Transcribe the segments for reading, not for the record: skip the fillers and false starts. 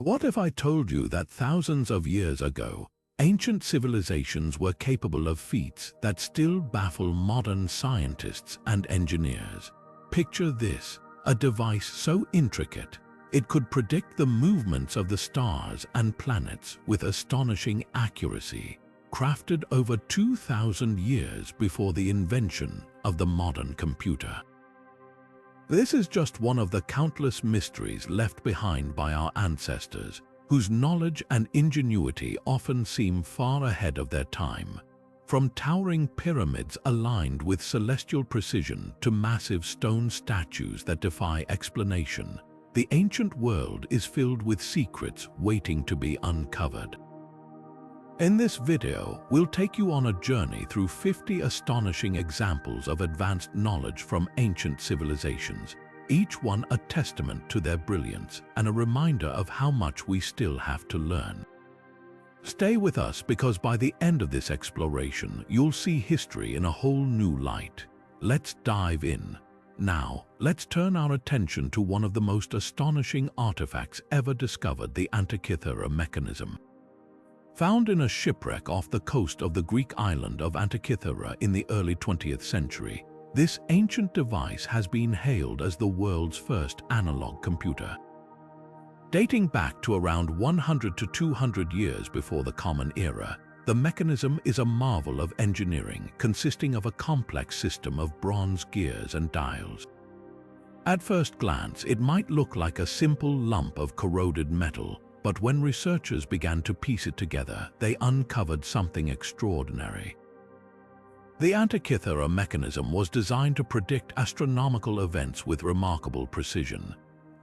What if I told you that thousands of years ago, ancient civilizations were capable of feats that still baffle modern scientists and engineers? Picture this, a device so intricate, it could predict the movements of the stars and planets with astonishing accuracy, crafted over 2,000 years before the invention of the modern computer. This is just one of the countless mysteries left behind by our ancestors, whose knowledge and ingenuity often seem far ahead of their time. From towering pyramids aligned with celestial precision to massive stone statues that defy explanation, the ancient world is filled with secrets waiting to be uncovered. In this video, we'll take you on a journey through 50 astonishing examples of advanced knowledge from ancient civilizations, each one a testament to their brilliance and a reminder of how much we still have to learn. Stay with us because by the end of this exploration, you'll see history in a whole new light. Let's dive in. Now, let's turn our attention to one of the most astonishing artifacts ever discovered, the Antikythera Mechanism. Found in a shipwreck off the coast of the Greek island of Antikythera in the early 20th century, this ancient device has been hailed as the world's first analog computer. Dating back to around 100 to 200 years before the Common Era, the mechanism is a marvel of engineering consisting of a complex system of bronze gears and dials. At first glance, it might look like a simple lump of corroded metal, but when researchers began to piece it together, they uncovered something extraordinary. The Antikythera mechanism was designed to predict astronomical events with remarkable precision.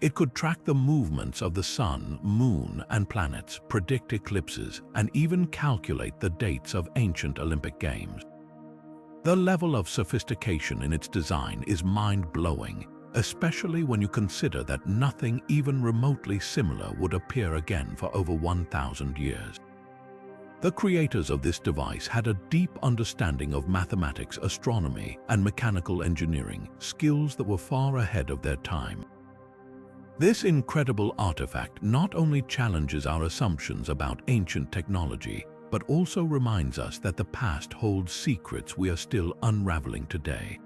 It could track the movements of the sun, moon, and planets, predict eclipses, and even calculate the dates of ancient Olympic Games. The level of sophistication in its design is mind-blowing, especially when you consider that nothing even remotely similar would appear again for over 1,000 years. The creators of this device had a deep understanding of mathematics, astronomy, and mechanical engineering, skills that were far ahead of their time. This incredible artifact not only challenges our assumptions about ancient technology, but also reminds us that the past holds secrets we are still unraveling today.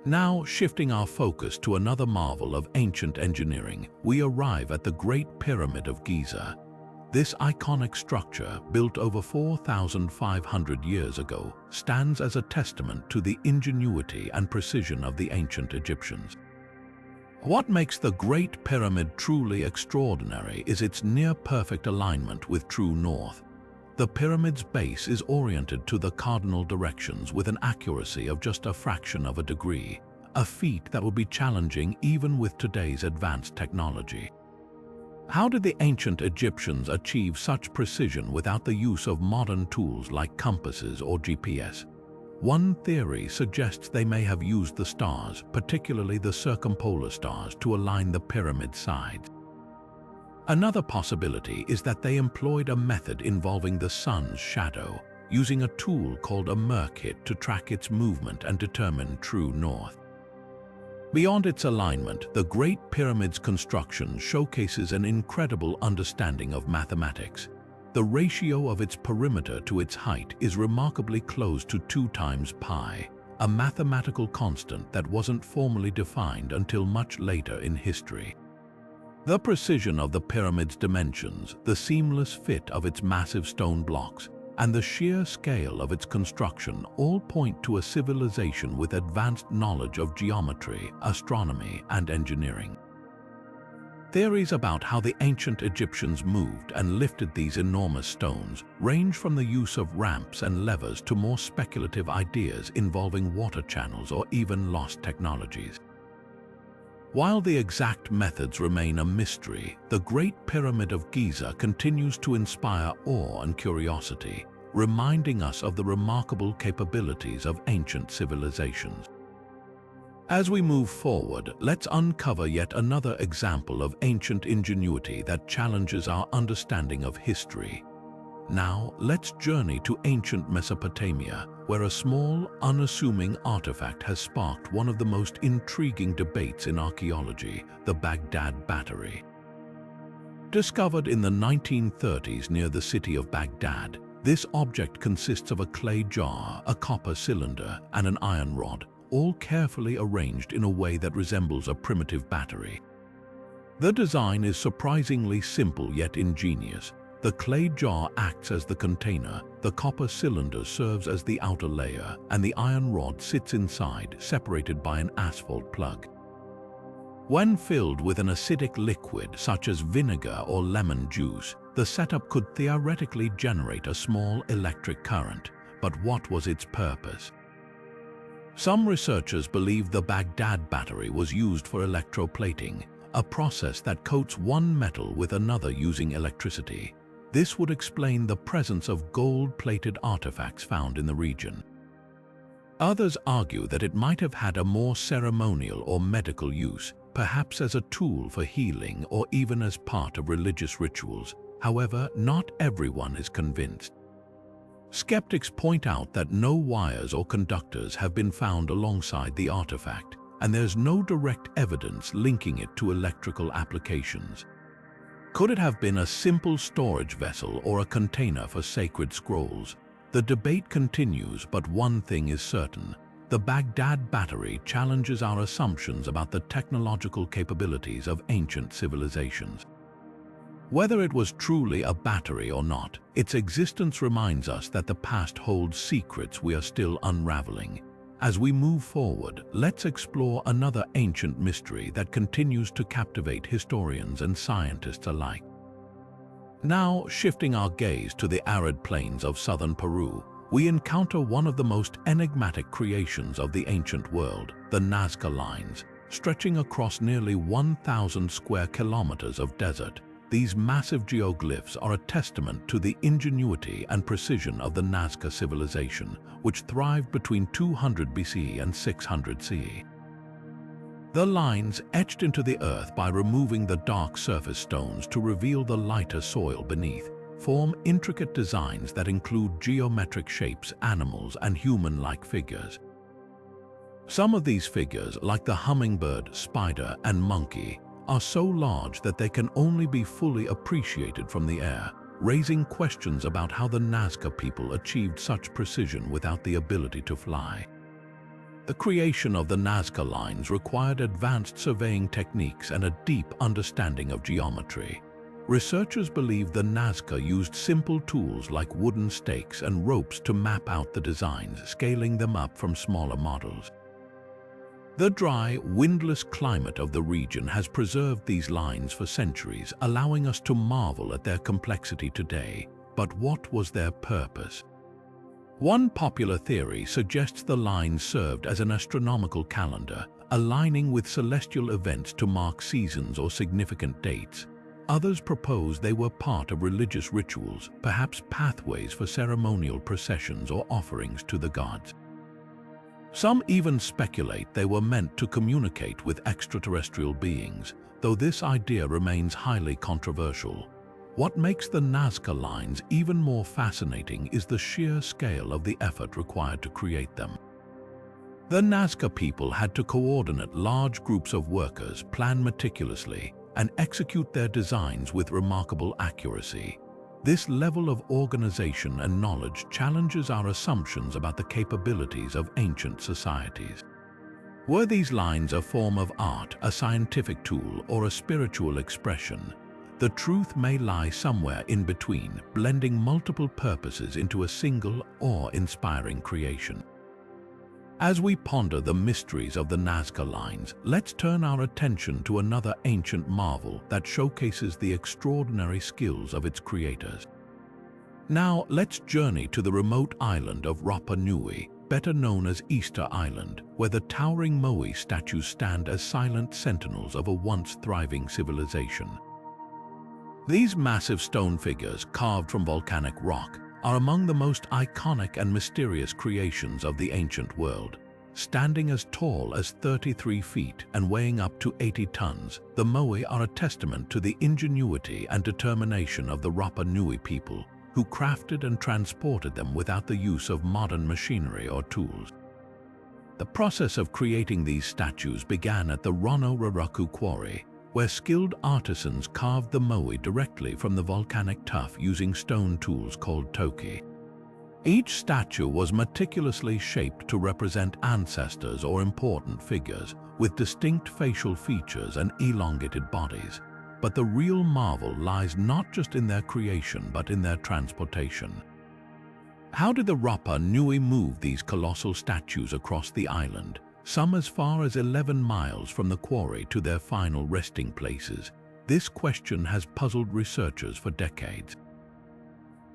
Now, shifting our focus to another marvel of ancient engineering, we arrive at the Great Pyramid of Giza. This iconic structure, built over 4,500 years ago, stands as a testament to the ingenuity and precision of the ancient Egyptians. What makes the Great Pyramid truly extraordinary is its near-perfect alignment with true north. The pyramid's base is oriented to the cardinal directions with an accuracy of just a fraction of a degree, a feat that would be challenging even with today's advanced technology. How did the ancient Egyptians achieve such precision without the use of modern tools like compasses or GPS? One theory suggests they may have used the stars, particularly the circumpolar stars, to align the pyramid's sides. Another possibility is that they employed a method involving the sun's shadow, using a tool called a merkit to track its movement and determine true north. Beyond its alignment, the Great Pyramid's construction showcases an incredible understanding of mathematics. The ratio of its perimeter to its height is remarkably close to 2 times pi, a mathematical constant that wasn't formally defined until much later in history. The precision of the pyramid's dimensions, the seamless fit of its massive stone blocks, and the sheer scale of its construction all point to a civilization with advanced knowledge of geometry, astronomy, and engineering. Theories about how the ancient Egyptians moved and lifted these enormous stones range from the use of ramps and levers to more speculative ideas involving water channels or even lost technologies. While the exact methods remain a mystery, the Great Pyramid of Giza continues to inspire awe and curiosity, reminding us of the remarkable capabilities of ancient civilizations. As we move forward, let's uncover yet another example of ancient ingenuity that challenges our understanding of history. Now, let's journey to ancient Mesopotamia, where a small, unassuming artifact has sparked one of the most intriguing debates in archaeology, the Baghdad Battery. Discovered in the 1930s near the city of Baghdad, this object consists of a clay jar, a copper cylinder, and an iron rod, all carefully arranged in a way that resembles a primitive battery. The design is surprisingly simple yet ingenious. The clay jar acts as the container, the copper cylinder serves as the outer layer, and the iron rod sits inside, separated by an asphalt plug. When filled with an acidic liquid such as vinegar or lemon juice, the setup could theoretically generate a small electric current. But what was its purpose? Some researchers believe the Baghdad Battery was used for electroplating, a process that coats one metal with another using electricity. This would explain the presence of gold-plated artifacts found in the region. Others argue that it might have had a more ceremonial or medical use, perhaps as a tool for healing or even as part of religious rituals. However, not everyone is convinced. Skeptics point out that no wires or conductors have been found alongside the artifact, and there's no direct evidence linking it to electrical applications. Could it have been a simple storage vessel or a container for sacred scrolls? The debate continues, but one thing is certain. The Baghdad Battery challenges our assumptions about the technological capabilities of ancient civilizations. Whether it was truly a battery or not, its existence reminds us that the past holds secrets we are still unraveling. As we move forward, let's explore another ancient mystery that continues to captivate historians and scientists alike. Now, shifting our gaze to the arid plains of southern Peru, we encounter one of the most enigmatic creations of the ancient world, the Nazca Lines. Stretching across nearly 1,000 square kilometers of desert, these massive geoglyphs are a testament to the ingenuity and precision of the Nazca civilization, which thrived between 200 BC and 600 CE. The lines, etched into the earth by removing the dark surface stones to reveal the lighter soil beneath, form intricate designs that include geometric shapes, animals, and human-like figures. Some of these figures, like the hummingbird, spider, and monkey, are so large that they can only be fully appreciated from the air, raising questions about how the Nazca people achieved such precision without the ability to fly. The creation of the Nazca Lines required advanced surveying techniques and a deep understanding of geometry. Researchers believe the Nazca used simple tools like wooden stakes and ropes to map out the designs, scaling them up from smaller models. The dry, windless climate of the region has preserved these lines for centuries, allowing us to marvel at their complexity today. But what was their purpose? One popular theory suggests the lines served as an astronomical calendar, aligning with celestial events to mark seasons or significant dates. Others propose they were part of religious rituals, perhaps pathways for ceremonial processions or offerings to the gods. Some even speculate they were meant to communicate with extraterrestrial beings, though this idea remains highly controversial. What makes the Nazca Lines even more fascinating is the sheer scale of the effort required to create them. The Nazca people had to coordinate large groups of workers, plan meticulously, and execute their designs with remarkable accuracy. This level of organization and knowledge challenges our assumptions about the capabilities of ancient societies. Were these lines a form of art, a scientific tool, or a spiritual expression? The truth may lie somewhere in between, blending multiple purposes into a single, awe-inspiring creation. As we ponder the mysteries of the Nazca Lines, let's turn our attention to another ancient marvel that showcases the extraordinary skills of its creators. Now, let's journey to the remote island of Rapa Nui, better known as Easter Island, where the towering Moai statues stand as silent sentinels of a once thriving civilization. These massive stone figures, carved from volcanic rock, are among the most iconic and mysterious creations of the ancient world. Standing as tall as 33 feet and weighing up to 80 tons, the Moai are a testament to the ingenuity and determination of the Rapa Nui people, who crafted and transported them without the use of modern machinery or tools. The process of creating these statues began at the Rono Raraku quarry, where skilled artisans carved the moai directly from the volcanic tuff using stone tools called toki. Each statue was meticulously shaped to represent ancestors or important figures, with distinct facial features and elongated bodies. But the real marvel lies not just in their creation but in their transportation. How did the Rapa Nui move these colossal statues across the island, some as far as 11 miles from the quarry to their final resting places? This question has puzzled researchers for decades.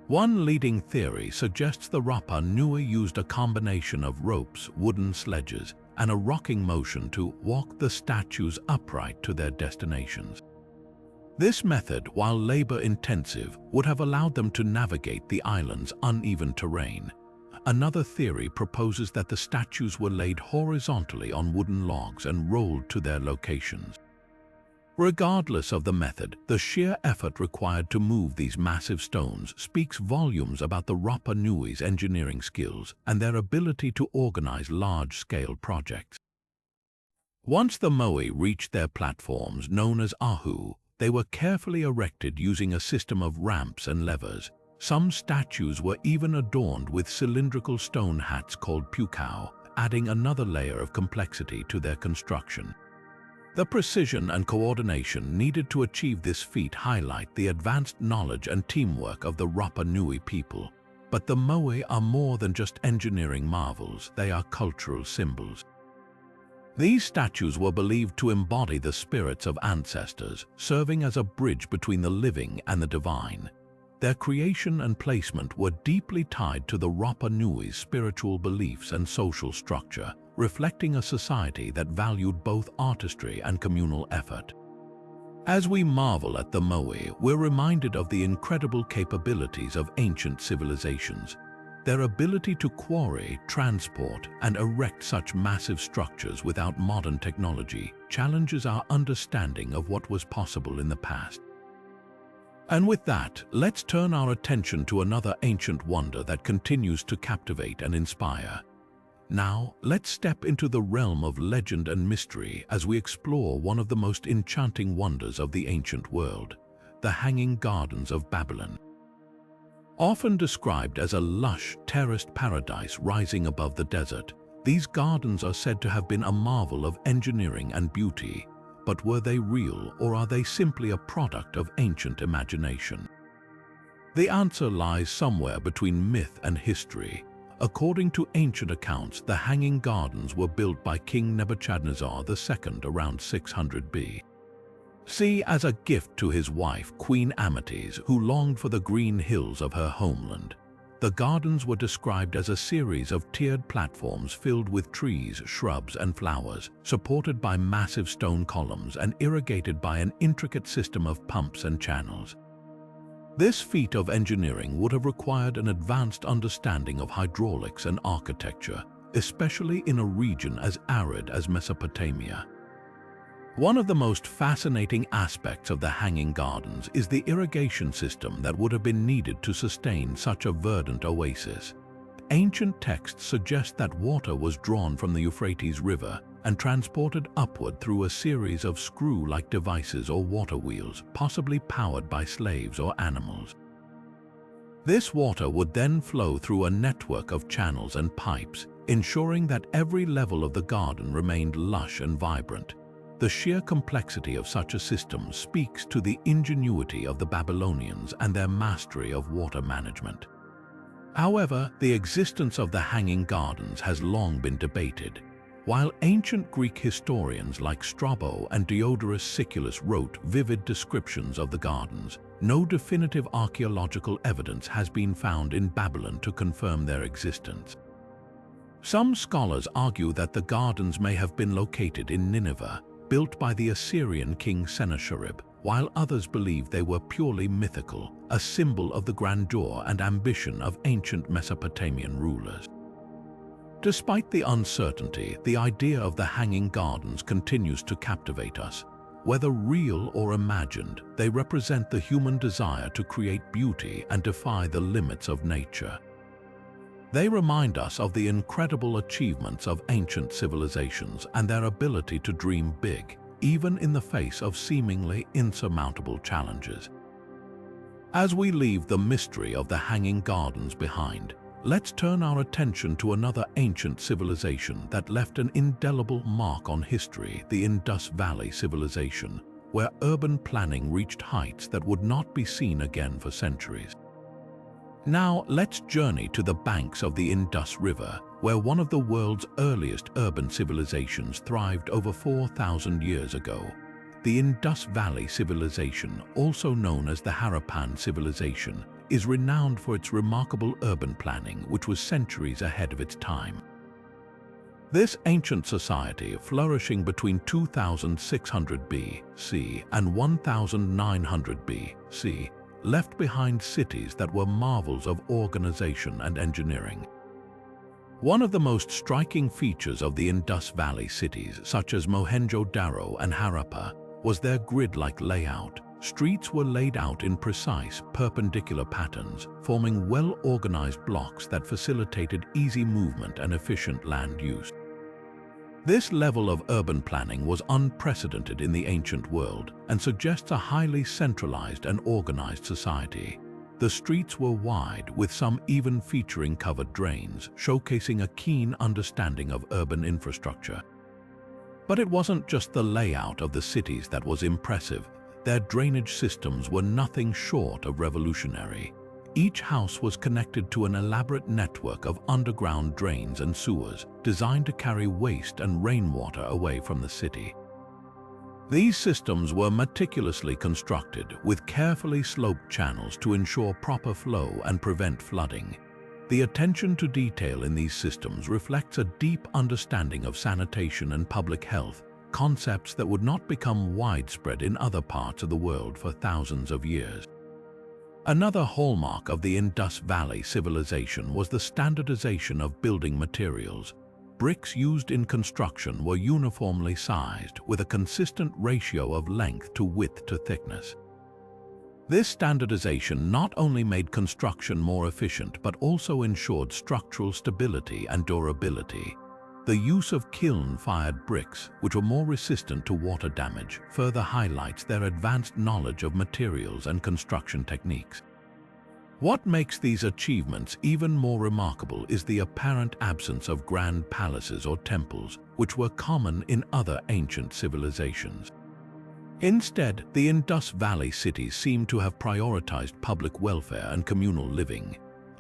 One leading theory suggests the Rapa Nui used a combination of ropes, wooden sledges, and a rocking motion to walk the statues upright to their destinations. This method, while labor-intensive, would have allowed them to navigate the island's uneven terrain. Another theory proposes that the statues were laid horizontally on wooden logs and rolled to their locations. Regardless of the method, the sheer effort required to move these massive stones speaks volumes about the Rapa Nui's engineering skills and their ability to organize large-scale projects. Once the moai reached their platforms, known as ahu, they were carefully erected using a system of ramps and levers. Some statues were even adorned with cylindrical stone hats called pukao, adding another layer of complexity to their construction. The precision and coordination needed to achieve this feat highlight the advanced knowledge and teamwork of the Rapa Nui people. But the moai are more than just engineering marvels, they are cultural symbols. These statues were believed to embody the spirits of ancestors, serving as a bridge between the living and the divine. Their creation and placement were deeply tied to the Rapa Nui's spiritual beliefs and social structure, reflecting a society that valued both artistry and communal effort. As we marvel at the moai, we're reminded of the incredible capabilities of ancient civilizations. Their ability to quarry, transport, and erect such massive structures without modern technology challenges our understanding of what was possible in the past. And with that, let's turn our attention to another ancient wonder that continues to captivate and inspire. Now, let's step into the realm of legend and mystery as we explore one of the most enchanting wonders of the ancient world, the Hanging Gardens of Babylon. Often described as a lush, terraced paradise rising above the desert, these gardens are said to have been a marvel of engineering and beauty. But were they real, or are they simply a product of ancient imagination? The answer lies somewhere between myth and history. According to ancient accounts, the Hanging Gardens were built by King Nebuchadnezzar II around 600 BC as a gift to his wife, Queen Amytis, who longed for the green hills of her homeland. The gardens were described as a series of tiered platforms filled with trees, shrubs, and flowers, supported by massive stone columns and irrigated by an intricate system of pumps and channels. This feat of engineering would have required an advanced understanding of hydraulics and architecture, especially in a region as arid as Mesopotamia. One of the most fascinating aspects of the Hanging Gardens is the irrigation system that would have been needed to sustain such a verdant oasis. Ancient texts suggest that water was drawn from the Euphrates River and transported upward through a series of screw-like devices or water wheels, possibly powered by slaves or animals. This water would then flow through a network of channels and pipes, ensuring that every level of the garden remained lush and vibrant. The sheer complexity of such a system speaks to the ingenuity of the Babylonians and their mastery of water management. However, the existence of the Hanging Gardens has long been debated. While ancient Greek historians like Strabo and Diodorus Siculus wrote vivid descriptions of the gardens, no definitive archaeological evidence has been found in Babylon to confirm their existence. Some scholars argue that the gardens may have been located in Nineveh, built by the Assyrian king Sennacherib, while others believe they were purely mythical, a symbol of the grandeur and ambition of ancient Mesopotamian rulers. Despite the uncertainty, the idea of the Hanging Gardens continues to captivate us. Whether real or imagined, they represent the human desire to create beauty and defy the limits of nature. They remind us of the incredible achievements of ancient civilizations and their ability to dream big, even in the face of seemingly insurmountable challenges. As we leave the mystery of the Hanging Gardens behind, let's turn our attention to another ancient civilization that left an indelible mark on history, the Indus Valley Civilization, where urban planning reached heights that would not be seen again for centuries. Now, let's journey to the banks of the Indus River, where one of the world's earliest urban civilizations thrived over 4,000 years ago. The Indus Valley Civilization, also known as the Harappan Civilization, is renowned for its remarkable urban planning, which was centuries ahead of its time. This ancient society, flourishing between 2600 BC and 1900 BC, left behind cities that were marvels of organization and engineering. One of the most striking features of the Indus Valley cities, such as Mohenjo-Daro and Harappa, was their grid-like layout. Streets were laid out in precise, perpendicular patterns, forming well-organized blocks that facilitated easy movement and efficient land use. This level of urban planning was unprecedented in the ancient world and suggests a highly centralized and organized society. The streets were wide, with some even featuring covered drains, showcasing a keen understanding of urban infrastructure. But it wasn't just the layout of the cities that was impressive. Their drainage systems were nothing short of revolutionary. Each house was connected to an elaborate network of underground drains and sewers, designed to carry waste and rainwater away from the city. These systems were meticulously constructed, with carefully sloped channels to ensure proper flow and prevent flooding. The attention to detail in these systems reflects a deep understanding of sanitation and public health, concepts that would not become widespread in other parts of the world for thousands of years. Another hallmark of the Indus Valley Civilization was the standardization of building materials. Bricks used in construction were uniformly sized, with a consistent ratio of length to width to thickness. This standardization not only made construction more efficient but also ensured structural stability and durability. The use of kiln-fired bricks, which were more resistant to water damage, further highlights their advanced knowledge of materials and construction techniques. What makes these achievements even more remarkable is the apparent absence of grand palaces or temples, which were common in other ancient civilizations. Instead, the Indus Valley cities seem to have prioritized public welfare and communal living.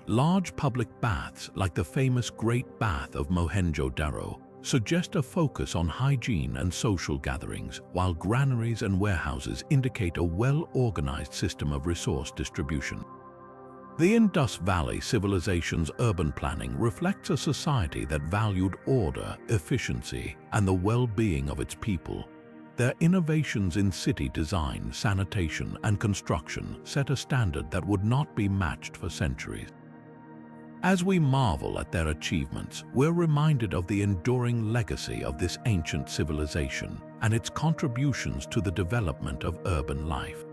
Large public baths, like the famous Great Bath of Mohenjo-Daro, suggest a focus on hygiene and social gatherings, while granaries and warehouses indicate a well-organized system of resource distribution. The Indus Valley Civilization's urban planning reflects a society that valued order, efficiency, and the well-being of its people. Their innovations in city design, sanitation, and construction set a standard that would not be matched for centuries. As we marvel at their achievements, we're reminded of the enduring legacy of this ancient civilization and its contributions to the development of urban life.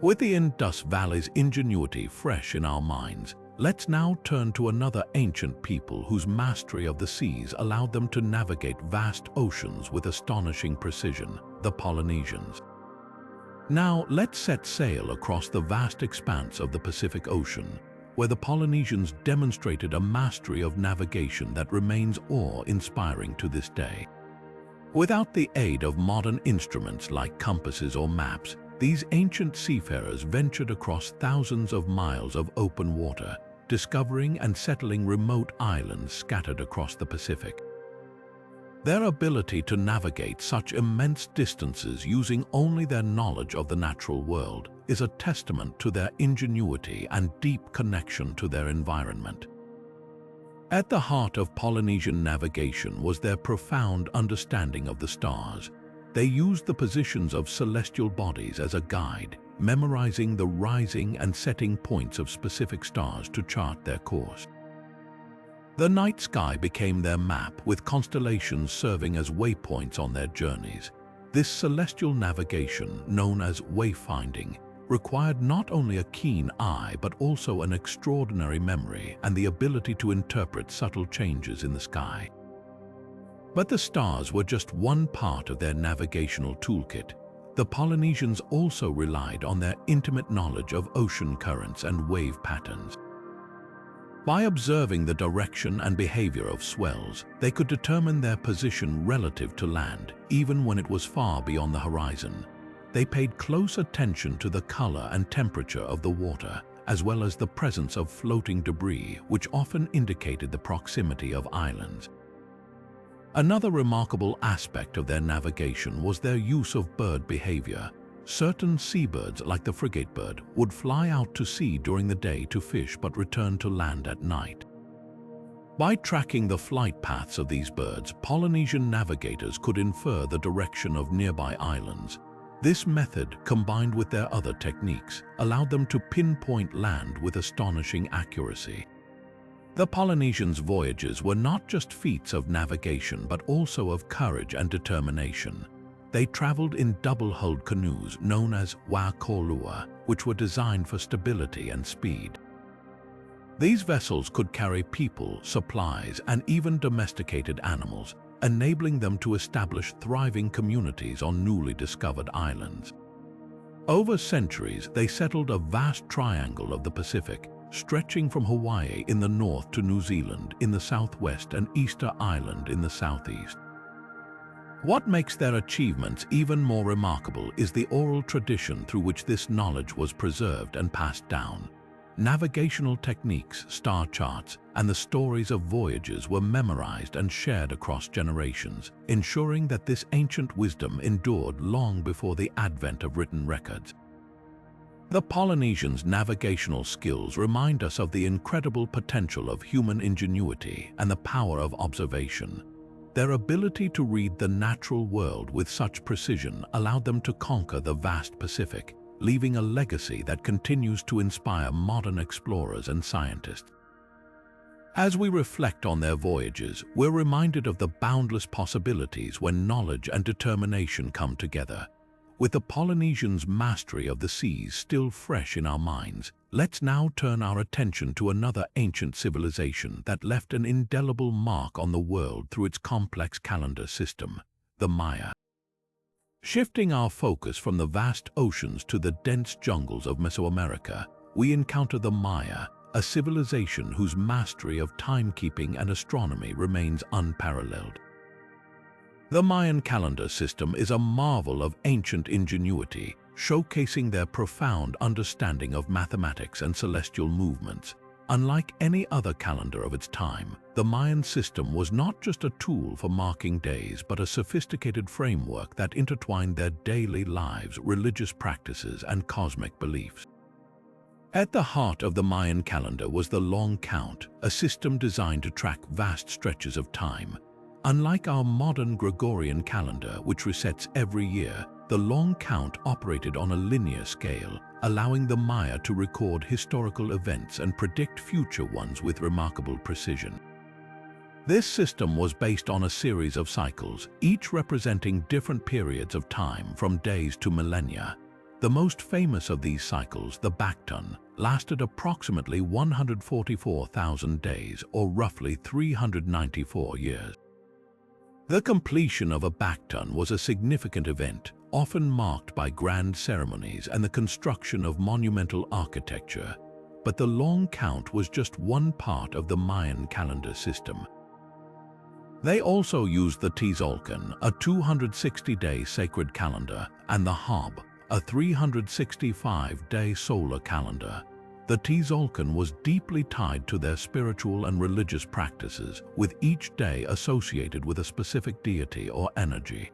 With the Indus Valley's ingenuity fresh in our minds, let's now turn to another ancient people whose mastery of the seas allowed them to navigate vast oceans with astonishing precision, the Polynesians. Now, let's set sail across the vast expanse of the Pacific Ocean, where the Polynesians demonstrated a mastery of navigation that remains awe-inspiring to this day. Without the aid of modern instruments like compasses or maps, these ancient seafarers ventured across thousands of miles of open water, discovering and settling remote islands scattered across the Pacific. Their ability to navigate such immense distances using only their knowledge of the natural world is a testament to their ingenuity and deep connection to their environment. At the heart of Polynesian navigation was their profound understanding of the stars. They used the positions of celestial bodies as a guide, memorizing the rising and setting points of specific stars to chart their course. The night sky became their map, with constellations serving as waypoints on their journeys. This celestial navigation, known as wayfinding, required not only a keen eye but also an extraordinary memory and the ability to interpret subtle changes in the sky. But the stars were just one part of their navigational toolkit. The Polynesians also relied on their intimate knowledge of ocean currents and wave patterns. By observing the direction and behavior of swells, they could determine their position relative to land, even when it was far beyond the horizon. They paid close attention to the color and temperature of the water, as well as the presence of floating debris, which often indicated the proximity of islands. Another remarkable aspect of their navigation was their use of bird behavior. Certain seabirds, like the frigatebird, would fly out to sea during the day to fish but return to land at night. By tracking the flight paths of these birds, Polynesian navigators could infer the direction of nearby islands. This method, combined with their other techniques, allowed them to pinpoint land with astonishing accuracy. The Polynesians' voyages were not just feats of navigation but also of courage and determination. They traveled in double-hulled canoes known as wā-kōlua, which were designed for stability and speed. These vessels could carry people, supplies, and even domesticated animals, enabling them to establish thriving communities on newly discovered islands. Over centuries, they settled a vast triangle of the Pacific, stretching from Hawaii in the north to New Zealand in the southwest and Easter Island in the southeast. What makes their achievements even more remarkable is the oral tradition through which this knowledge was preserved and passed down. Navigational techniques, star charts, and the stories of voyages were memorized and shared across generations, ensuring that this ancient wisdom endured long before the advent of written records. The Polynesians' navigational skills remind us of the incredible potential of human ingenuity and the power of observation. Their ability to read the natural world with such precision allowed them to conquer the vast Pacific, leaving a legacy that continues to inspire modern explorers and scientists. As we reflect on their voyages, we're reminded of the boundless possibilities when knowledge and determination come together. With the Polynesians' mastery of the seas still fresh in our minds, let's now turn our attention to another ancient civilization that left an indelible mark on the world through its complex calendar system, the Maya. Shifting our focus from the vast oceans to the dense jungles of Mesoamerica, we encounter the Maya, a civilization whose mastery of timekeeping and astronomy remains unparalleled. The Mayan calendar system is a marvel of ancient ingenuity, showcasing their profound understanding of mathematics and celestial movements. Unlike any other calendar of its time, the Mayan system was not just a tool for marking days, but a sophisticated framework that intertwined their daily lives, religious practices, and cosmic beliefs. At the heart of the Mayan calendar was the long count, a system designed to track vast stretches of time. Unlike our modern Gregorian calendar, which resets every year, the long count operated on a linear scale, allowing the Maya to record historical events and predict future ones with remarkable precision. This system was based on a series of cycles, each representing different periods of time from days to millennia. The most famous of these cycles, the Baktan, lasted approximately 144,000 days, or roughly 394 years. The completion of a Baktan was a significant event, often marked by grand ceremonies and the construction of monumental architecture. But the long count was just one part of the Mayan calendar system. They also used the Tzolk'in, a 260-day sacred calendar, and the Hab, a 365-day solar calendar. The Tzolk'in was deeply tied to their spiritual and religious practices, with each day associated with a specific deity or energy.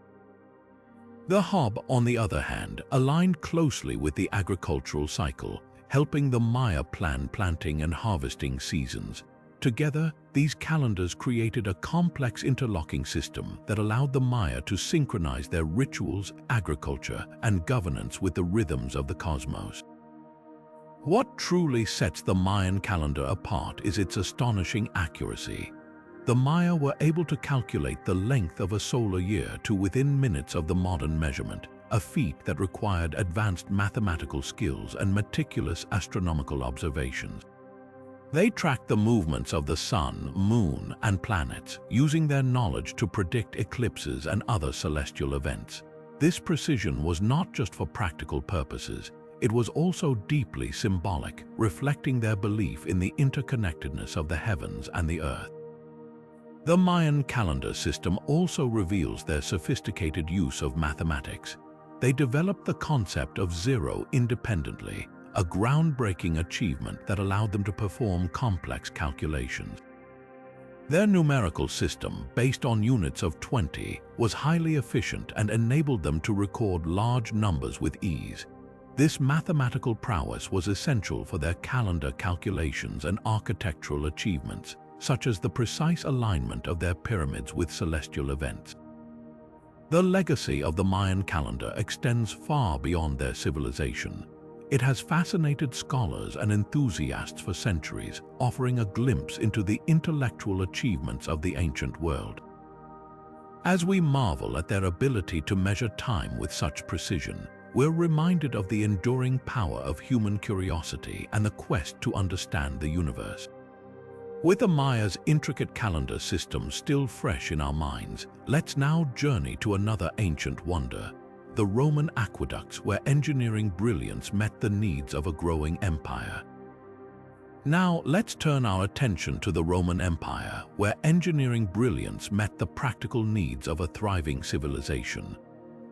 The Hab, on the other hand, aligned closely with the agricultural cycle, helping the Maya plan planting and harvesting seasons. Together, these calendars created a complex interlocking system that allowed the Maya to synchronize their rituals, agriculture, and governance with the rhythms of the cosmos. What truly sets the Mayan calendar apart is its astonishing accuracy. The Maya were able to calculate the length of a solar year to within minutes of the modern measurement, a feat that required advanced mathematical skills and meticulous astronomical observations. They tracked the movements of the sun, moon, and planets, using their knowledge to predict eclipses and other celestial events. This precision was not just for practical purposes, it was also deeply symbolic, reflecting their belief in the interconnectedness of the heavens and the earth. The Mayan calendar system also reveals their sophisticated use of mathematics. They developed the concept of zero independently, a groundbreaking achievement that allowed them to perform complex calculations. Their numerical system, based on units of 20, was highly efficient and enabled them to record large numbers with ease. This mathematical prowess was essential for their calendar calculations and architectural achievements, such as the precise alignment of their pyramids with celestial events. The legacy of the Mayan calendar extends far beyond their civilization. It has fascinated scholars and enthusiasts for centuries, offering a glimpse into the intellectual achievements of the ancient world. As we marvel at their ability to measure time with such precision, we're reminded of the enduring power of human curiosity and the quest to understand the universe. With the Maya's intricate calendar system still fresh in our minds, let's now journey to another ancient wonder, the Roman aqueducts, where engineering brilliance met the needs of a growing empire. Now, let's turn our attention to the Roman Empire, where engineering brilliance met the practical needs of a thriving civilization.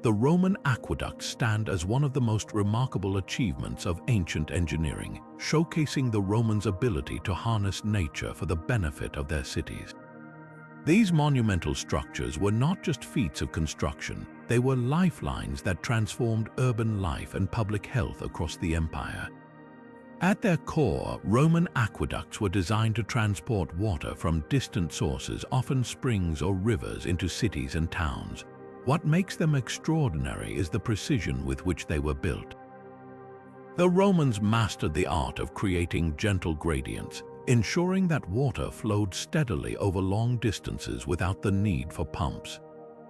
The Roman aqueducts stand as one of the most remarkable achievements of ancient engineering, showcasing the Romans' ability to harness nature for the benefit of their cities. These monumental structures were not just feats of construction, they were lifelines that transformed urban life and public health across the empire. At their core, Roman aqueducts were designed to transport water from distant sources, often springs or rivers, into cities and towns. What makes them extraordinary is the precision with which they were built. The Romans mastered the art of creating gentle gradients, ensuring that water flowed steadily over long distances without the need for pumps.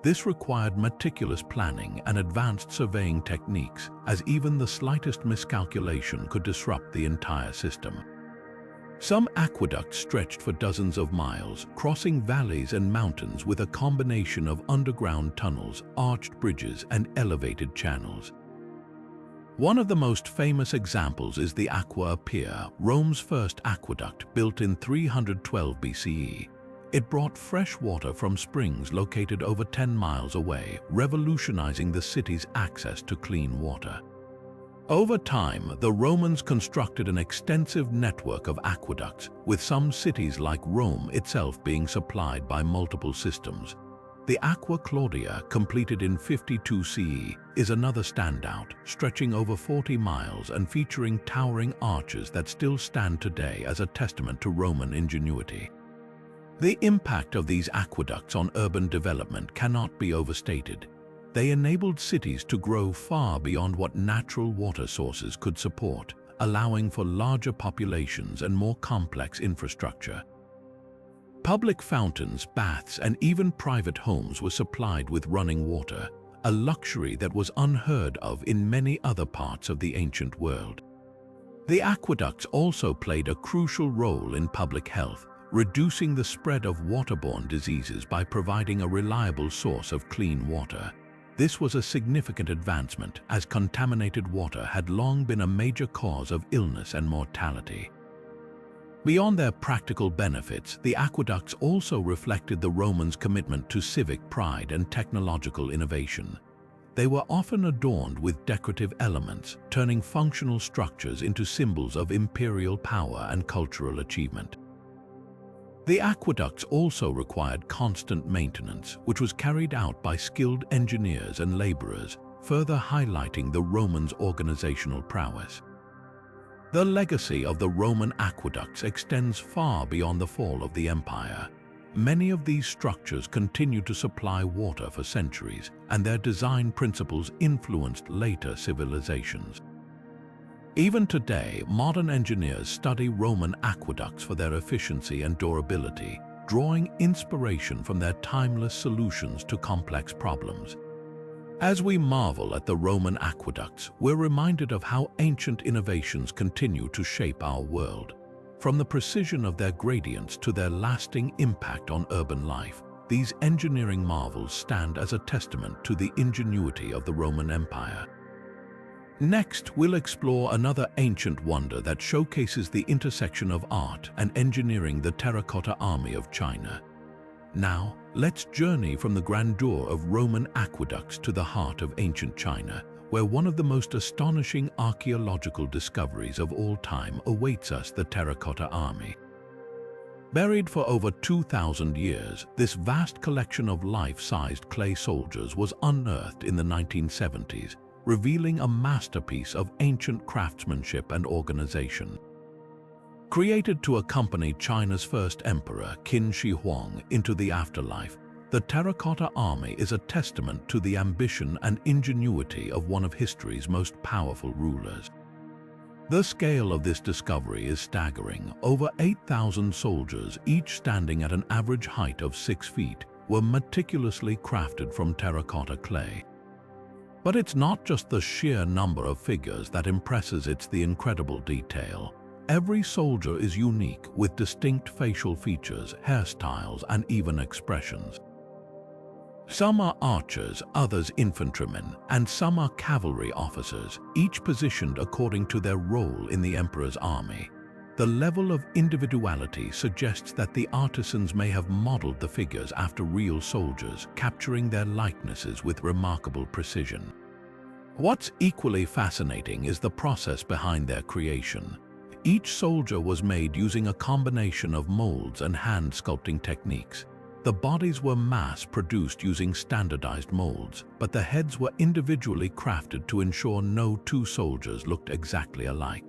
This required meticulous planning and advanced surveying techniques, as even the slightest miscalculation could disrupt the entire system. Some aqueducts stretched for dozens of miles, crossing valleys and mountains with a combination of underground tunnels, arched bridges, and elevated channels. One of the most famous examples is the Aqua Appia, Rome's first aqueduct, built in 312 BCE. It brought fresh water from springs located over 10 miles away, revolutionizing the city's access to clean water. Over time, the Romans constructed an extensive network of aqueducts, with some cities like Rome itself being supplied by multiple systems. The Aqua Claudia, completed in 52 CE, is another standout, stretching over 40 miles and featuring towering arches that still stand today as a testament to Roman ingenuity. The impact of these aqueducts on urban development cannot be overstated. They enabled cities to grow far beyond what natural water sources could support, allowing for larger populations and more complex infrastructure. Public fountains, baths, and even private homes were supplied with running water, a luxury that was unheard of in many other parts of the ancient world. The aqueducts also played a crucial role in public health, reducing the spread of waterborne diseases by providing a reliable source of clean water. This was a significant advancement, as contaminated water had long been a major cause of illness and mortality. Beyond their practical benefits, the aqueducts also reflected the Romans' commitment to civic pride and technological innovation. They were often adorned with decorative elements, turning functional structures into symbols of imperial power and cultural achievement. The aqueducts also required constant maintenance, which was carried out by skilled engineers and laborers, further highlighting the Romans' organizational prowess. The legacy of the Roman aqueducts extends far beyond the fall of the empire. Many of these structures continued to supply water for centuries, and their design principles influenced later civilizations. Even today, modern engineers study Roman aqueducts for their efficiency and durability, drawing inspiration from their timeless solutions to complex problems. As we marvel at the Roman aqueducts, we're reminded of how ancient innovations continue to shape our world. From the precision of their gradients to their lasting impact on urban life, these engineering marvels stand as a testament to the ingenuity of the Roman Empire. Next, we'll explore another ancient wonder that showcases the intersection of art and engineering, the Terracotta Army of China. Now, let's journey from the grandeur of Roman aqueducts to the heart of ancient China, where one of the most astonishing archaeological discoveries of all time awaits us: the Terracotta Army. Buried for over 2,000 years, this vast collection of life-sized clay soldiers was unearthed in the 1970s, revealing a masterpiece of ancient craftsmanship and organization. Created to accompany China's first emperor, Qin Shi Huang, into the afterlife, the Terracotta Army is a testament to the ambition and ingenuity of one of history's most powerful rulers. The scale of this discovery is staggering. Over 8,000 soldiers, each standing at an average height of 6 feet, were meticulously crafted from terracotta clay. But it's not just the sheer number of figures that impresses, it's the incredible detail. Every soldier is unique, with distinct facial features, hairstyles, and even expressions. Some are archers, others infantrymen, and some are cavalry officers, each positioned according to their role in the emperor's army. The level of individuality suggests that the artisans may have modeled the figures after real soldiers, capturing their likenesses with remarkable precision. What's equally fascinating is the process behind their creation. Each soldier was made using a combination of molds and hand sculpting techniques. The bodies were mass-produced using standardized molds, but the heads were individually crafted to ensure no two soldiers looked exactly alike.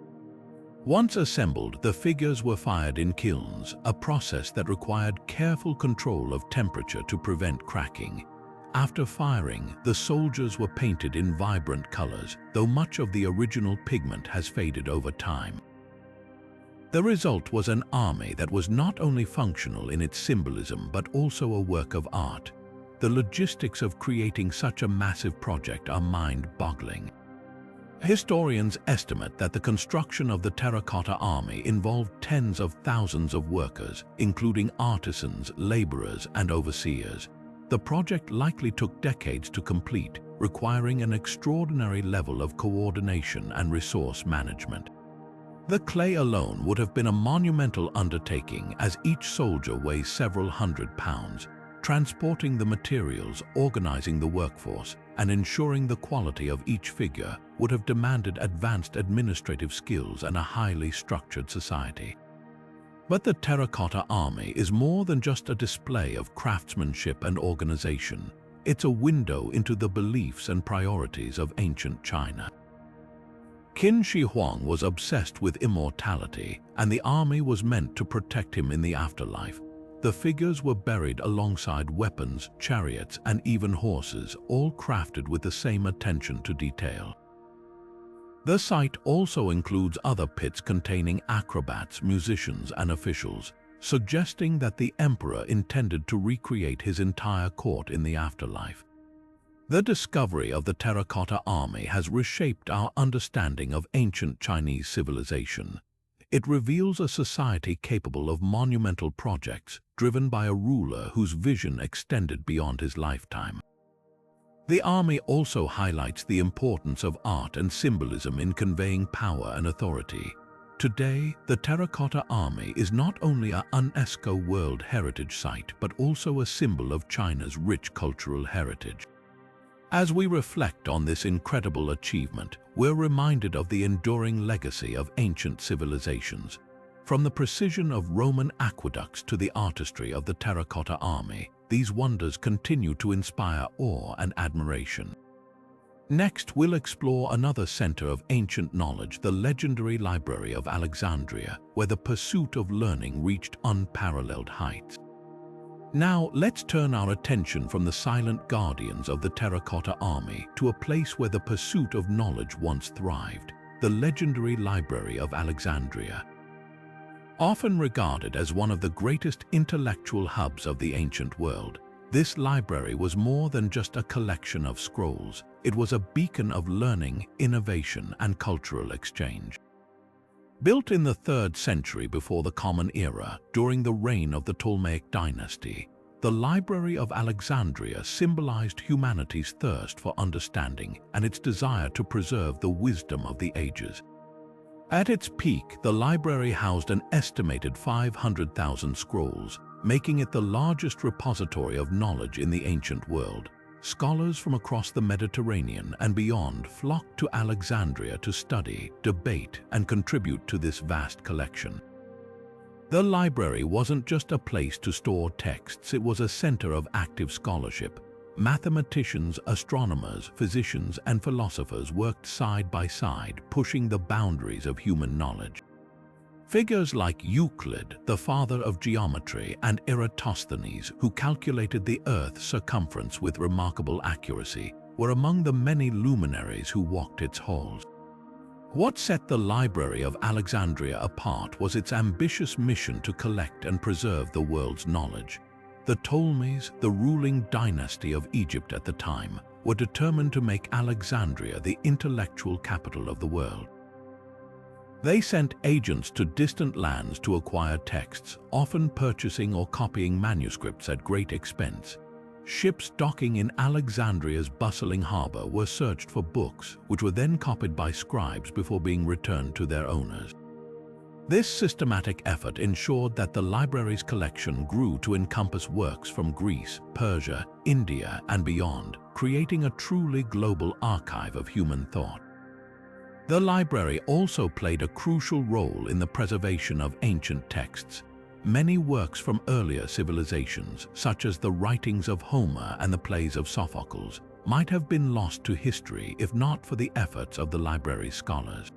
Once assembled, the figures were fired in kilns, a process that required careful control of temperature to prevent cracking. After firing, the soldiers were painted in vibrant colors, though much of the original pigment has faded over time. The result was an army that was not only functional in its symbolism but also a work of art. The logistics of creating such a massive project are mind-boggling. Historians estimate that the construction of the Terracotta Army involved tens of thousands of workers, including artisans, laborers, and overseers. The project likely took decades to complete, requiring an extraordinary level of coordination and resource management. The clay alone would have been a monumental undertaking, as each soldier weighs several hundred pounds. Transporting the materials, organizing the workforce, and ensuring the quality of each figure would have demanded advanced administrative skills and a highly structured society. But the Terracotta Army is more than just a display of craftsmanship and organization. It's a window into the beliefs and priorities of ancient China. Qin Shi Huang was obsessed with immortality, and the army was meant to protect him in the afterlife. The figures were buried alongside weapons, chariots, and even horses, all crafted with the same attention to detail. The site also includes other pits containing acrobats, musicians, and officials, suggesting that the emperor intended to recreate his entire court in the afterlife. The discovery of the Terracotta Army has reshaped our understanding of ancient Chinese civilization. It reveals a society capable of monumental projects, driven by a ruler whose vision extended beyond his lifetime. The army also highlights the importance of art and symbolism in conveying power and authority. Today, the Terracotta Army is not only a UNESCO World Heritage Site but also a symbol of China's rich cultural heritage. As we reflect on this incredible achievement, we're reminded of the enduring legacy of ancient civilizations. From the precision of Roman aqueducts to the artistry of the Terracotta Army, these wonders continue to inspire awe and admiration. Next, we'll explore another center of ancient knowledge, the legendary Library of Alexandria, where the pursuit of learning reached unparalleled heights. Now, let's turn our attention from the silent guardians of the Terracotta Army to a place where the pursuit of knowledge once thrived, the legendary Library of Alexandria. Often regarded as one of the greatest intellectual hubs of the ancient world, this library was more than just a collection of scrolls. It was a beacon of learning, innovation, and cultural exchange. Built in the 3rd century before the Common Era, during the reign of the Ptolemaic dynasty, the Library of Alexandria symbolized humanity's thirst for understanding and its desire to preserve the wisdom of the ages. At its peak, the library housed an estimated 500,000 scrolls, making it the largest repository of knowledge in the ancient world. Scholars from across the Mediterranean and beyond flocked to Alexandria to study, debate, and contribute to this vast collection. The library wasn't just a place to store texts, it was a center of active scholarship. Mathematicians, astronomers, physicians, and philosophers worked side by side, pushing the boundaries of human knowledge. Figures like Euclid, the father of geometry, and Eratosthenes, who calculated the Earth's circumference with remarkable accuracy, were among the many luminaries who walked its halls. What set the Library of Alexandria apart was its ambitious mission to collect and preserve the world's knowledge. The Ptolemies, the ruling dynasty of Egypt at the time, were determined to make Alexandria the intellectual capital of the world. They sent agents to distant lands to acquire texts, often purchasing or copying manuscripts at great expense. Ships docking in Alexandria's bustling harbor were searched for books, which were then copied by scribes before being returned to their owners. This systematic effort ensured that the library's collection grew to encompass works from Greece, Persia, India, and beyond, creating a truly global archive of human thought. The library also played a crucial role in the preservation of ancient texts. Many works from earlier civilizations, such as the writings of Homer and the plays of Sophocles, might have been lost to history if not for the efforts of the library's scholars.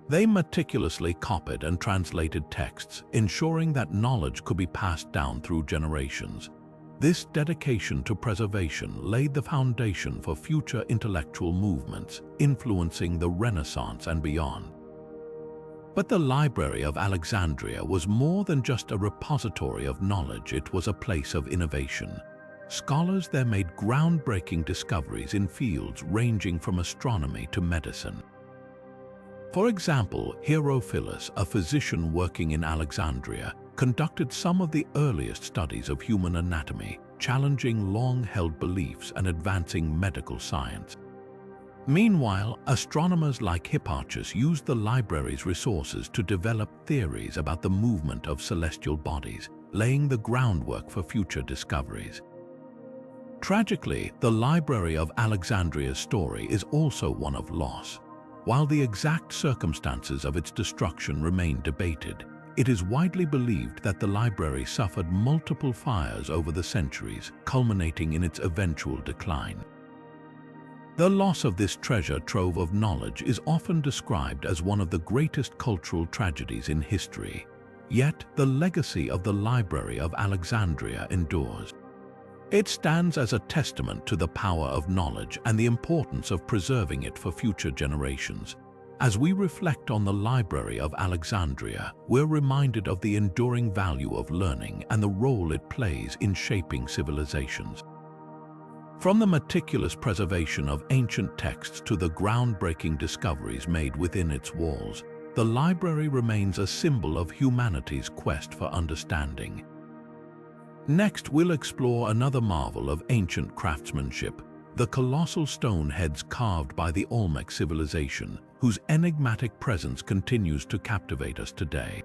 They meticulously copied and translated texts, ensuring that knowledge could be passed down through generations. This dedication to preservation laid the foundation for future intellectual movements, influencing the Renaissance and beyond. But the Library of Alexandria was more than just a repository of knowledge, it was a place of innovation. Scholars there made groundbreaking discoveries in fields ranging from astronomy to medicine. For example, Herophilus, a physician working in Alexandria, conducted some of the earliest studies of human anatomy, challenging long-held beliefs and advancing medical science. Meanwhile, astronomers like Hipparchus used the library's resources to develop theories about the movement of celestial bodies, laying the groundwork for future discoveries. Tragically, the Library of Alexandria's story is also one of loss. While the exact circumstances of its destruction remain debated, it is widely believed that the library suffered multiple fires over the centuries, culminating in its eventual decline. The loss of this treasure trove of knowledge is often described as one of the greatest cultural tragedies in history. Yet, the legacy of the Library of Alexandria endures. It stands as a testament to the power of knowledge and the importance of preserving it for future generations. As we reflect on the Library of Alexandria, we're reminded of the enduring value of learning and the role it plays in shaping civilizations. From the meticulous preservation of ancient texts to the groundbreaking discoveries made within its walls, the library remains a symbol of humanity's quest for understanding. Next, we'll explore another marvel of ancient craftsmanship, the colossal stone heads carved by the Olmec civilization, whose enigmatic presence continues to captivate us today.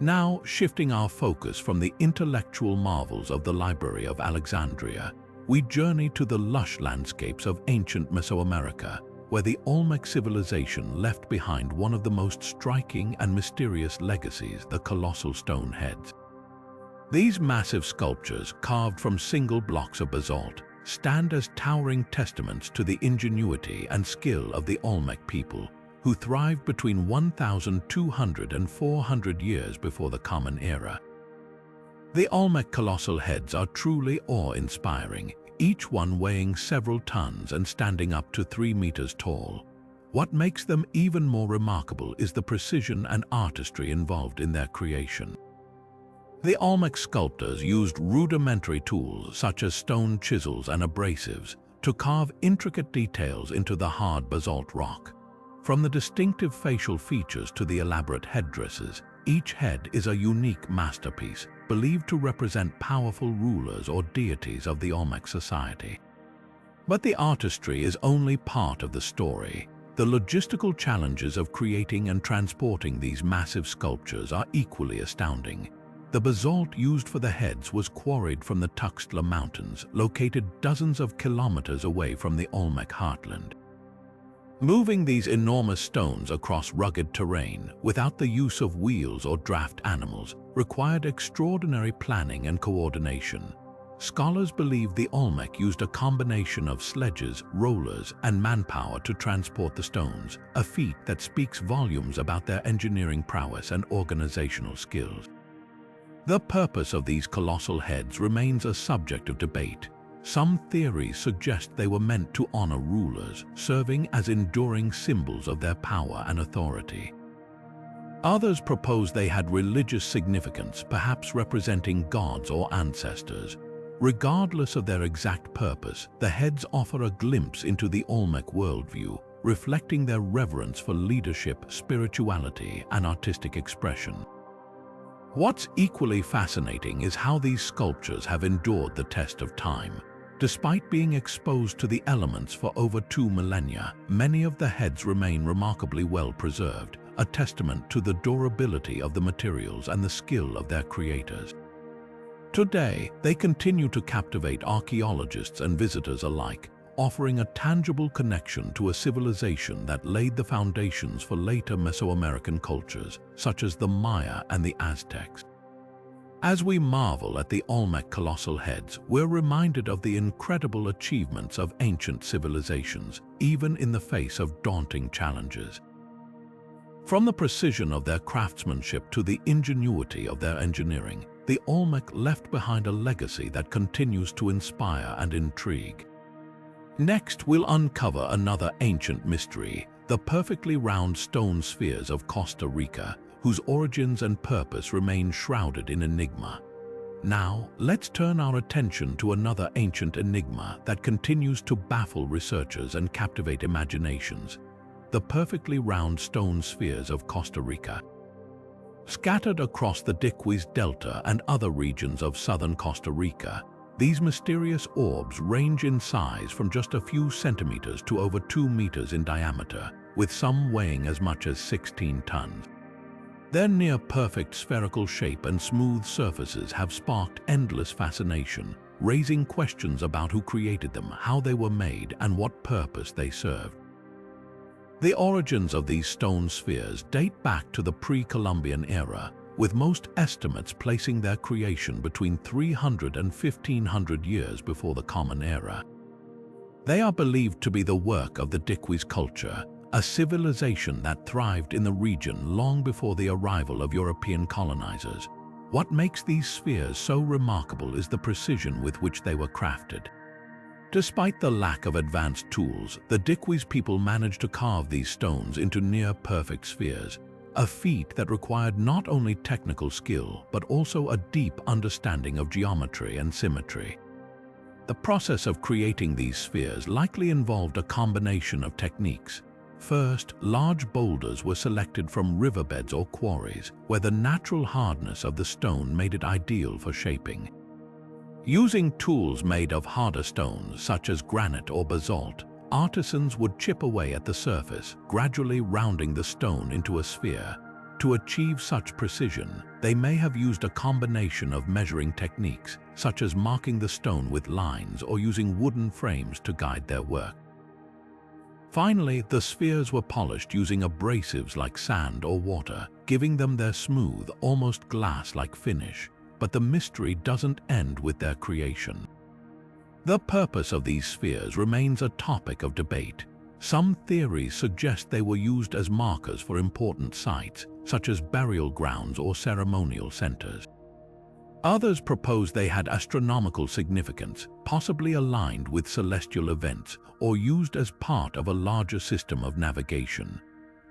Now, shifting our focus from the intellectual marvels of the Library of Alexandria, we journey to the lush landscapes of ancient Mesoamerica, where the Olmec civilization left behind one of the most striking and mysterious legacies, the colossal stone heads. These massive sculptures, carved from single blocks of basalt, stand as towering testaments to the ingenuity and skill of the Olmec people, who thrived between 1,200 and 400 years before the Common Era. The Olmec colossal heads are truly awe-inspiring, each one weighing several tons and standing up to 3 meters tall. What makes them even more remarkable is the precision and artistry involved in their creation. The Olmec sculptors used rudimentary tools such as stone chisels and abrasives to carve intricate details into the hard basalt rock. From the distinctive facial features to the elaborate headdresses, each head is a unique masterpiece, believed to represent powerful rulers or deities of the Olmec society. But the artistry is only part of the story. The logistical challenges of creating and transporting these massive sculptures are equally astounding. The basalt used for the heads was quarried from the Tuxtla Mountains, located dozens of kilometers away from the Olmec heartland. Moving these enormous stones across rugged terrain without the use of wheels or draft animals required extraordinary planning and coordination. Scholars believe the Olmec used a combination of sledges, rollers, and manpower to transport the stones, a feat that speaks volumes about their engineering prowess and organizational skills. The purpose of these colossal heads remains a subject of debate. Some theories suggest they were meant to honor rulers, serving as enduring symbols of their power and authority. Others propose they had religious significance, perhaps representing gods or ancestors. Regardless of their exact purpose, the heads offer a glimpse into the Olmec worldview, reflecting their reverence for leadership, spirituality, and artistic expression. What's equally fascinating is how these sculptures have endured the test of time. Despite being exposed to the elements for over 2 millennia, many of the heads remain remarkably well preserved, a testament to the durability of the materials and the skill of their creators. Today, they continue to captivate archaeologists and visitors alike, offering a tangible connection to a civilization that laid the foundations for later Mesoamerican cultures, such as the Maya and the Aztecs. As we marvel at the Olmec colossal heads, we're reminded of the incredible achievements of ancient civilizations, even in the face of daunting challenges. From the precision of their craftsmanship to the ingenuity of their engineering, the Olmec left behind a legacy that continues to inspire and intrigue. Next, we'll uncover another ancient mystery, the perfectly round stone spheres of Costa Rica, whose origins and purpose remain shrouded in enigma. Now, let's turn our attention to another ancient enigma that continues to baffle researchers and captivate imaginations: the perfectly round stone spheres of Costa Rica. Scattered across the Diquis Delta and other regions of southern Costa Rica, these mysterious orbs range in size from just a few centimeters to over 2 meters in diameter, with some weighing as much as 16 tons. Their near-perfect spherical shape and smooth surfaces have sparked endless fascination, raising questions about who created them, how they were made, and what purpose they served. The origins of these stone spheres date back to the pre-Columbian era, with most estimates placing their creation between 300 and 1500 years before the Common Era. They are believed to be the work of the Diquis culture, a civilization that thrived in the region long before the arrival of European colonizers. What makes these spheres so remarkable is the precision with which they were crafted. Despite the lack of advanced tools, the Diquis people managed to carve these stones into near-perfect spheres, a feat that required not only technical skill, but also a deep understanding of geometry and symmetry. The process of creating these spheres likely involved a combination of techniques. First, large boulders were selected from riverbeds or quarries, where the natural hardness of the stone made it ideal for shaping. Using tools made of harder stones, such as granite or basalt, artisans would chip away at the surface, gradually rounding the stone into a sphere. To achieve such precision, they may have used a combination of measuring techniques, such as marking the stone with lines or using wooden frames to guide their work. Finally, the spheres were polished using abrasives like sand or water, giving them their smooth, almost glass-like finish. But the mystery doesn't end with their creation. The purpose of these spheres remains a topic of debate. Some theories suggest they were used as markers for important sites, such as burial grounds or ceremonial centers. Others propose they had astronomical significance, possibly aligned with celestial events or used as part of a larger system of navigation.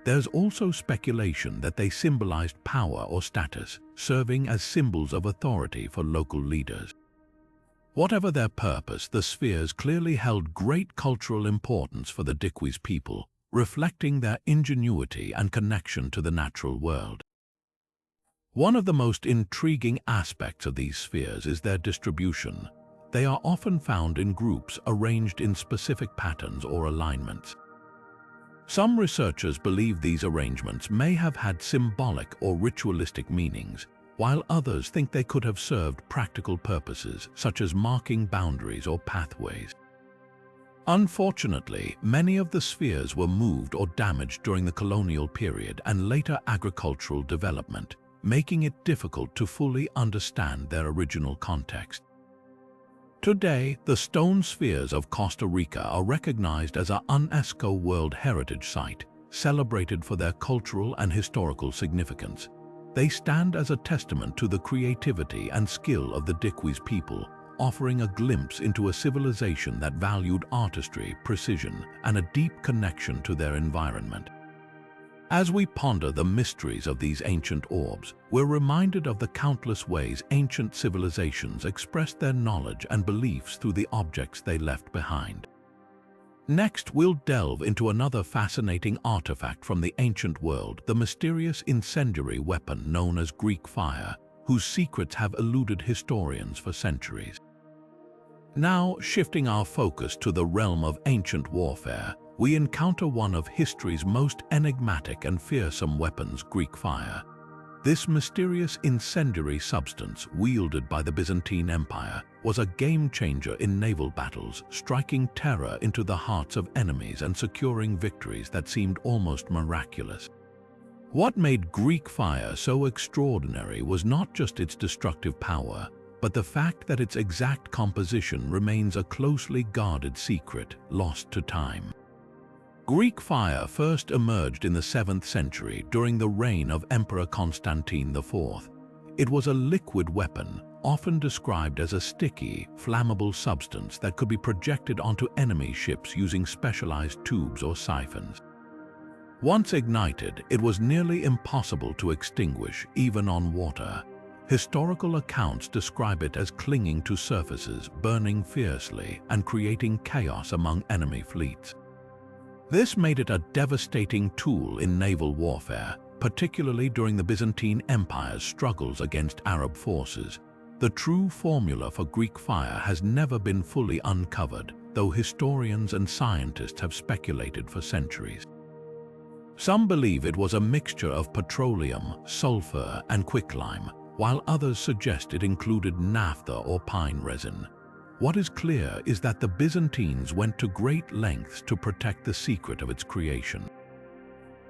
There's also speculation that they symbolized power or status, serving as symbols of authority for local leaders. Whatever their purpose, the spheres clearly held great cultural importance for the Diquis people, reflecting their ingenuity and connection to the natural world. One of the most intriguing aspects of these spheres is their distribution. They are often found in groups arranged in specific patterns or alignments. Some researchers believe these arrangements may have had symbolic or ritualistic meanings, while others think they could have served practical purposes, such as marking boundaries or pathways. Unfortunately, many of the spheres were moved or damaged during the colonial period and later agricultural development, making it difficult to fully understand their original context. Today, the stone spheres of Costa Rica are recognized as a UNESCO World Heritage Site, celebrated for their cultural and historical significance. They stand as a testament to the creativity and skill of the Dikwis people, offering a glimpse into a civilization that valued artistry, precision, and a deep connection to their environment. As we ponder the mysteries of these ancient orbs, we're reminded of the countless ways ancient civilizations expressed their knowledge and beliefs through the objects they left behind. Next, we'll delve into another fascinating artifact from the ancient world, the mysterious incendiary weapon known as Greek fire, whose secrets have eluded historians for centuries. Now, shifting our focus to the realm of ancient warfare, we encounter one of history's most enigmatic and fearsome weapons, Greek fire. This mysterious incendiary substance, wielded by the Byzantine Empire, was a game-changer in naval battles, striking terror into the hearts of enemies and securing victories that seemed almost miraculous. What made Greek fire so extraordinary was not just its destructive power, but the fact that its exact composition remains a closely guarded secret, lost to time. Greek fire first emerged in the 7th century during the reign of Emperor Constantine IV. It was a liquid weapon, often described as a sticky, flammable substance that could be projected onto enemy ships using specialized tubes or siphons. Once ignited, it was nearly impossible to extinguish, even on water. Historical accounts describe it as clinging to surfaces, burning fiercely, and creating chaos among enemy fleets. This made it a devastating tool in naval warfare, particularly during the Byzantine Empire's struggles against Arab forces. The true formula for Greek fire has never been fully uncovered, though historians and scientists have speculated for centuries. Some believe it was a mixture of petroleum, sulfur, and quicklime, while others suggest it included naphtha or pine resin. What is clear is that the Byzantines went to great lengths to protect the secret of its creation.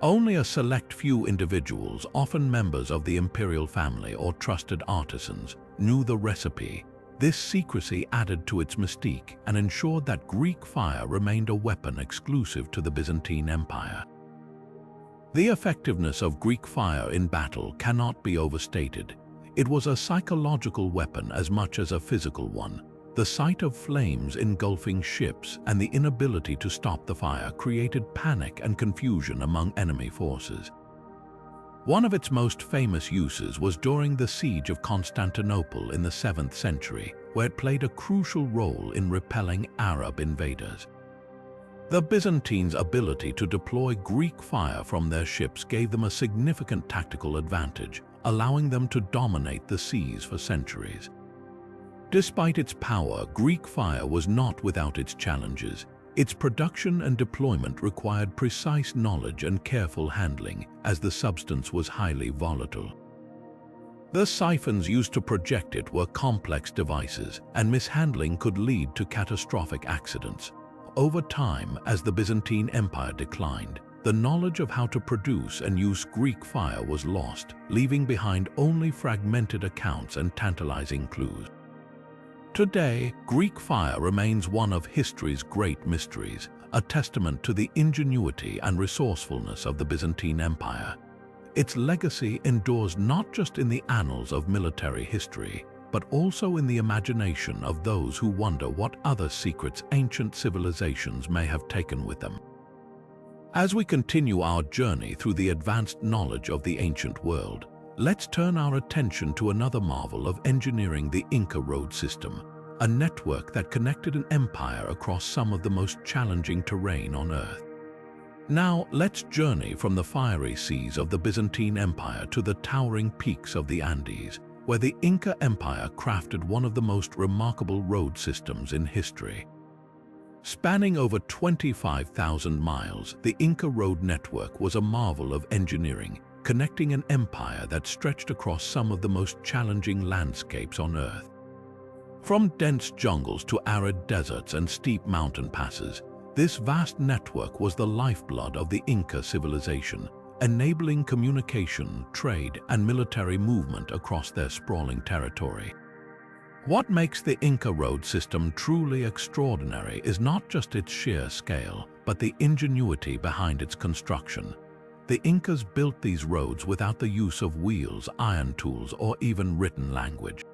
Only a select few individuals, often members of the imperial family or trusted artisans, knew the recipe. This secrecy added to its mystique and ensured that Greek fire remained a weapon exclusive to the Byzantine Empire. The effectiveness of Greek fire in battle cannot be overstated. It was a psychological weapon as much as a physical one. The sight of flames engulfing ships and the inability to stop the fire created panic and confusion among enemy forces. One of its most famous uses was during the siege of Constantinople in the 7th century, where it played a crucial role in repelling Arab invaders. The Byzantines' ability to deploy Greek fire from their ships gave them a significant tactical advantage, allowing them to dominate the seas for centuries. Despite its power, Greek fire was not without its challenges. Its production and deployment required precise knowledge and careful handling, as the substance was highly volatile. The siphons used to project it were complex devices, and mishandling could lead to catastrophic accidents. Over time, as the Byzantine Empire declined, the knowledge of how to produce and use Greek fire was lost, leaving behind only fragmented accounts and tantalizing clues. Today, Greek fire remains one of history's great mysteries, a testament to the ingenuity and resourcefulness of the Byzantine Empire. Its legacy endures not just in the annals of military history, but also in the imagination of those who wonder what other secrets ancient civilizations may have taken with them. As we continue our journey through the advanced knowledge of the ancient world, let's turn our attention to another marvel of engineering, the Inca road system, a network that connected an empire across some of the most challenging terrain on Earth. Now, let's journey from the fiery seas of the Byzantine Empire to the towering peaks of the Andes, where the Inca Empire crafted one of the most remarkable road systems in history. Spanning over 25,000 miles, the Inca road network was a marvel of engineering, connecting an empire that stretched across some of the most challenging landscapes on Earth. From dense jungles to arid deserts and steep mountain passes, this vast network was the lifeblood of the Inca civilization, enabling communication, trade, and military movement across their sprawling territory. What makes the Inca road system truly extraordinary is not just its sheer scale, but the ingenuity behind its construction. The Incas built these roads without the use of wheels, iron tools, or even written language.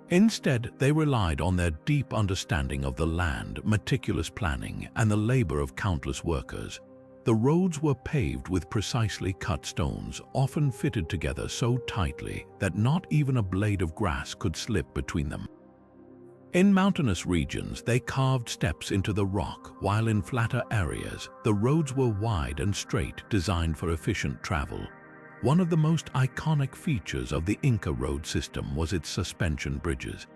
Instead, they relied on their deep understanding of the land, meticulous planning, and the labor of countless workers. The roads were paved with precisely cut stones, often fitted together so tightly that not even a blade of grass could slip between them. In mountainous regions, they carved steps into the rock, while in flatter areas, the roads were wide and straight, designed for efficient travel. One of the most iconic features of the Inca road system was its suspension bridges.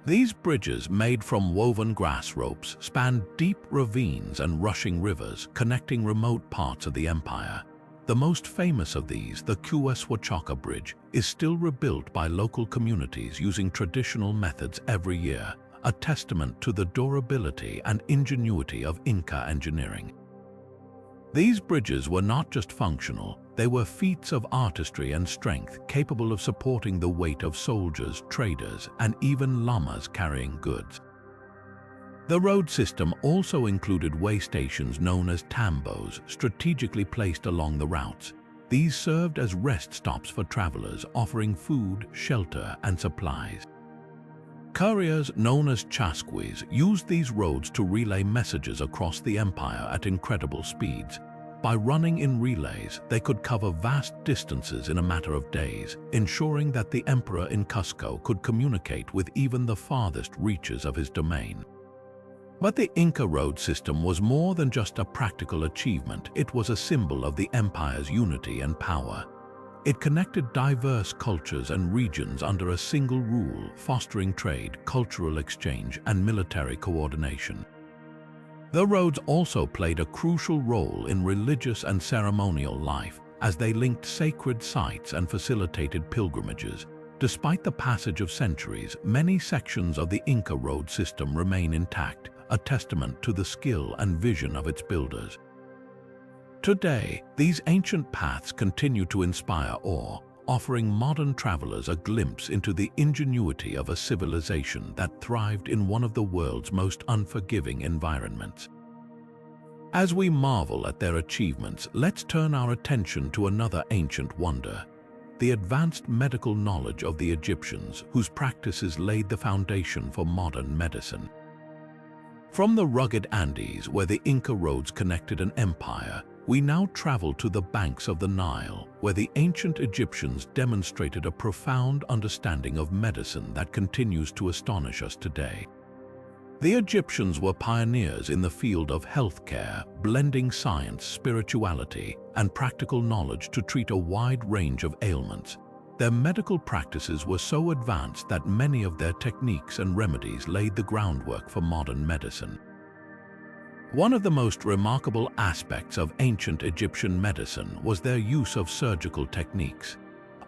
These bridges, made from woven grass ropes, spanned deep ravines and rushing rivers, connecting remote parts of the empire. The most famous of these, the Huayhuachaca Bridge, is still rebuilt by local communities using traditional methods every year, a testament to the durability and ingenuity of Inca engineering. These bridges were not just functional, they were feats of artistry and strength, capable of supporting the weight of soldiers, traders, and even llamas carrying goods. The road system also included way stations known as tambos, strategically placed along the routes. These served as rest stops for travelers, offering food, shelter, and supplies. Couriers, known as chasquis, used these roads to relay messages across the empire at incredible speeds. By running in relays, they could cover vast distances in a matter of days, ensuring that the emperor in Cusco could communicate with even the farthest reaches of his domain. But the Inca road system was more than just a practical achievement. It was a symbol of the empire's unity and power. It connected diverse cultures and regions under a single rule, fostering trade, cultural exchange, and military coordination. The roads also played a crucial role in religious and ceremonial life, as they linked sacred sites and facilitated pilgrimages. Despite the passage of centuries, many sections of the Inca road system remain intact, a testament to the skill and vision of its builders. Today, these ancient paths continue to inspire awe, offering modern travelers a glimpse into the ingenuity of a civilization that thrived in one of the world's most unforgiving environments. As we marvel at their achievements, let's turn our attention to another ancient wonder: the advanced medical knowledge of the Egyptians, whose practices laid the foundation for modern medicine. From the rugged Andes, where the Inca roads connected an empire, we now travel to the banks of the Nile, where the ancient Egyptians demonstrated a profound understanding of medicine that continues to astonish us today. The Egyptians were pioneers in the field of healthcare, blending science, spirituality, and practical knowledge to treat a wide range of ailments. Their medical practices were so advanced that many of their techniques and remedies laid the groundwork for modern medicine. One of the most remarkable aspects of ancient Egyptian medicine was their use of surgical techniques.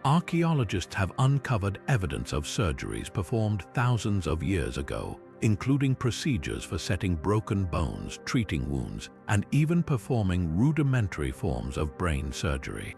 Archaeologists have uncovered evidence of surgeries performed thousands of years ago, including procedures for setting broken bones, treating wounds, and even performing rudimentary forms of brain surgery.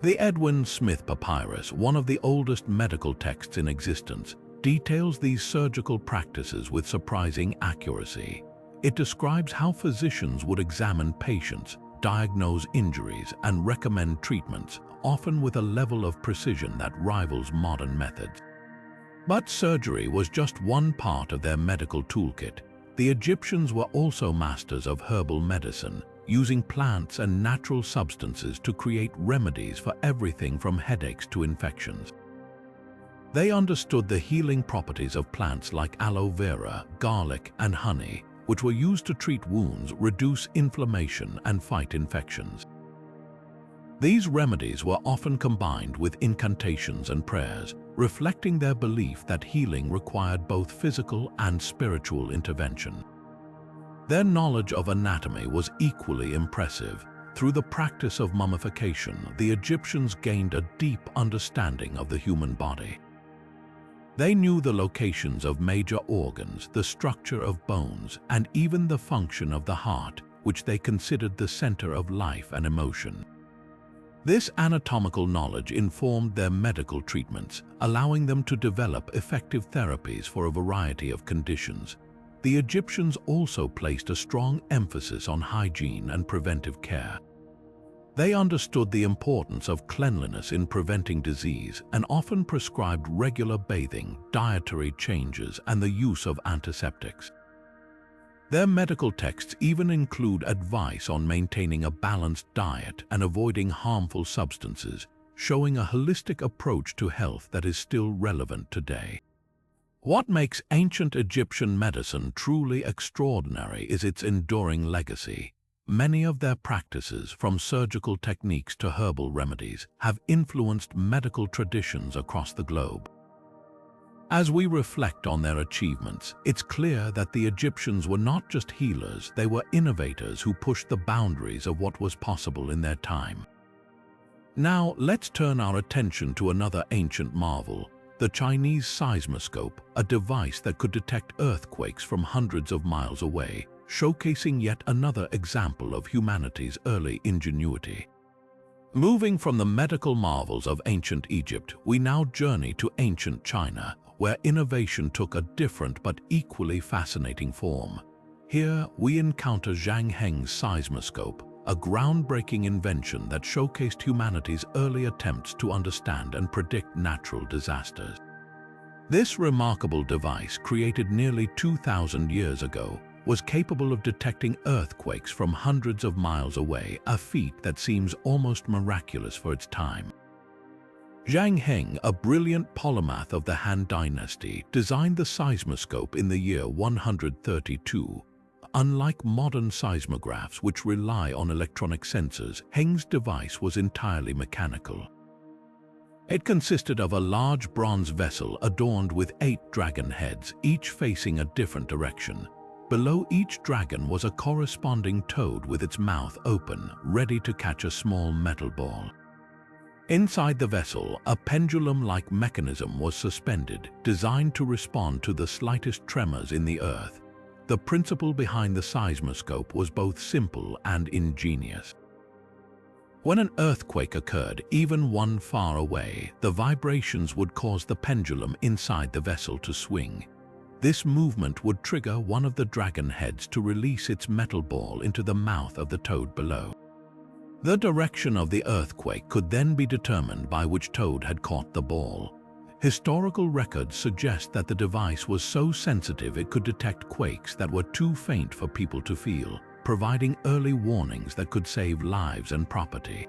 The Edwin Smith Papyrus, one of the oldest medical texts in existence, details these surgical practices with surprising accuracy. It describes how physicians would examine patients, diagnose injuries, and recommend treatments, often with a level of precision that rivals modern methods. But surgery was just one part of their medical toolkit. The Egyptians were also masters of herbal medicine, using plants and natural substances to create remedies for everything from headaches to infections. They understood the healing properties of plants like aloe vera, garlic, and honey, which were used to treat wounds, reduce inflammation, and fight infections. These remedies were often combined with incantations and prayers, reflecting their belief that healing required both physical and spiritual intervention. Their knowledge of anatomy was equally impressive. Through the practice of mummification, the Egyptians gained a deep understanding of the human body. They knew the locations of major organs, the structure of bones, and even the function of the heart, which they considered the center of life and emotion. This anatomical knowledge informed their medical treatments, allowing them to develop effective therapies for a variety of conditions. The Egyptians also placed a strong emphasis on hygiene and preventive care. They understood the importance of cleanliness in preventing disease and often prescribed regular bathing, dietary changes, and the use of antiseptics. Their medical texts even include advice on maintaining a balanced diet and avoiding harmful substances, showing a holistic approach to health that is still relevant today. What makes ancient Egyptian medicine truly extraordinary is its enduring legacy. Many of their practices, from surgical techniques to herbal remedies, have influenced medical traditions across the globe. As we reflect on their achievements, it's clear that the Egyptians were not just healers, they were innovators who pushed the boundaries of what was possible in their time. Now, let's turn our attention to another ancient marvel, the Chinese seismoscope, a device that could detect earthquakes from hundreds of miles away, showcasing yet another example of humanity's early ingenuity. Moving from the medical marvels of ancient Egypt, we now journey to ancient China, where innovation took a different but equally fascinating form. Here, we encounter Zhang Heng's seismoscope, a groundbreaking invention that showcased humanity's early attempts to understand and predict natural disasters. This remarkable device, created nearly 2,000 years ago, was capable of detecting earthquakes from hundreds of miles away, a feat that seems almost miraculous for its time. Zhang Heng, a brilliant polymath of the Han Dynasty, designed the seismoscope in the year 132. Unlike modern seismographs, which rely on electronic sensors, Heng's device was entirely mechanical. It consisted of a large bronze vessel adorned with 8 dragon heads, each facing a different direction. Below each dragon was a corresponding toad with its mouth open, ready to catch a small metal ball. Inside the vessel, a pendulum-like mechanism was suspended, designed to respond to the slightest tremors in the earth. The principle behind the seismoscope was both simple and ingenious. When an earthquake occurred, even one far away, the vibrations would cause the pendulum inside the vessel to swing. This movement would trigger one of the dragon heads to release its metal ball into the mouth of the toad below. The direction of the earthquake could then be determined by which toad had caught the ball. Historical records suggest that the device was so sensitive it could detect quakes that were too faint for people to feel, providing early warnings that could save lives and property.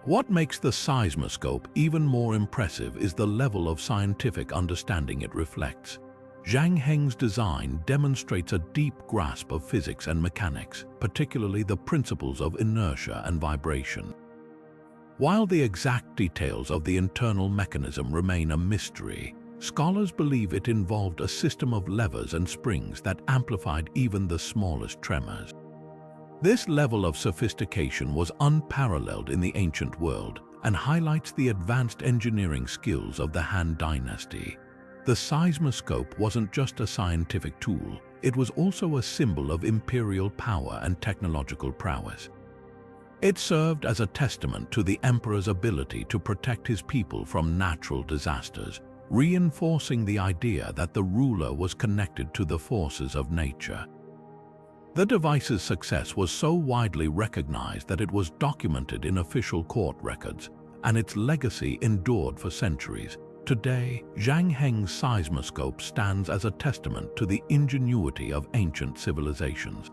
What makes the seismoscope even more impressive is the level of scientific understanding it reflects. Zhang Heng's design demonstrates a deep grasp of physics and mechanics, particularly the principles of inertia and vibration. While the exact details of the internal mechanism remain a mystery, scholars believe it involved a system of levers and springs that amplified even the smallest tremors. This level of sophistication was unparalleled in the ancient world and highlights the advanced engineering skills of the Han Dynasty. The seismoscope wasn't just a scientific tool, it was also a symbol of imperial power and technological prowess. It served as a testament to the emperor's ability to protect his people from natural disasters, reinforcing the idea that the ruler was connected to the forces of nature. The device's success was so widely recognized that it was documented in official court records, and its legacy endured for centuries. Today, Zhang Heng's seismoscope stands as a testament to the ingenuity of ancient civilizations.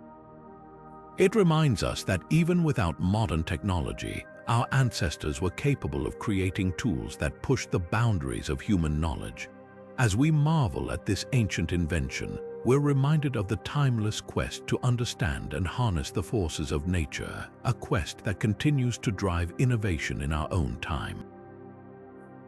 It reminds us that even without modern technology, our ancestors were capable of creating tools that pushed the boundaries of human knowledge. As we marvel at this ancient invention, we're reminded of the timeless quest to understand and harness the forces of nature, a quest that continues to drive innovation in our own time.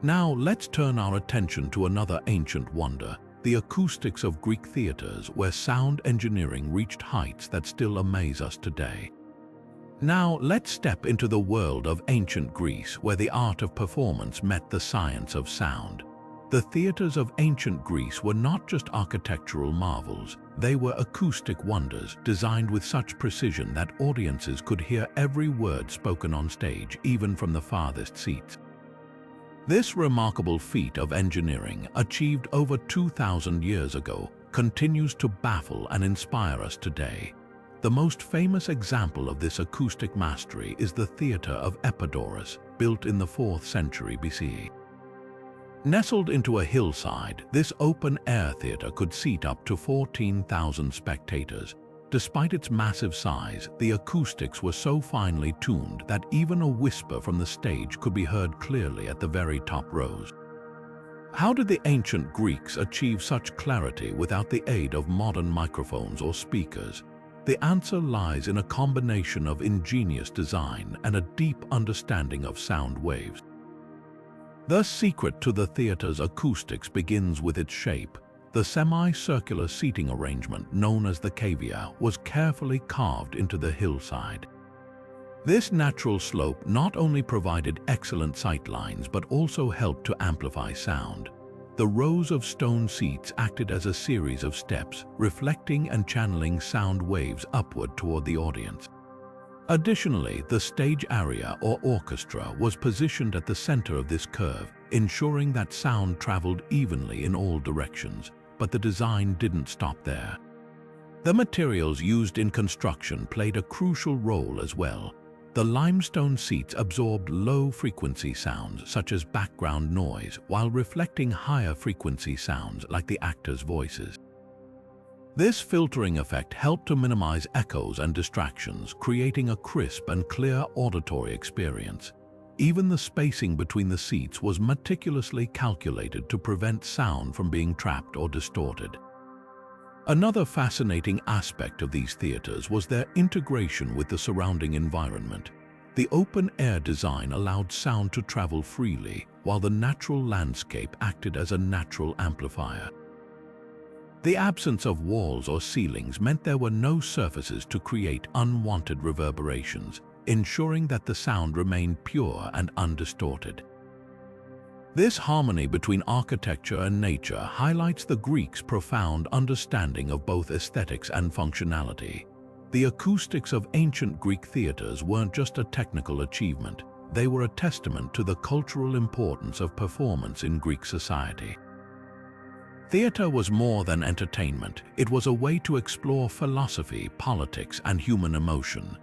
Now let's turn our attention to another ancient wonder, the acoustics of Greek theaters, where sound engineering reached heights that still amaze us today. Now let's step into the world of ancient Greece, where the art of performance met the science of sound. The theaters of ancient Greece were not just architectural marvels, they were acoustic wonders designed with such precision that audiences could hear every word spoken on stage, even from the farthest seats. This remarkable feat of engineering, achieved over 2,000 years ago, continues to baffle and inspire us today. The most famous example of this acoustic mastery is the theater of Epidaurus, built in the 4th century BCE. Nestled into a hillside, this open-air theater could seat up to 14,000 spectators. Despite its massive size, the acoustics were so finely tuned that even a whisper from the stage could be heard clearly at the very top rows. How did the ancient Greeks achieve such clarity without the aid of modern microphones or speakers? The answer lies in a combination of ingenious design and a deep understanding of sound waves. The secret to the theater's acoustics begins with its shape. The semi-circular seating arrangement, known as the cavea, was carefully carved into the hillside. This natural slope not only provided excellent sight lines but also helped to amplify sound. The rows of stone seats acted as a series of steps, reflecting and channeling sound waves upward toward the audience. Additionally, the stage area or orchestra was positioned at the center of this curve, ensuring that sound traveled evenly in all directions. But the design didn't stop there. The materials used in construction played a crucial role as well. The limestone seats absorbed low-frequency sounds such as background noise while reflecting higher-frequency sounds like the actors' voices. This filtering effect helped to minimize echoes and distractions, creating a crisp and clear auditory experience. Even the spacing between the seats was meticulously calculated to prevent sound from being trapped or distorted. Another fascinating aspect of these theaters was their integration with the surrounding environment. The open-air design allowed sound to travel freely, while the natural landscape acted as a natural amplifier. The absence of walls or ceilings meant there were no surfaces to create unwanted reverberations, ensuring that the sound remained pure and undistorted. This harmony between architecture and nature highlights the Greeks' profound understanding of both aesthetics and functionality. The acoustics of ancient Greek theaters weren't just a technical achievement, they were a testament to the cultural importance of performance in Greek society. Theater was more than entertainment, it was a way to explore philosophy, politics, and human emotion.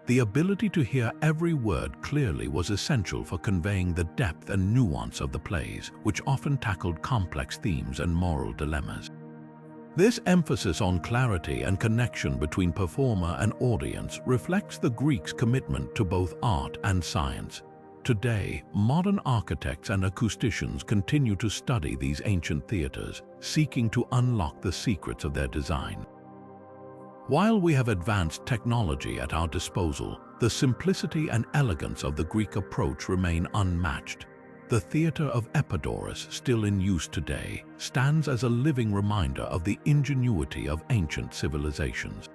The ability to hear every word clearly was essential for conveying the depth and nuance of the plays, which often tackled complex themes and moral dilemmas. This emphasis on clarity and connection between performer and audience reflects the Greeks' commitment to both art and science. Today, modern architects and acousticians continue to study these ancient theaters, seeking to unlock the secrets of their design. While we have advanced technology at our disposal, the simplicity and elegance of the Greek approach remain unmatched. The theater of Epidaurus, still in use today, stands as a living reminder of the ingenuity of ancient civilizations.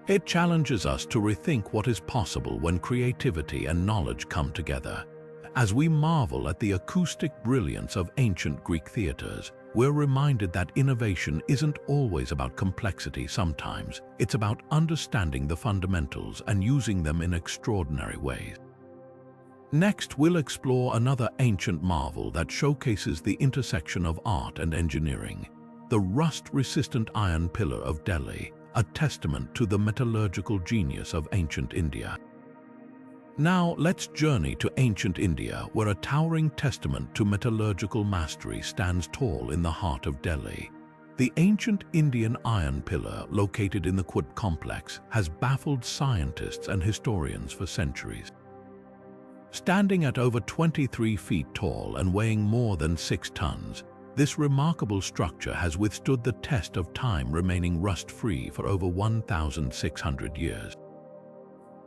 It challenges us to rethink what is possible when creativity and knowledge come together. As we marvel at the acoustic brilliance of ancient Greek theaters, we're reminded that innovation isn't always about complexity. Sometimes it's about understanding the fundamentals and using them in extraordinary ways. Next, we'll explore another ancient marvel that showcases the intersection of art and engineering, the rust-resistant iron pillar of Delhi, a testament to the metallurgical genius of ancient India. Now, let's journey to ancient India, where a towering testament to metallurgical mastery stands tall in the heart of Delhi. The ancient Indian iron pillar, located in the Aqueducts complex, has baffled scientists and historians for centuries. Standing at over 23 feet tall and weighing more than 6 tons, This remarkable structure has withstood the test of time, remaining rust-free for over 1,600 years.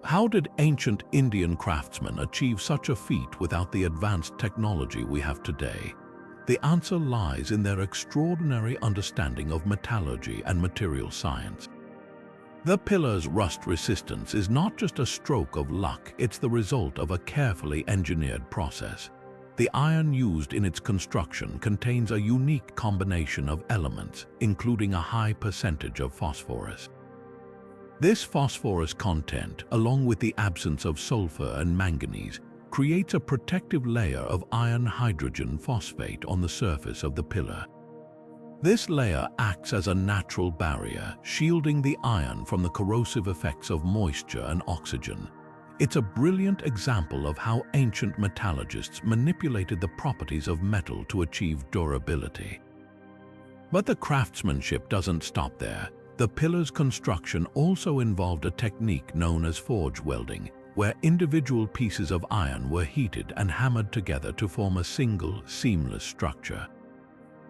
How did ancient Indian craftsmen achieve such a feat without the advanced technology we have today? The answer lies in their extraordinary understanding of metallurgy and material science. The pillar's rust resistance is not just a stroke of luck, it's the result of a carefully engineered process. The iron used in its construction contains a unique combination of elements, including a high percentage of phosphorus. This phosphorus content, along with the absence of sulfur and manganese, creates a protective layer of iron hydrogen phosphate on the surface of the pillar. This layer acts as a natural barrier, shielding the iron from the corrosive effects of moisture and oxygen. It's a brilliant example of how ancient metallurgists manipulated the properties of metal to achieve durability. But the craftsmanship doesn't stop there. The pillar's construction also involved a technique known as forge welding, where individual pieces of iron were heated and hammered together to form a single, seamless structure.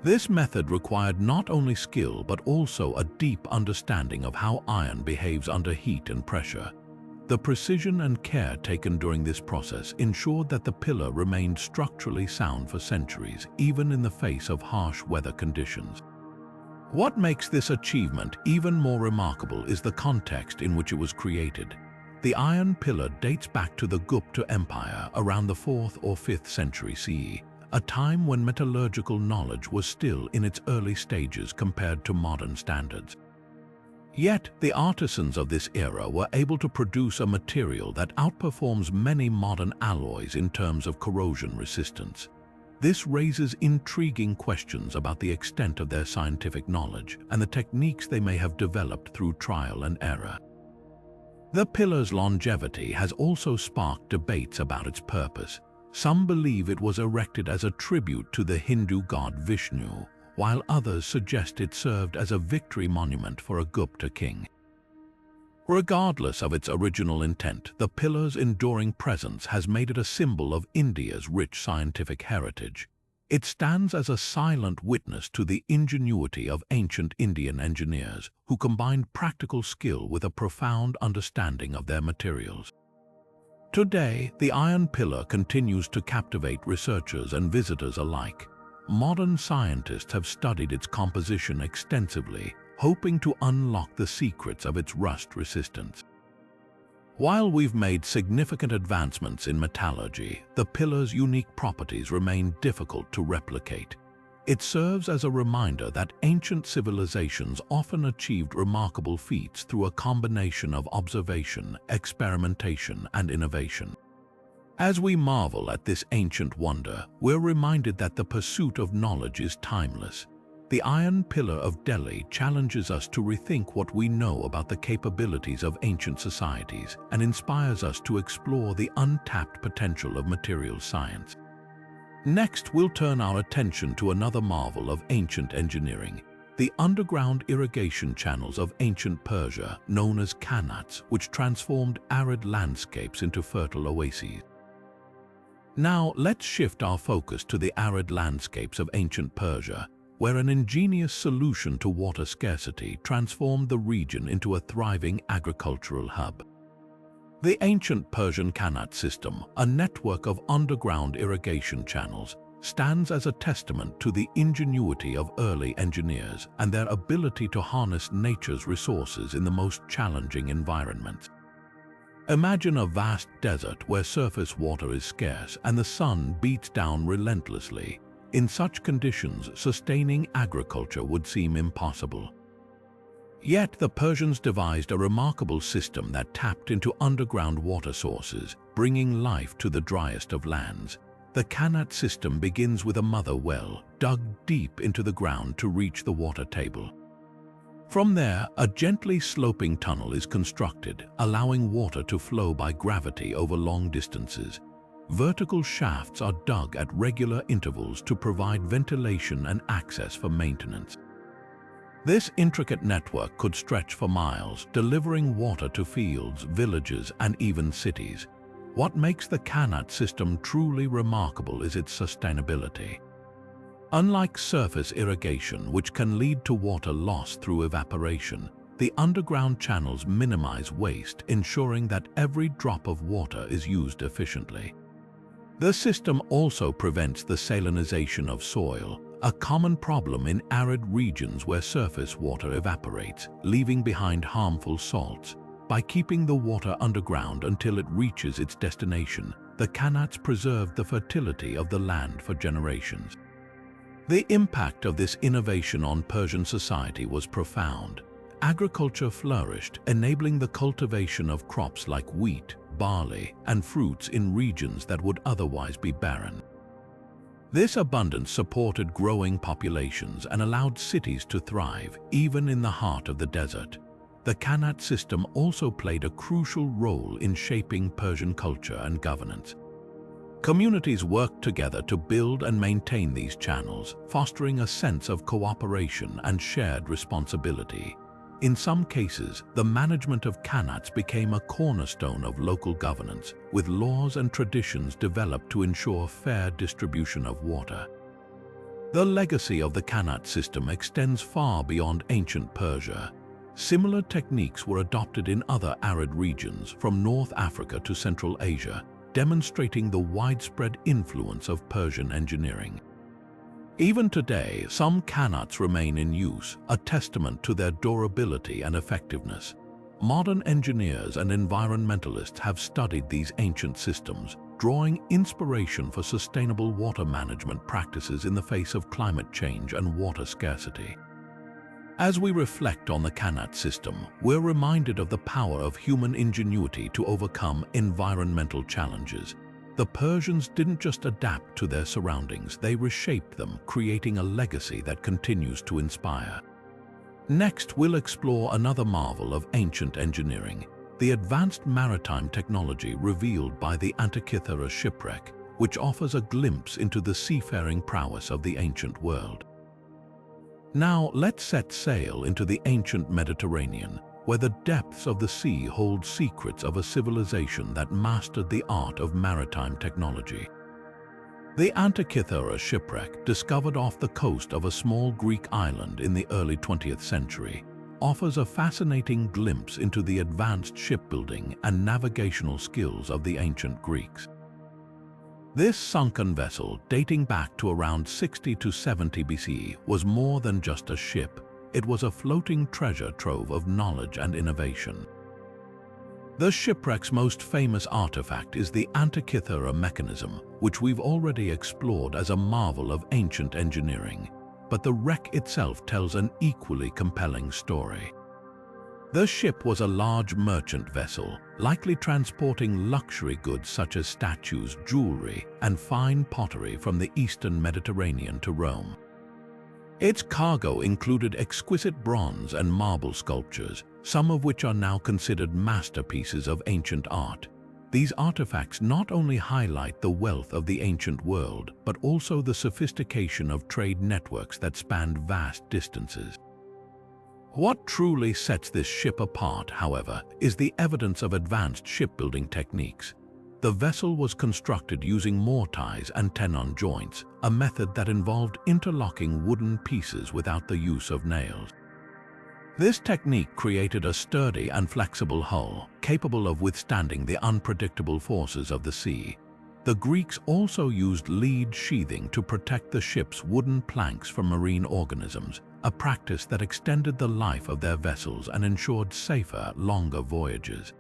This method required not only skill but also a deep understanding of how iron behaves under heat and pressure. The precision and care taken during this process ensured that the pillar remained structurally sound for centuries, even in the face of harsh weather conditions. What makes this achievement even more remarkable is the context in which it was created. The iron pillar dates back to the Gupta Empire around the 4th or 5th century CE, a time when metallurgical knowledge was still in its early stages compared to modern standards. Yet, the artisans of this era were able to produce a material that outperforms many modern alloys in terms of corrosion resistance. This raises intriguing questions about the extent of their scientific knowledge and the techniques they may have developed through trial and error. The pillar's longevity has also sparked debates about its purpose. Some believe it was erected as a tribute to the Hindu god Vishnu, while others suggest it served as a victory monument for a Gupta king. Regardless of its original intent, the pillar's enduring presence has made it a symbol of India's rich scientific heritage. It stands as a silent witness to the ingenuity of ancient Indian engineers who combined practical skill with a profound understanding of their materials. Today, the iron pillar continues to captivate researchers and visitors alike. Modern scientists have studied its composition extensively, hoping to unlock the secrets of its rust resistance. While we've made significant advancements in metallurgy, the pillar's unique properties remain difficult to replicate. It serves as a reminder that ancient civilizations often achieved remarkable feats through a combination of observation, experimentation, and innovation. As we marvel at this ancient wonder, we're reminded that the pursuit of knowledge is timeless. The Iron Pillar of Delhi challenges us to rethink what we know about the capabilities of ancient societies and inspires us to explore the untapped potential of materials science. Next, we'll turn our attention to another marvel of ancient engineering, the underground irrigation channels of ancient Persia, known as qanats, which transformed arid landscapes into fertile oases. Now, let's shift our focus to the arid landscapes of ancient Persia, where an ingenious solution to water scarcity transformed the region into a thriving agricultural hub. The ancient Persian qanat system, a network of underground irrigation channels, stands as a testament to the ingenuity of early engineers and their ability to harness nature's resources in the most challenging environments. Imagine a vast desert where surface water is scarce and the sun beats down relentlessly. In such conditions, sustaining agriculture would seem impossible. Yet the Persians devised a remarkable system that tapped into underground water sources, bringing life to the driest of lands. The qanat system begins with a mother well, dug deep into the ground to reach the water table. From there, a gently sloping tunnel is constructed, allowing water to flow by gravity over long distances. Vertical shafts are dug at regular intervals to provide ventilation and access for maintenance. This intricate network could stretch for miles, delivering water to fields, villages, and even cities. What makes the qanat system truly remarkable is its sustainability. Unlike surface irrigation, which can lead to water loss through evaporation, the underground channels minimize waste, ensuring that every drop of water is used efficiently. The system also prevents the salinization of soil, a common problem in arid regions where surface water evaporates, leaving behind harmful salts. By keeping the water underground until it reaches its destination, the qanats preserved the fertility of the land for generations. The impact of this innovation on Persian society was profound. Agriculture flourished, enabling the cultivation of crops like wheat, barley, and fruits in regions that would otherwise be barren. This abundance supported growing populations and allowed cities to thrive, even in the heart of the desert. The qanat system also played a crucial role in shaping Persian culture and governance. Communities worked together to build and maintain these channels, fostering a sense of cooperation and shared responsibility. In some cases, the management of qanats became a cornerstone of local governance, with laws and traditions developed to ensure fair distribution of water. The legacy of the qanat system extends far beyond ancient Persia. Similar techniques were adopted in other arid regions, from North Africa to Central Asia, demonstrating the widespread influence of Persian engineering. Even today, some qanats remain in use, a testament to their durability and effectiveness. Modern engineers and environmentalists have studied these ancient systems, drawing inspiration for sustainable water management practices in the face of climate change and water scarcity. As we reflect on the qanat system, we're reminded of the power of human ingenuity to overcome environmental challenges. The Persians didn't just adapt to their surroundings, they reshaped them, creating a legacy that continues to inspire. Next, we'll explore another marvel of ancient engineering, the advanced maritime technology revealed by the Antikythera shipwreck, which offers a glimpse into the seafaring prowess of the ancient world. Now, let's set sail into the ancient Mediterranean, where the depths of the sea hold secrets of a civilization that mastered the art of maritime technology. The Antikythera shipwreck, discovered off the coast of a small Greek island in the early 20th century, offers a fascinating glimpse into the advanced shipbuilding and navigational skills of the ancient Greeks. This sunken vessel, dating back to around 60 to 70 BCE, was more than just a ship. It was a floating treasure trove of knowledge and innovation. The shipwreck's most famous artifact is the Antikythera Mechanism, which we've already explored as a marvel of ancient engineering. But the wreck itself tells an equally compelling story. The ship was a large merchant vessel, likely transporting luxury goods such as statues, jewelry, and fine pottery from the eastern Mediterranean to Rome. Its cargo included exquisite bronze and marble sculptures, some of which are now considered masterpieces of ancient art. These artifacts not only highlight the wealth of the ancient world, but also the sophistication of trade networks that spanned vast distances. What truly sets this ship apart, however, is the evidence of advanced shipbuilding techniques. The vessel was constructed using mortise and tenon joints, a method that involved interlocking wooden pieces without the use of nails. This technique created a sturdy and flexible hull, capable of withstanding the unpredictable forces of the sea. The Greeks also used lead sheathing to protect the ship's wooden planks from marine organisms, a practice that extended the life of their vessels and ensured safer, longer voyages.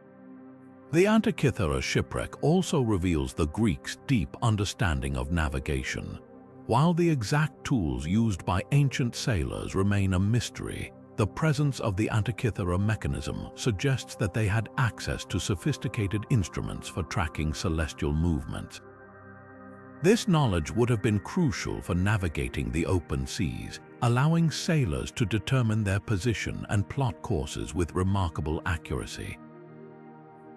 The Antikythera shipwreck also reveals the Greeks' deep understanding of navigation. While the exact tools used by ancient sailors remain a mystery, the presence of the Antikythera mechanism suggests that they had access to sophisticated instruments for tracking celestial movements. This knowledge would have been crucial for navigating the open seas, allowing sailors to determine their position and plot courses with remarkable accuracy.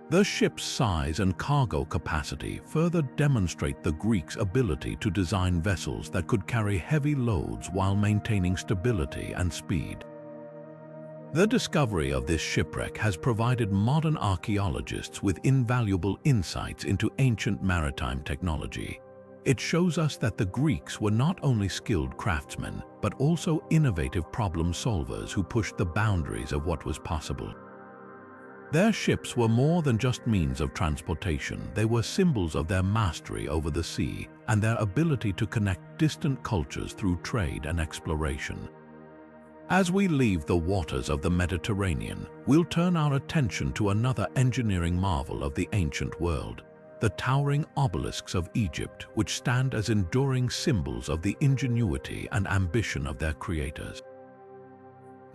The ship's size and cargo capacity further demonstrate the Greeks' ability to design vessels that could carry heavy loads while maintaining stability and speed. The discovery of this shipwreck has provided modern archaeologists with invaluable insights into ancient maritime technology. It shows us that the Greeks were not only skilled craftsmen, but also innovative problem solvers who pushed the boundaries of what was possible. Their ships were more than just means of transportation. They were symbols of their mastery over the sea and their ability to connect distant cultures through trade and exploration. As we leave the waters of the Mediterranean, we'll turn our attention to another engineering marvel of the ancient world, the towering obelisks of Egypt, which stand as enduring symbols of the ingenuity and ambition of their creators.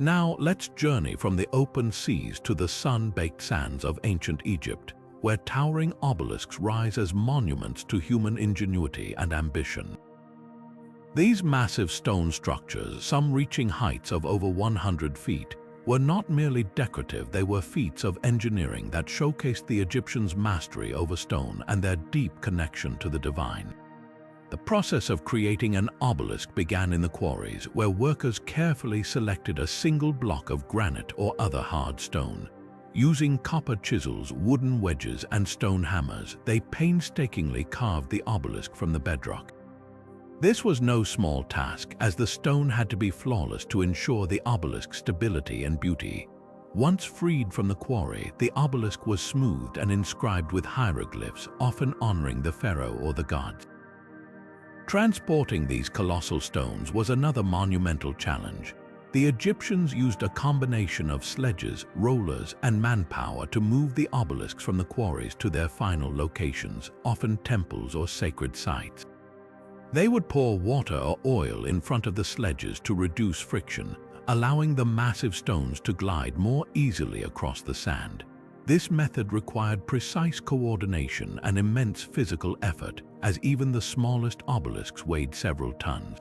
Now, let's journey from the open seas to the sun-baked sands of ancient Egypt, where towering obelisks rise as monuments to human ingenuity and ambition. These massive stone structures, some reaching heights of over 100 feet, were not merely decorative. They were feats of engineering that showcased the Egyptians' mastery over stone and their deep connection to the divine. The process of creating an obelisk began in the quarries, where workers carefully selected a single block of granite or other hard stone. Using copper chisels, wooden wedges, and stone hammers, they painstakingly carved the obelisk from the bedrock. This was no small task, as the stone had to be flawless to ensure the obelisk's stability and beauty. Once freed from the quarry, the obelisk was smoothed and inscribed with hieroglyphs, often honoring the pharaoh or the gods. Transporting these colossal stones was another monumental challenge. The Egyptians used a combination of sledges, rollers, and manpower to move the obelisks from the quarries to their final locations, often temples or sacred sites. They would pour water or oil in front of the sledges to reduce friction, allowing the massive stones to glide more easily across the sand. This method required precise coordination and immense physical effort, as even the smallest obelisks weighed several tons.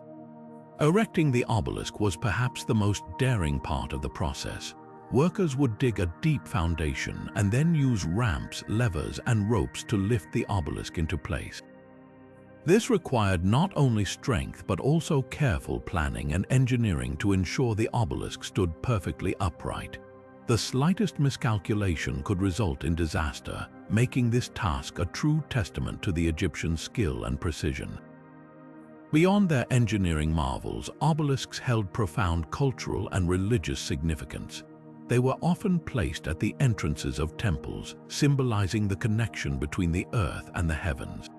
Erecting the obelisk was perhaps the most daring part of the process. Workers would dig a deep foundation and then use ramps, levers, and ropes to lift the obelisk into place. This required not only strength but also careful planning and engineering to ensure the obelisk stood perfectly upright. The slightest miscalculation could result in disaster, making this task a true testament to the Egyptian skill and precision. Beyond their engineering marvels, obelisks held profound cultural and religious significance. They were often placed at the entrances of temples, symbolizing the connection between the earth and the heavens.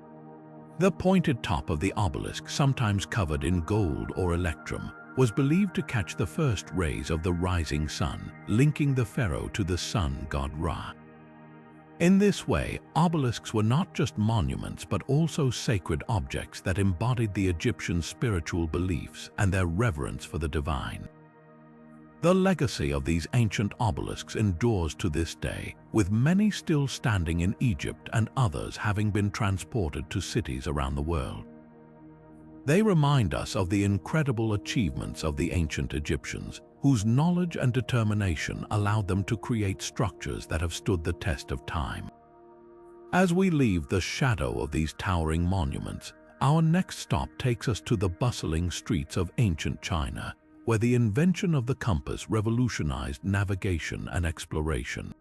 The pointed top of the obelisk, sometimes covered in gold or electrum, was believed to catch the first rays of the rising sun, linking the pharaoh to the sun god Ra. In this way, obelisks were not just monuments but also sacred objects that embodied the Egyptian spiritual beliefs and their reverence for the divine. The legacy of these ancient obelisks endures to this day, with many still standing in Egypt and others having been transported to cities around the world. They remind us of the incredible achievements of the ancient Egyptians, whose knowledge and determination allowed them to create structures that have stood the test of time. As we leave the shadow of these towering monuments, our next stop takes us to the bustling streets of ancient China, where the invention of the compass revolutionized navigation and exploration.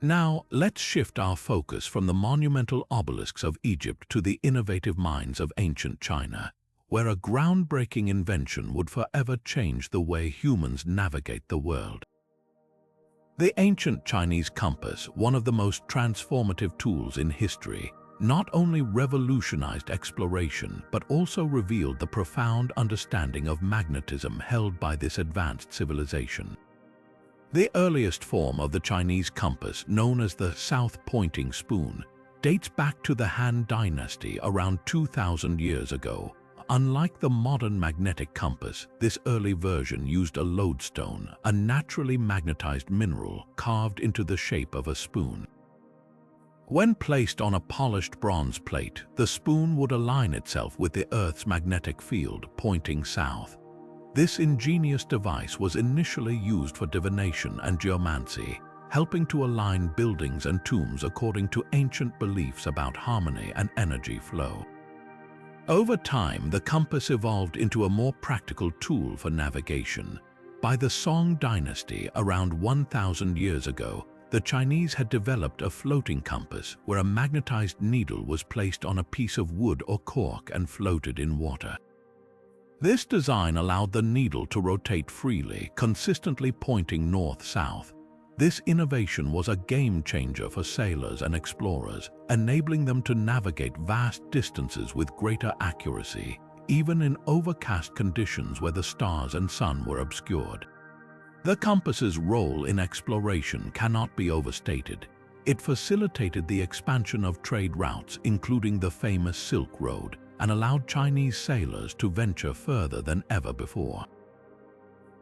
Now, let's shift our focus from the monumental obelisks of Egypt to the innovative minds of ancient China, where a groundbreaking invention would forever change the way humans navigate the world. The ancient Chinese compass, one of the most transformative tools in history, not only revolutionized exploration but also revealed the profound understanding of magnetism held by this advanced civilization. The earliest form of the Chinese compass, known as the south-pointing spoon, dates back to the Han Dynasty around 2,000 years ago. Unlike the modern magnetic compass, this early version used a lodestone, a naturally magnetized mineral carved into the shape of a spoon. When placed on a polished bronze plate, the spoon would align itself with the Earth's magnetic field, pointing south. This ingenious device was initially used for divination and geomancy, helping to align buildings and tombs according to ancient beliefs about harmony and energy flow. Over time, the compass evolved into a more practical tool for navigation. By the Song Dynasty, around 1,000 years ago, the Chinese had developed a floating compass where a magnetized needle was placed on a piece of wood or cork and floated in water. This design allowed the needle to rotate freely, consistently pointing north-south. This innovation was a game changer for sailors and explorers, enabling them to navigate vast distances with greater accuracy, even in overcast conditions where the stars and sun were obscured. The compass's role in exploration cannot be overstated. It facilitated the expansion of trade routes, including the famous Silk Road, and allowed Chinese sailors to venture further than ever before.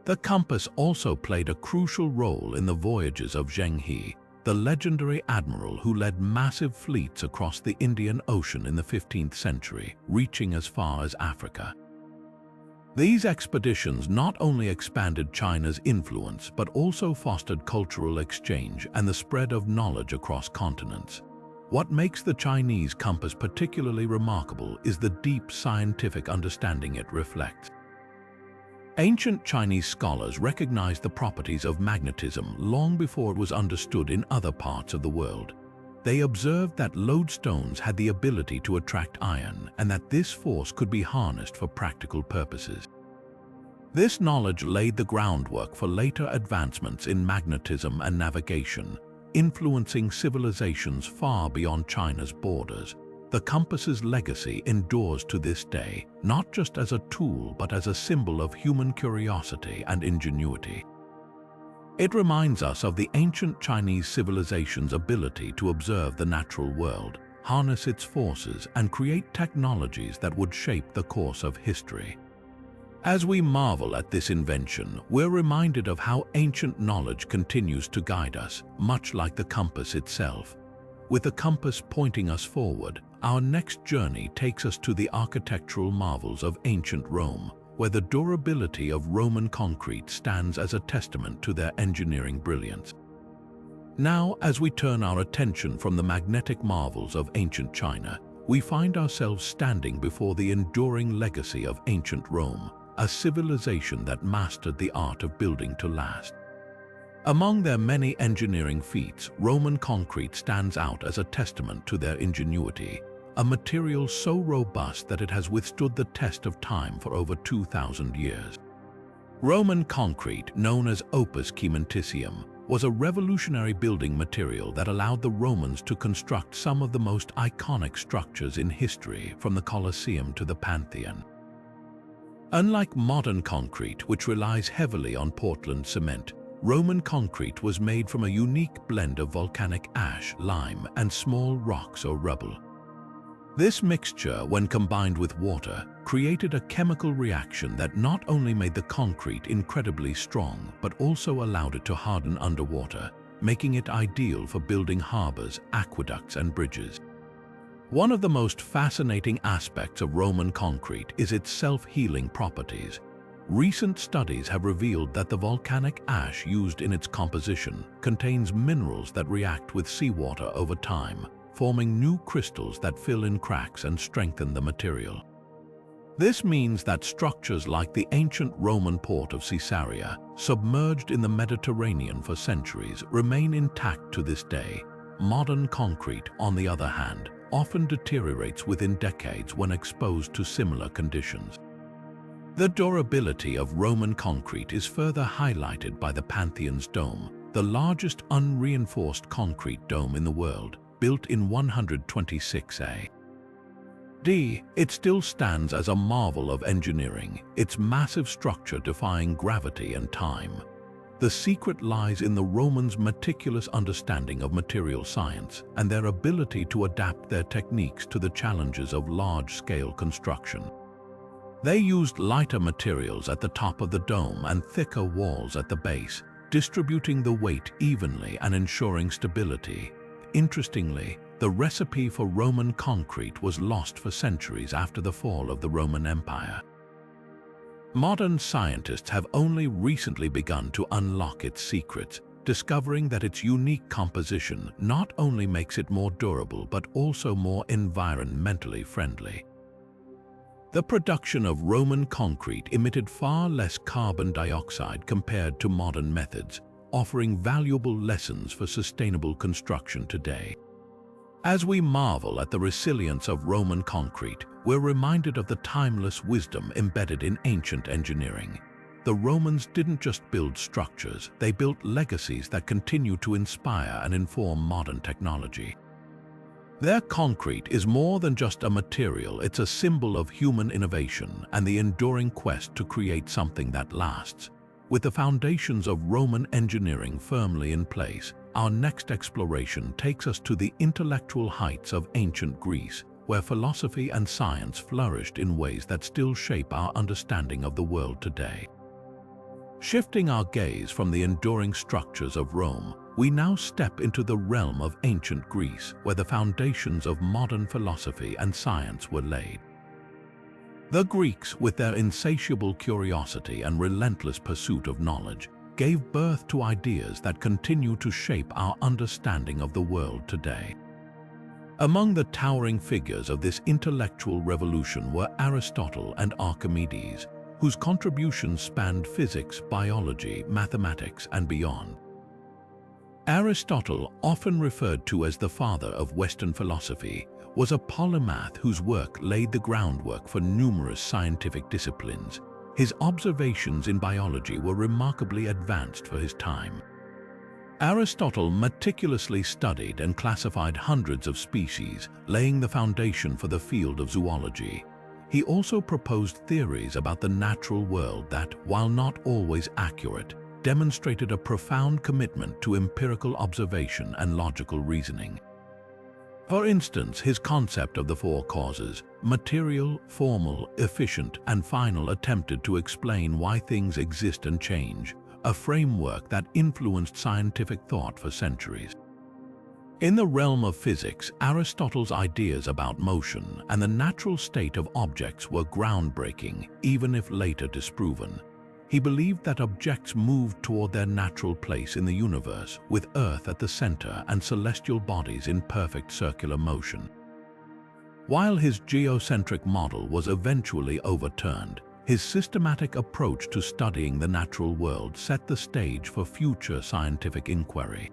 The compass also played a crucial role in the voyages of Zheng He, the legendary admiral who led massive fleets across the Indian Ocean in the 15th century, reaching as far as Africa. These expeditions not only expanded China's influence but also fostered cultural exchange and the spread of knowledge across continents. What makes the Chinese compass particularly remarkable is the deep scientific understanding it reflects. Ancient Chinese scholars recognized the properties of magnetism long before it was understood in other parts of the world. They observed that lodestones had the ability to attract iron and that this force could be harnessed for practical purposes. This knowledge laid the groundwork for later advancements in magnetism and navigation, influencing civilizations far beyond China's borders. The compass's legacy endures to this day, not just as a tool but as a symbol of human curiosity and ingenuity. It reminds us of the ancient Chinese civilization's ability to observe the natural world, harness its forces, and create technologies that would shape the course of history. As we marvel at this invention, we're reminded of how ancient knowledge continues to guide us, much like the compass itself. With the compass pointing us forward, our next journey takes us to the architectural marvels of ancient Rome, where the durability of Roman concrete stands as a testament to their engineering brilliance. Now, as we turn our attention from the magnetic marvels of ancient China, we find ourselves standing before the enduring legacy of ancient Rome, a civilization that mastered the art of building to last. Among their many engineering feats, Roman concrete stands out as a testament to their ingenuity, a material so robust that it has withstood the test of time for over 2,000 years. Roman concrete, known as opus caementicium, was a revolutionary building material that allowed the Romans to construct some of the most iconic structures in history, from the Colosseum to the Pantheon. Unlike modern concrete, which relies heavily on Portland cement, Roman concrete was made from a unique blend of volcanic ash, lime, and small rocks or rubble. This mixture, when combined with water, created a chemical reaction that not only made the concrete incredibly strong, but also allowed it to harden underwater, making it ideal for building harbors, aqueducts, and bridges. One of the most fascinating aspects of Roman concrete is its self-healing properties. Recent studies have revealed that the volcanic ash used in its composition contains minerals that react with seawater over time, forming new crystals that fill in cracks and strengthen the material. This means that structures like the ancient Roman port of Caesarea, submerged in the Mediterranean for centuries, remain intact to this day. Modern concrete, on the other hand, often deteriorates within decades when exposed to similar conditions. The durability of Roman concrete is further highlighted by the Pantheon's dome, the largest unreinforced concrete dome in the world, built in 126 AD. It still stands as a marvel of engineering, its massive structure defying gravity and time. The secret lies in the Romans' meticulous understanding of material science and their ability to adapt their techniques to the challenges of large-scale construction. They used lighter materials at the top of the dome and thicker walls at the base, distributing the weight evenly and ensuring stability. Interestingly, the recipe for Roman concrete was lost for centuries after the fall of the Roman Empire. Modern scientists have only recently begun to unlock its secrets, discovering that its unique composition not only makes it more durable but also more environmentally friendly. The production of Roman concrete emitted far less carbon dioxide compared to modern methods, offering valuable lessons for sustainable construction today. As we marvel at the resilience of Roman concrete, we're reminded of the timeless wisdom embedded in ancient engineering. The Romans didn't just build structures, they built legacies that continue to inspire and inform modern technology. Their concrete is more than just a material, it's a symbol of human innovation and the enduring quest to create something that lasts. With the foundations of Roman engineering firmly in place, our next exploration takes us to the intellectual heights of ancient Greece, where philosophy and science flourished in ways that still shape our understanding of the world today. Shifting our gaze from the enduring structures of Rome, we now step into the realm of ancient Greece, where the foundations of modern philosophy and science were laid. The Greeks, with their insatiable curiosity and relentless pursuit of knowledge, gave birth to ideas that continue to shape our understanding of the world today. Among the towering figures of this intellectual revolution were Aristotle and Archimedes, whose contributions spanned physics, biology, mathematics, and beyond. Aristotle, often referred to as the father of Western philosophy, was a polymath whose work laid the groundwork for numerous scientific disciplines. His observations in biology were remarkably advanced for his time. Aristotle meticulously studied and classified hundreds of species, laying the foundation for the field of zoology. He also proposed theories about the natural world that, while not always accurate, demonstrated a profound commitment to empirical observation and logical reasoning. For instance, his concept of the four causes, material, formal, efficient, and final, attempted to explain why things exist and change, a framework that influenced scientific thought for centuries. In the realm of physics, Aristotle's ideas about motion and the natural state of objects were groundbreaking, even if later disproven. He believed that objects moved toward their natural place in the universe, with Earth at the center and celestial bodies in perfect circular motion. While his geocentric model was eventually overturned, his systematic approach to studying the natural world set the stage for future scientific inquiry.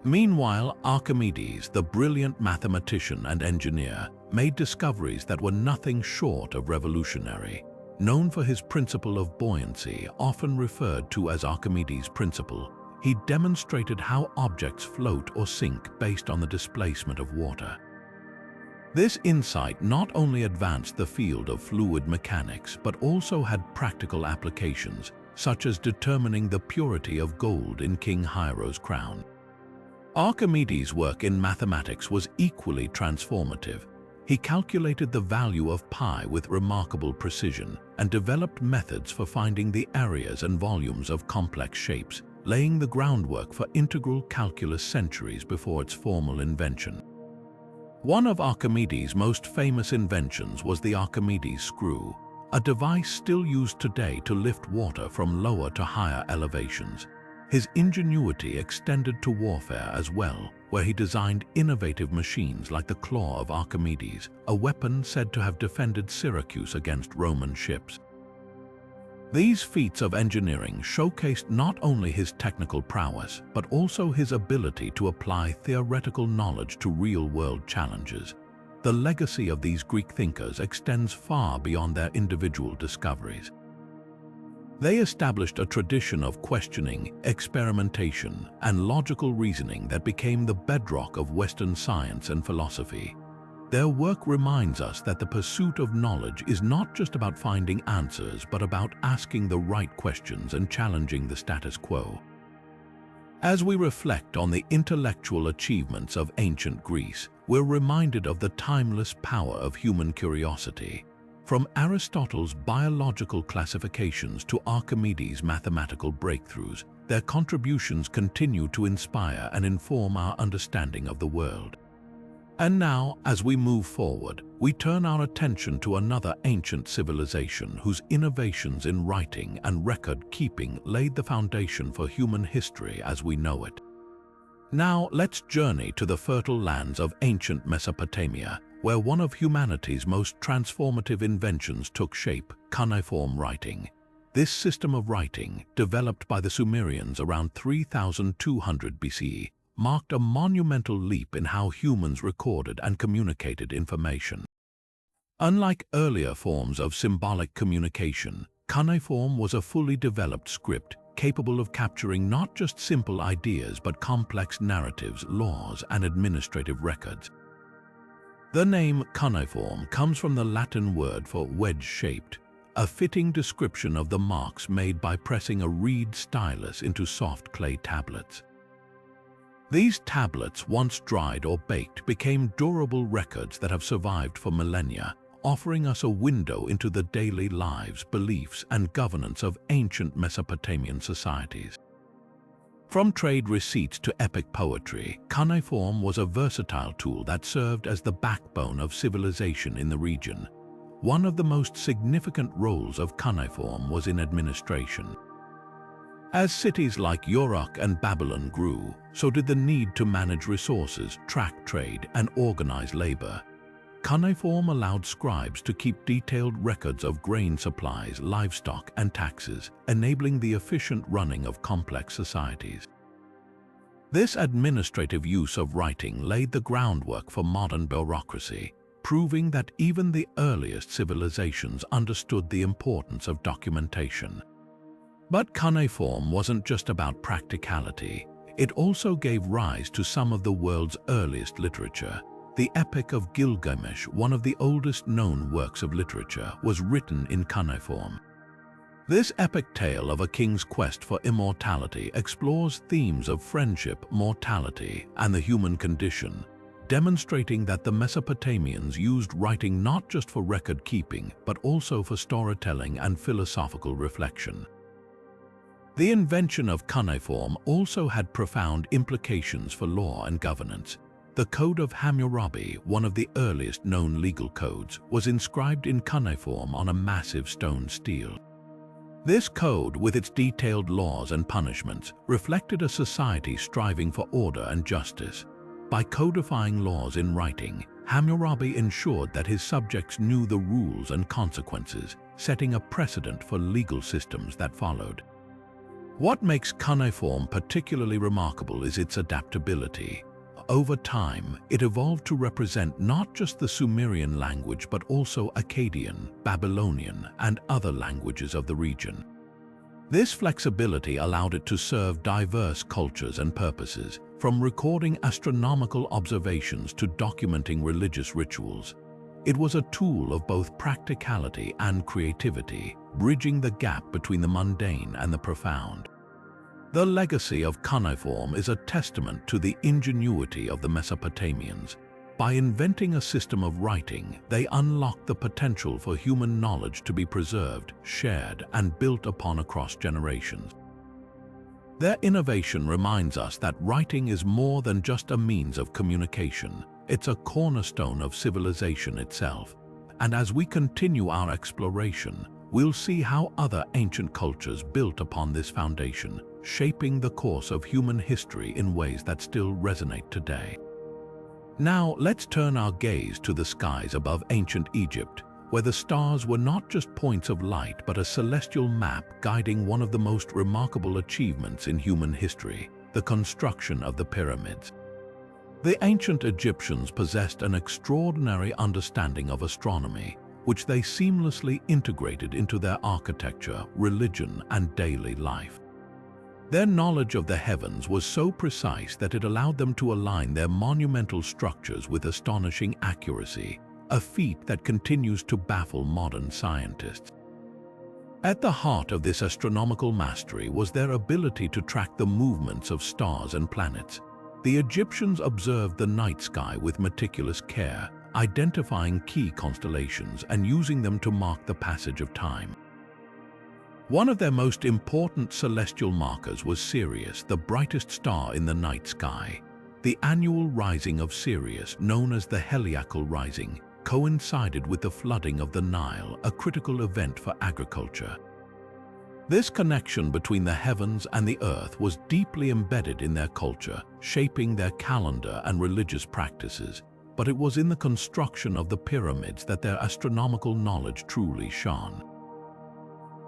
Meanwhile, Archimedes, the brilliant mathematician and engineer, made discoveries that were nothing short of revolutionary. Known for his principle of buoyancy, often referred to as Archimedes' principle, he demonstrated how objects float or sink based on the displacement of water. This insight not only advanced the field of fluid mechanics, but also had practical applications, such as determining the purity of gold in King Hiero's crown. Archimedes' work in mathematics was equally transformative. He calculated the value of pi with remarkable precision and developed methods for finding the areas and volumes of complex shapes, laying the groundwork for integral calculus centuries before its formal invention. One of Archimedes' most famous inventions was the Archimedes screw, a device still used today to lift water from lower to higher elevations. His ingenuity extended to warfare as well, where he designed innovative machines like the claw of Archimedes, a weapon said to have defended Syracuse against Roman ships. These feats of engineering showcased not only his technical prowess, but also his ability to apply theoretical knowledge to real-world challenges. The legacy of these Greek thinkers extends far beyond their individual discoveries. They established a tradition of questioning, experimentation, and logical reasoning that became the bedrock of Western science and philosophy. Their work reminds us that the pursuit of knowledge is not just about finding answers, but about asking the right questions and challenging the status quo. As we reflect on the intellectual achievements of ancient Greece, we're reminded of the timeless power of human curiosity. From Aristotle's biological classifications to Archimedes' mathematical breakthroughs, their contributions continue to inspire and inform our understanding of the world. And now, as we move forward, we turn our attention to another ancient civilization whose innovations in writing and record-keeping laid the foundation for human history as we know it. Now, let's journey to the fertile lands of ancient Mesopotamia, where one of humanity's most transformative inventions took shape: cuneiform writing. This system of writing, developed by the Sumerians around 3200 BCE, marked a monumental leap in how humans recorded and communicated information. Unlike earlier forms of symbolic communication, cuneiform was a fully developed script capable of capturing not just simple ideas but complex narratives, laws, and administrative records. The name cuneiform comes from the Latin word for wedge-shaped, a fitting description of the marks made by pressing a reed stylus into soft clay tablets. These tablets, once dried or baked, became durable records that have survived for millennia, offering us a window into the daily lives, beliefs, and governance of ancient Mesopotamian societies. From trade receipts to epic poetry, cuneiform was a versatile tool that served as the backbone of civilization in the region. One of the most significant roles of cuneiform was in administration. As cities like Uruk and Babylon grew, so did the need to manage resources, track trade, and organize labor. Cuneiform allowed scribes to keep detailed records of grain supplies, livestock, and taxes, enabling the efficient running of complex societies. This administrative use of writing laid the groundwork for modern bureaucracy, proving that even the earliest civilizations understood the importance of documentation. But cuneiform wasn't just about practicality. It also gave rise to some of the world's earliest literature. The Epic of Gilgamesh, one of the oldest known works of literature, was written in cuneiform. This epic tale of a king's quest for immortality explores themes of friendship, mortality, and the human condition, demonstrating that the Mesopotamians used writing not just for record-keeping, but also for storytelling and philosophical reflection. The invention of cuneiform also had profound implications for law and governance. The Code of Hammurabi, one of the earliest known legal codes, was inscribed in cuneiform on a massive stone stele. This code, with its detailed laws and punishments, reflected a society striving for order and justice. By codifying laws in writing, Hammurabi ensured that his subjects knew the rules and consequences, setting a precedent for legal systems that followed. What makes cuneiform particularly remarkable is its adaptability. Over time, it evolved to represent not just the Sumerian language but also Akkadian, Babylonian, and other languages of the region. This flexibility allowed it to serve diverse cultures and purposes, from recording astronomical observations to documenting religious rituals. It was a tool of both practicality and creativity, bridging the gap between the mundane and the profound. The legacy of cuneiform is a testament to the ingenuity of the Mesopotamians. By inventing a system of writing, they unlocked the potential for human knowledge to be preserved, shared, and built upon across generations. Their innovation reminds us that writing is more than just a means of communication. It's a cornerstone of civilization itself. And as we continue our exploration, we'll see how other ancient cultures built upon this foundation, shaping the course of human history in ways that still resonate today. Now, let's turn our gaze to the skies above ancient Egypt, where the stars were not just points of light but a celestial map guiding one of the most remarkable achievements in human history, the construction of the pyramids. The ancient Egyptians possessed an extraordinary understanding of astronomy, which they seamlessly integrated into their architecture, religion, and daily life. Their knowledge of the heavens was so precise that it allowed them to align their monumental structures with astonishing accuracy, a feat that continues to baffle modern scientists. At the heart of this astronomical mastery was their ability to track the movements of stars and planets. The Egyptians observed the night sky with meticulous care, identifying key constellations and using them to mark the passage of time. One of their most important celestial markers was Sirius, the brightest star in the night sky. The annual rising of Sirius, known as the Heliacal Rising, coincided with the flooding of the Nile, a critical event for agriculture. This connection between the heavens and the earth was deeply embedded in their culture, shaping their calendar and religious practices. But it was in the construction of the pyramids that their astronomical knowledge truly shone.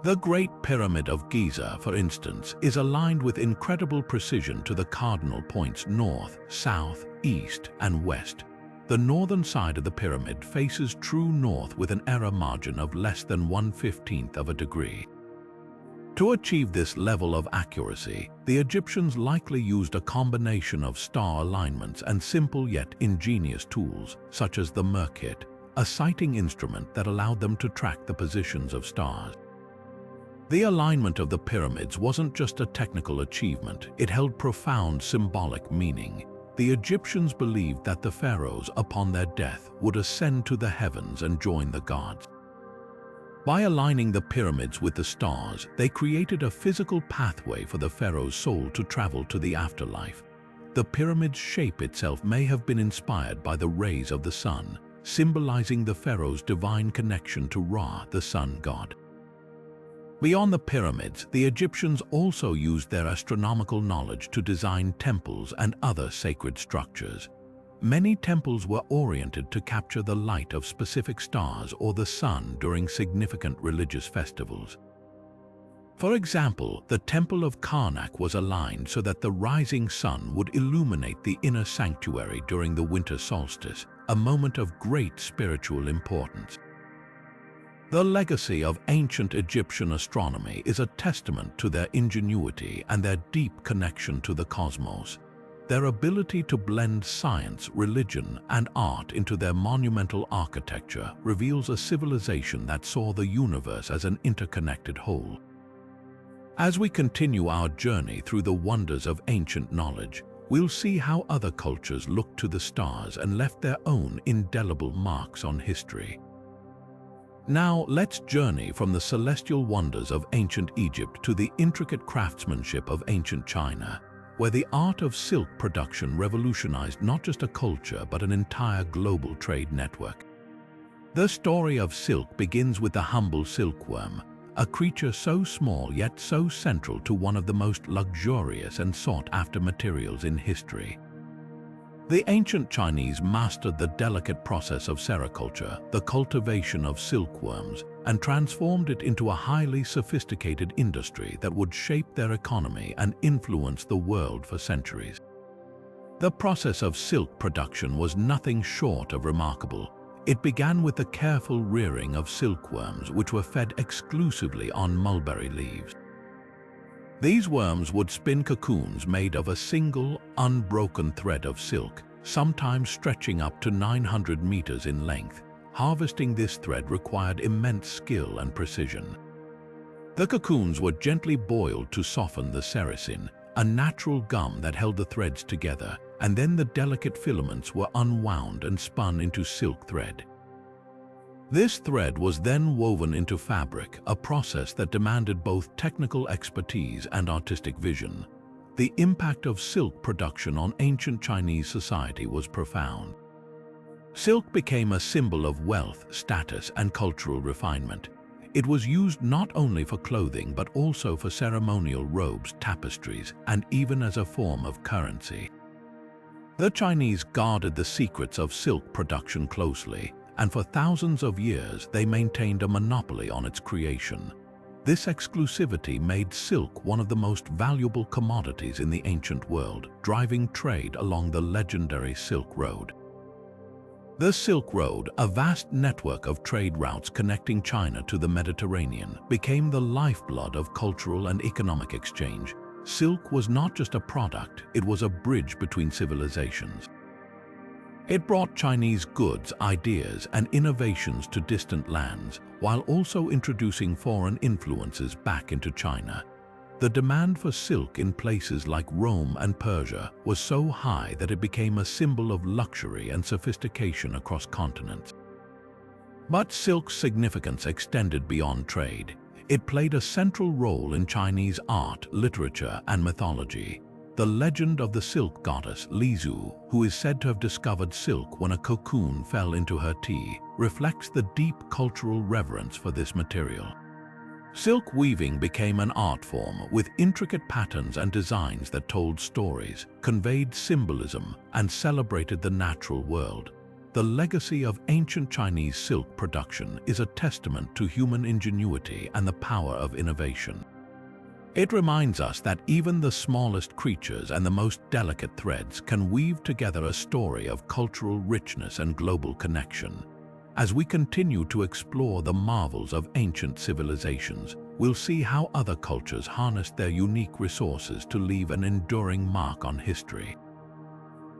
The Great Pyramid of Giza, for instance, is aligned with incredible precision to the cardinal points north, south, east, and west. The northern side of the pyramid faces true north with an error margin of less than 1/15 of a degree. To achieve this level of accuracy, the Egyptians likely used a combination of star alignments and simple yet ingenious tools, such as the Merkit, a sighting instrument that allowed them to track the positions of stars. The alignment of the pyramids wasn't just a technical achievement, it held profound symbolic meaning. The Egyptians believed that the pharaohs, upon their death, would ascend to the heavens and join the gods. By aligning the pyramids with the stars, they created a physical pathway for the pharaoh's soul to travel to the afterlife. The pyramid's shape itself may have been inspired by the rays of the sun, symbolizing the pharaoh's divine connection to Ra, the sun god. Beyond the pyramids, the Egyptians also used their astronomical knowledge to design temples and other sacred structures. Many temples were oriented to capture the light of specific stars or the sun during significant religious festivals. For example, the Temple of Karnak was aligned so that the rising sun would illuminate the inner sanctuary during the winter solstice, a moment of great spiritual importance. The legacy of ancient Egyptian astronomy is a testament to their ingenuity and their deep connection to the cosmos. Their ability to blend science, religion, and art into their monumental architecture reveals a civilization that saw the universe as an interconnected whole. As we continue our journey through the wonders of ancient knowledge, we'll see how other cultures looked to the stars and left their own indelible marks on history. Now, let's journey from the celestial wonders of ancient Egypt to the intricate craftsmanship of ancient China, where the art of silk production revolutionized not just a culture but an entire global trade network. The story of silk begins with the humble silkworm, a creature so small yet so central to one of the most luxurious and sought-after materials in history. The ancient Chinese mastered the delicate process of sericulture, the cultivation of silkworms, and transformed it into a highly sophisticated industry that would shape their economy and influence the world for centuries. The process of silk production was nothing short of remarkable. It began with the careful rearing of silkworms, which were fed exclusively on mulberry leaves. These worms would spin cocoons made of a single, unbroken thread of silk, sometimes stretching up to 900 meters in length. Harvesting this thread required immense skill and precision. The cocoons were gently boiled to soften the sericin, a natural gum that held the threads together, and then the delicate filaments were unwound and spun into silk thread. This thread was then woven into fabric, a process that demanded both technical expertise and artistic vision. The impact of silk production on ancient Chinese society was profound. Silk became a symbol of wealth, status, and cultural refinement. It was used not only for clothing but also for ceremonial robes, tapestries, and even as a form of currency. The Chinese guarded the secrets of silk production closely, and for thousands of years they maintained a monopoly on its creation. This exclusivity made silk one of the most valuable commodities in the ancient world, driving trade along the legendary Silk Road. The Silk Road, a vast network of trade routes connecting China to the Mediterranean, became the lifeblood of cultural and economic exchange. Silk was not just a product, it was a bridge between civilizations. It brought Chinese goods, ideas, and innovations to distant lands, while also introducing foreign influences back into China. The demand for silk in places like Rome and Persia was so high that it became a symbol of luxury and sophistication across continents. But silk's significance extended beyond trade. It played a central role in Chinese art, literature, and mythology. The legend of the silk goddess Lizu, who is said to have discovered silk when a cocoon fell into her tea, reflects the deep cultural reverence for this material. Silk weaving became an art form with intricate patterns and designs that told stories, conveyed symbolism, and celebrated the natural world. the legacy of ancient Chinese silk production is a testament to human ingenuity and the power of innovation. It reminds us that even the smallest creatures and the most delicate threads can weave together a story of cultural richness and global connection. As we continue to explore the marvels of ancient civilizations, we'll see how other cultures harnessed their unique resources to leave an enduring mark on history.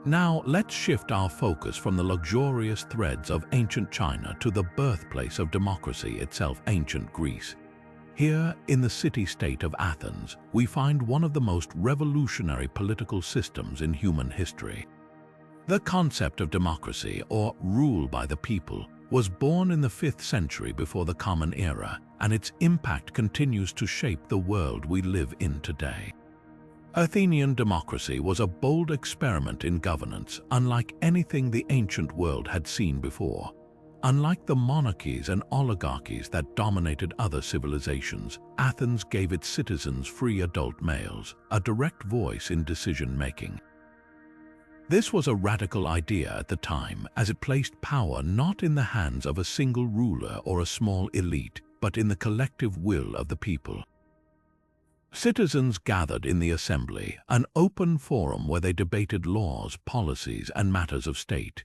Now, let's shift our focus from the luxurious threads of ancient China to the birthplace of democracy itself, ancient Greece. Here, in the city-state of Athens, we find one of the most revolutionary political systems in human history. The concept of democracy, or rule by the people, was born in the 5th century before the Common Era, and its impact continues to shape the world we live in today. Athenian democracy was a bold experiment in governance, unlike anything the ancient world had seen before. Unlike the monarchies and oligarchies that dominated other civilizations, Athens gave its citizens, free adult males, a direct voice in decision-making. This was a radical idea at the time, as it placed power not in the hands of a single ruler or a small elite, but in the collective will of the people. Citizens gathered in the assembly, an open forum where they debated laws, policies, and matters of state.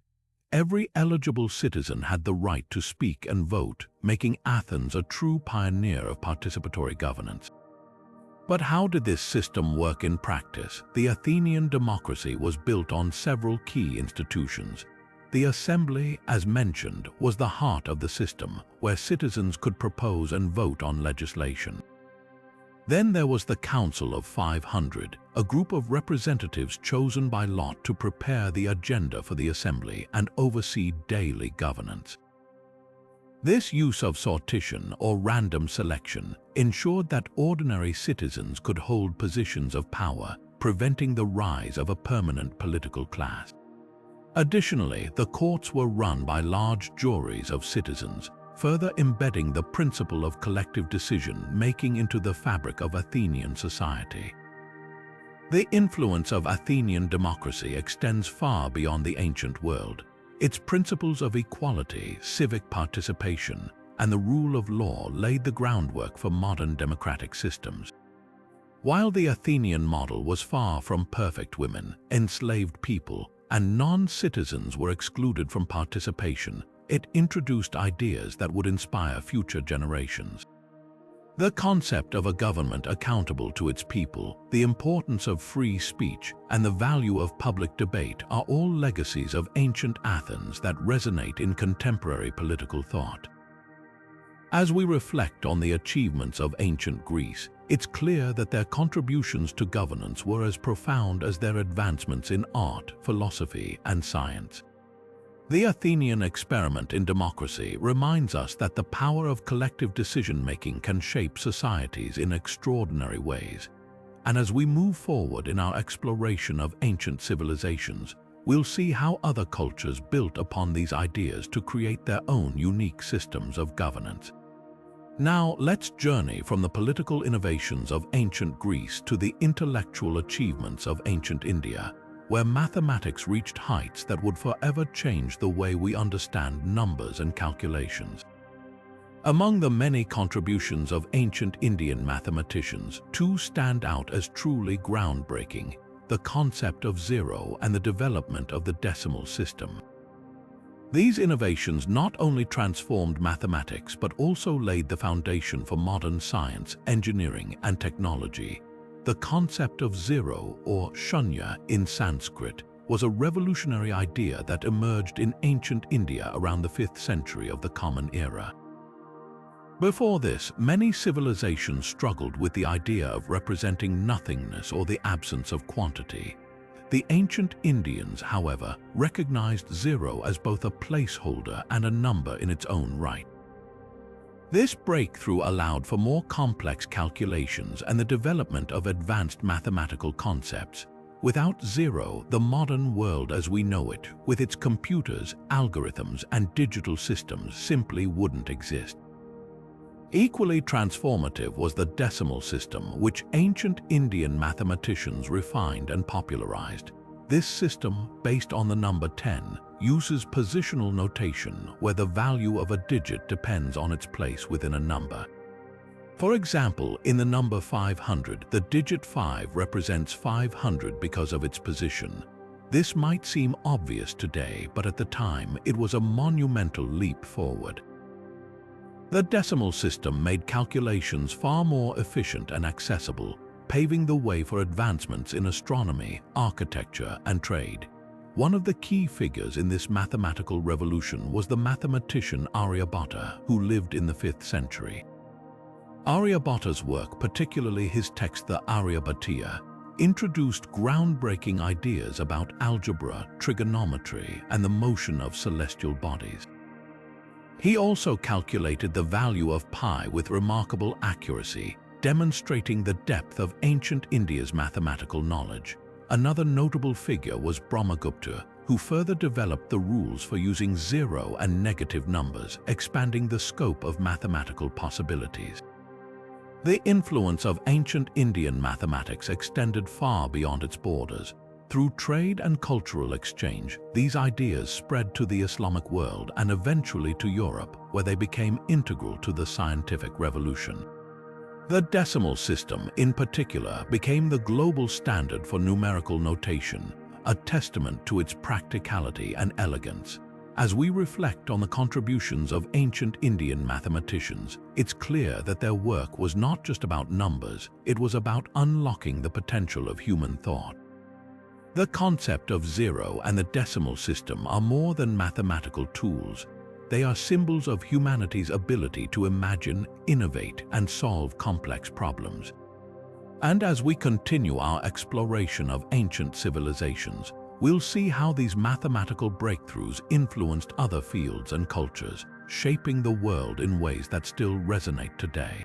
Every eligible citizen had the right to speak and vote, making Athens a true pioneer of participatory governance. But how did this system work in practice? The Athenian democracy was built on several key institutions. The assembly, as mentioned, was the heart of the system, where citizens could propose and vote on legislation. Then there was the Council of 500, a group of representatives chosen by lot to prepare the agenda for the assembly and oversee daily governance. This use of sortition, or random selection, ensured that ordinary citizens could hold positions of power, preventing the rise of a permanent political class. Additionally, the courts were run by large juries of citizens, further embedding the principle of collective decision-making into the fabric of Athenian society. The influence of Athenian democracy extends far beyond the ancient world. Its principles of equality, civic participation, and the rule of law laid the groundwork for modern democratic systems. While the Athenian model was far from perfect, women, enslaved people, and non-citizens were excluded from participation, it introduced ideas that would inspire future generations. The concept of a government accountable to its people, the importance of free speech, and the value of public debate are all legacies of ancient Athens that resonate in contemporary political thought. As we reflect on the achievements of ancient Greece, it's clear that their contributions to governance were as profound as their advancements in art, philosophy, and science. The Athenian experiment in democracy reminds us that the power of collective decision-making can shape societies in extraordinary ways. And as we move forward in our exploration of ancient civilizations, we'll see how other cultures built upon these ideas to create their own unique systems of governance. Now, let's journey from the political innovations of ancient Greece to the intellectual achievements of ancient India, where mathematics reached heights that would forever change the way we understand numbers and calculations. Among the many contributions of ancient Indian mathematicians, two stand out as truly groundbreaking: the concept of zero and the development of the decimal system. These innovations not only transformed mathematics but also laid the foundation for modern science, engineering, and technology. The concept of zero, or shunya in Sanskrit, was a revolutionary idea that emerged in ancient India around the 5th century of the Common Era. Before this, many civilizations struggled with the idea of representing nothingness or the absence of quantity. The ancient Indians, however, recognized zero as both a placeholder and a number in its own right. This breakthrough allowed for more complex calculations and the development of advanced mathematical concepts. Without zero, the modern world as we know it, with its computers, algorithms, and digital systems, simply wouldn't exist. Equally transformative was the decimal system, which ancient Indian mathematicians refined and popularized. This system, based on the number 10, uses positional notation where the value of a digit depends on its place within a number. For example, in the number 500, the digit 5 represents 500 because of its position. This might seem obvious today, but at the time, it was a monumental leap forward. The decimal system made calculations far more efficient and accessible, paving the way for advancements in astronomy, architecture, and trade. One of the key figures in this mathematical revolution was the mathematician Aryabhatta, who lived in the 5th century. Aryabhatta's work, particularly his text the Aryabhatiya, introduced groundbreaking ideas about algebra, trigonometry, and the motion of celestial bodies. He also calculated the value of pi with remarkable accuracy, demonstrating the depth of ancient India's mathematical knowledge. Another notable figure was Brahmagupta, who further developed the rules for using zero and negative numbers, expanding the scope of mathematical possibilities. The influence of ancient Indian mathematics extended far beyond its borders. Through trade and cultural exchange, these ideas spread to the Islamic world and eventually to Europe, where they became integral to the scientific revolution. The decimal system, in particular, became the global standard for numerical notation, a testament to its practicality and elegance. As we reflect on the contributions of ancient Indian mathematicians, it's clear that their work was not just about numbers, it was about unlocking the potential of human thought. The concept of zero and the decimal system are more than mathematical tools. They are symbols of humanity's ability to imagine, innovate, and solve complex problems. And as we continue our exploration of ancient civilizations, we'll see how these mathematical breakthroughs influenced other fields and cultures, shaping the world in ways that still resonate today.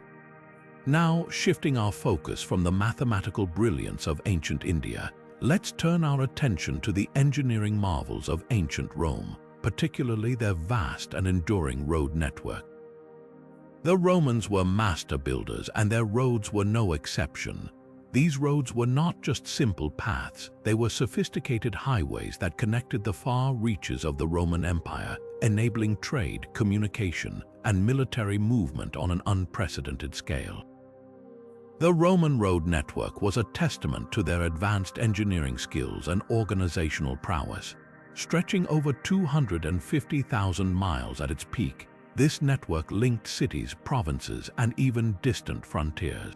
Now, shifting our focus from the mathematical brilliance of ancient India, let's turn our attention to the engineering marvels of ancient Rome, particularly their vast and enduring road network. The Romans were master builders, and their roads were no exception. These roads were not just simple paths, they were sophisticated highways that connected the far reaches of the Roman Empire, enabling trade, communication, and military movement on an unprecedented scale. The Roman road network was a testament to their advanced engineering skills and organizational prowess. Stretching over 250,000 miles at its peak, this network linked cities, provinces, and even distant frontiers.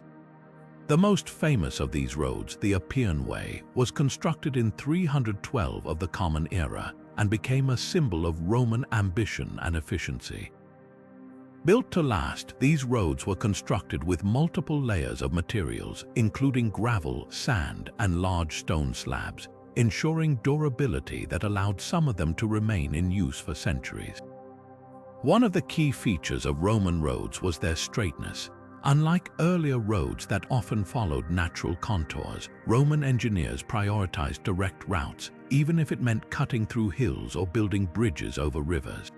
The most famous of these roads, the Appian Way, was constructed in 312 of the Common Era and became a symbol of Roman ambition and efficiency. Built to last, these roads were constructed with multiple layers of materials, including gravel, sand, and large stone slabs, ensuring durability that allowed some of them to remain in use for centuries. One of the key features of Roman roads was their straightness. Unlike earlier roads that often followed natural contours, Roman engineers prioritized direct routes, even if it meant cutting through hills or building bridges over rivers.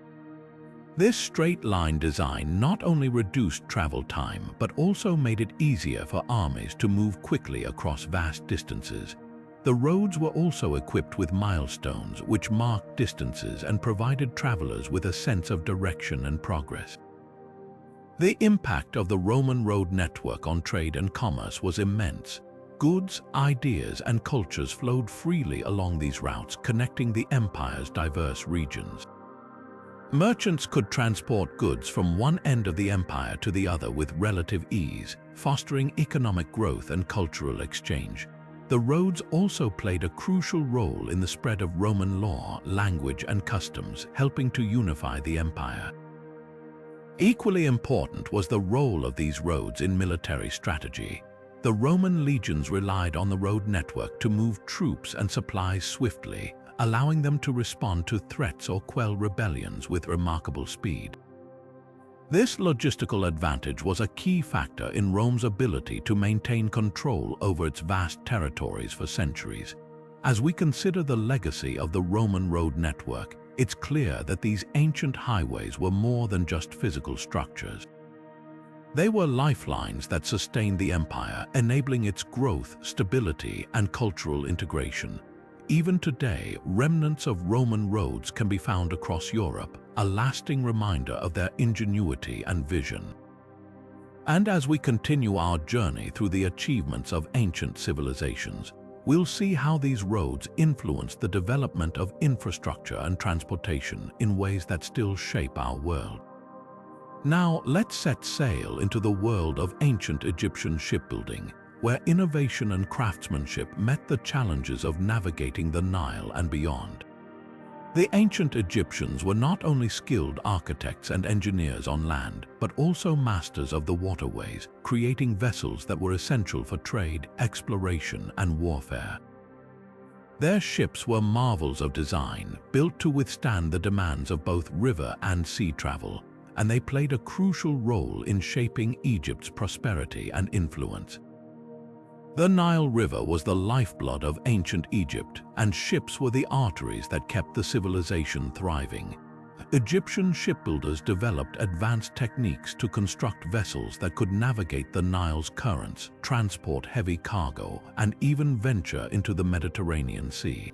This straight-line design not only reduced travel time, but also made it easier for armies to move quickly across vast distances. The roads were also equipped with milestones, which marked distances and provided travelers with a sense of direction and progress. The impact of the Roman road network on trade and commerce was immense. Goods, ideas, and cultures flowed freely along these routes, connecting the empire's diverse regions. Merchants could transport goods from one end of the empire to the other with relative ease, fostering economic growth and cultural exchange. The roads also played a crucial role in the spread of Roman law, language, and customs, helping to unify the empire. Equally important was the role of these roads in military strategy. The Roman legions relied on the road network to move troops and supplies swiftly, allowing them to respond to threats or quell rebellions with remarkable speed. This logistical advantage was a key factor in Rome's ability to maintain control over its vast territories for centuries. As we consider the legacy of the Roman road network, it's clear that these ancient highways were more than just physical structures. They were lifelines that sustained the empire, enabling its growth, stability, and cultural integration. even today, remnants of Roman roads can be found across Europe, a lasting reminder of their ingenuity and vision. And as we continue our journey through the achievements of ancient civilizations, we'll see how these roads influenced the development of infrastructure and transportation in ways that still shape our world. Now, let's set sail into the world of ancient Egyptian shipbuilding, where innovation and craftsmanship met the challenges of navigating the Nile and beyond. The ancient Egyptians were not only skilled architects and engineers on land, but also masters of the waterways, creating vessels that were essential for trade, exploration, and warfare. Their ships were marvels of design, built to withstand the demands of both river and sea travel, and they played a crucial role in shaping Egypt's prosperity and influence. The Nile River was the lifeblood of ancient Egypt, and ships were the arteries that kept the civilization thriving. Egyptian shipbuilders developed advanced techniques to construct vessels that could navigate the Nile's currents, transport heavy cargo, and even venture into the Mediterranean Sea.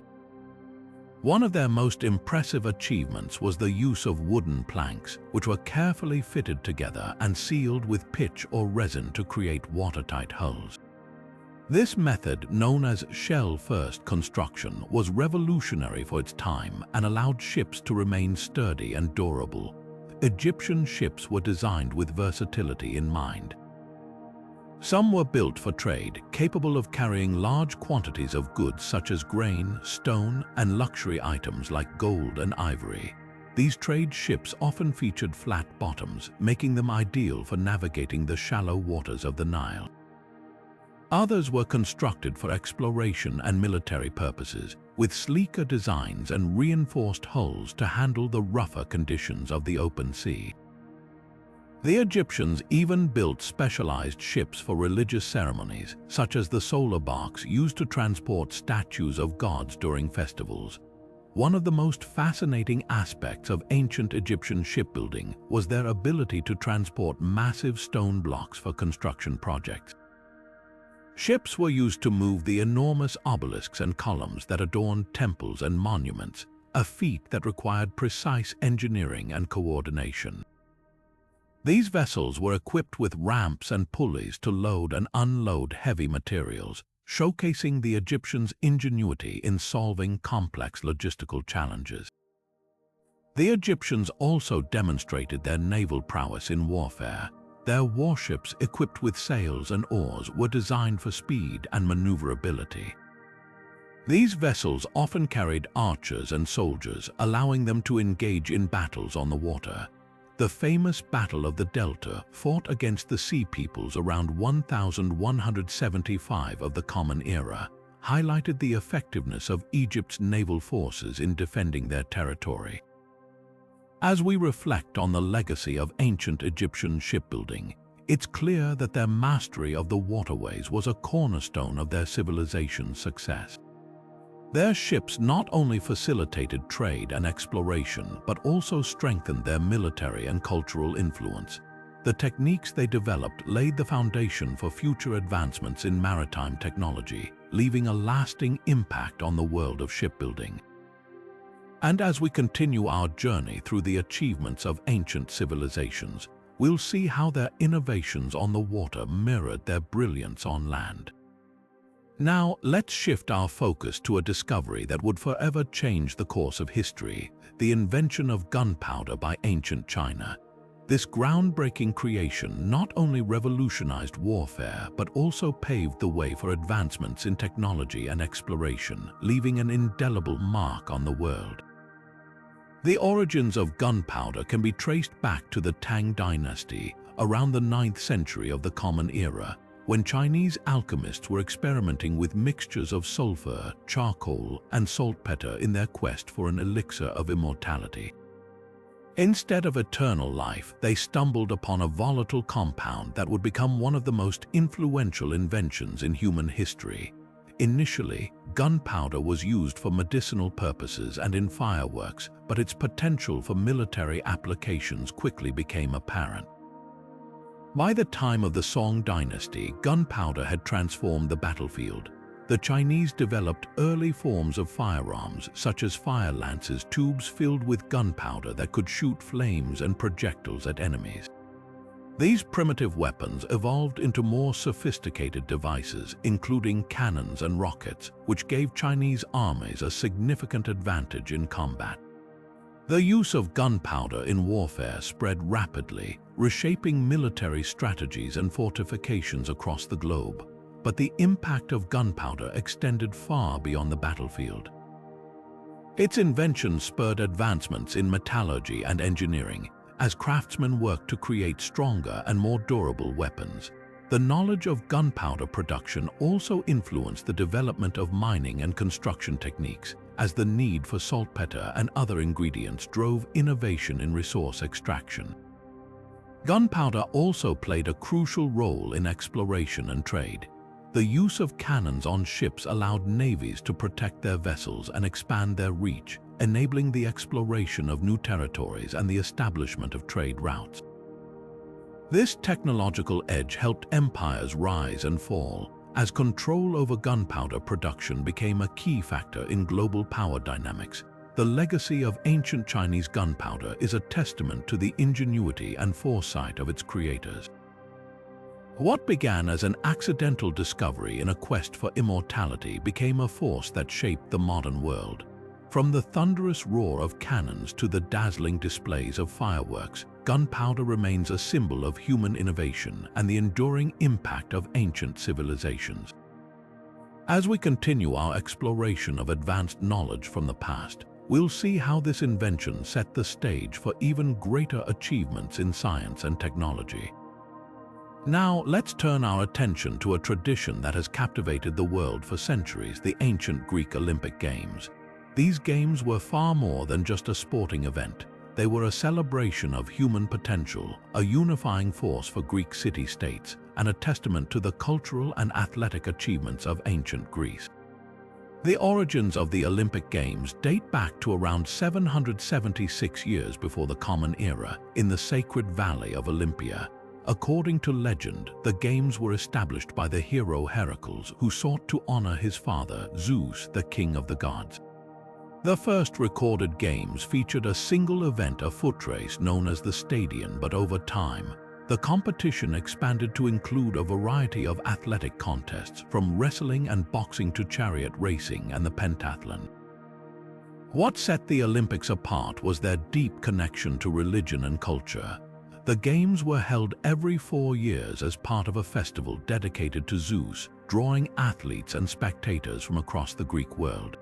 One of their most impressive achievements was the use of wooden planks, which were carefully fitted together and sealed with pitch or resin to create watertight hulls. This method, known as shell-first construction, was revolutionary for its time and allowed ships to remain sturdy and durable. Egyptian ships were designed with versatility in mind. Some were built for trade, capable of carrying large quantities of goods such as grain, stone, and luxury items like gold and ivory. These trade ships often featured flat bottoms, making them ideal for navigating the shallow waters of the Nile. Others were constructed for exploration and military purposes, with sleeker designs and reinforced hulls to handle the rougher conditions of the open sea. The Egyptians even built specialized ships for religious ceremonies, such as the solar barks used to transport statues of gods during festivals. One of the most fascinating aspects of ancient Egyptian shipbuilding was their ability to transport massive stone blocks for construction projects. Ships were used to move the enormous obelisks and columns that adorned temples and monuments, a feat that required precise engineering and coordination. These vessels were equipped with ramps and pulleys to load and unload heavy materials, showcasing the Egyptians' ingenuity in solving complex logistical challenges. The Egyptians also demonstrated their naval prowess in warfare. Their warships, equipped with sails and oars, were designed for speed and maneuverability. These vessels often carried archers and soldiers, allowing them to engage in battles on the water. The famous Battle of the Delta, fought against the Sea Peoples around 1175 of the Common Era, highlighted the effectiveness of Egypt's naval forces in defending their territory. As we reflect on the legacy of ancient Egyptian shipbuilding, it's clear that their mastery of the waterways was a cornerstone of their civilization's success. Their ships not only facilitated trade and exploration, but also strengthened their military and cultural influence. The techniques they developed laid the foundation for future advancements in maritime technology, leaving a lasting impact on the world of shipbuilding. And as we continue our journey through the achievements of ancient civilizations, we'll see how their innovations on the water mirrored their brilliance on land. Now, let's shift our focus to a discovery that would forever change the course of history: the invention of gunpowder by ancient China. This groundbreaking creation not only revolutionized warfare, but also paved the way for advancements in technology and exploration, leaving an indelible mark on the world. The origins of gunpowder can be traced back to the Tang dynasty, around the 9th century of the Common Era, when Chinese alchemists were experimenting with mixtures of sulfur, charcoal, and saltpeter in their quest for an elixir of immortality. Instead of eternal life, they stumbled upon a volatile compound that would become one of the most influential inventions in human history. Initially, gunpowder was used for medicinal purposes and in fireworks, but its potential for military applications quickly became apparent. By the time of the Song dynasty, gunpowder had transformed the battlefield. the Chinese developed early forms of firearms such as fire lances, tubes filled with gunpowder that could shoot flames and projectiles at enemies. These primitive weapons evolved into more sophisticated devices, including cannons and rockets, which gave Chinese armies a significant advantage in combat. The use of gunpowder in warfare spread rapidly, reshaping military strategies and fortifications across the globe. But the impact of gunpowder extended far beyond the battlefield. Its invention spurred advancements in metallurgy and engineering, as craftsmen worked to create stronger and more durable weapons. The knowledge of gunpowder production also influenced the development of mining and construction techniques, as the need for saltpeter and other ingredients drove innovation in resource extraction. Gunpowder also played a crucial role in exploration and trade. The use of cannons on ships allowed navies to protect their vessels and expand their reach, enabling the exploration of new territories and the establishment of trade routes. This technological edge helped empires rise and fall, as control over gunpowder production became a key factor in global power dynamics. The legacy of ancient Chinese gunpowder is a testament to the ingenuity and foresight of its creators. What began as an accidental discovery in a quest for immortality became a force that shaped the modern world. From the thunderous roar of cannons to the dazzling displays of fireworks, gunpowder remains a symbol of human innovation and the enduring impact of ancient civilizations. As we continue our exploration of advanced knowledge from the past, we'll see how this invention set the stage for even greater achievements in science and technology. Now, let's turn our attention to a tradition that has captivated the world for centuries: the ancient Greek Olympic Games. These games were far more than just a sporting event. They were a celebration of human potential, a unifying force for Greek city-states, and a testament to the cultural and athletic achievements of ancient Greece. The origins of the Olympic Games date back to around 776 years before the Common Era, in the sacred valley of Olympia. According to legend, the games were established by the hero Heracles, who sought to honor his father, Zeus, the king of the gods. The first recorded games featured a single event, a foot race known as the Stadion, but over time, the competition expanded to include a variety of athletic contests, from wrestling and boxing to chariot racing and the pentathlon. What set the Olympics apart was their deep connection to religion and culture. The Games were held every 4 years as part of a festival dedicated to Zeus, drawing athletes and spectators from across the Greek world.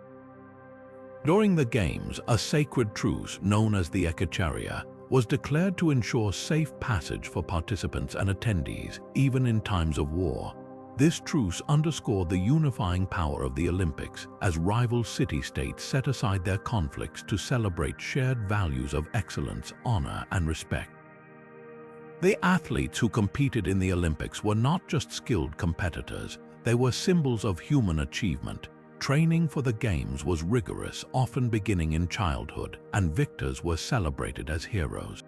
During the Games, a sacred truce known as the Antikythera was declared to ensure safe passage for participants and attendees, even in times of war. This truce underscored the unifying power of the Olympics, as rival city-states set aside their conflicts to celebrate shared values of excellence, honor, and respect. The athletes who competed in the Olympics were not just skilled competitors, they were symbols of human achievement. Training for the Games was rigorous, often beginning in childhood, and victors were celebrated as heroes.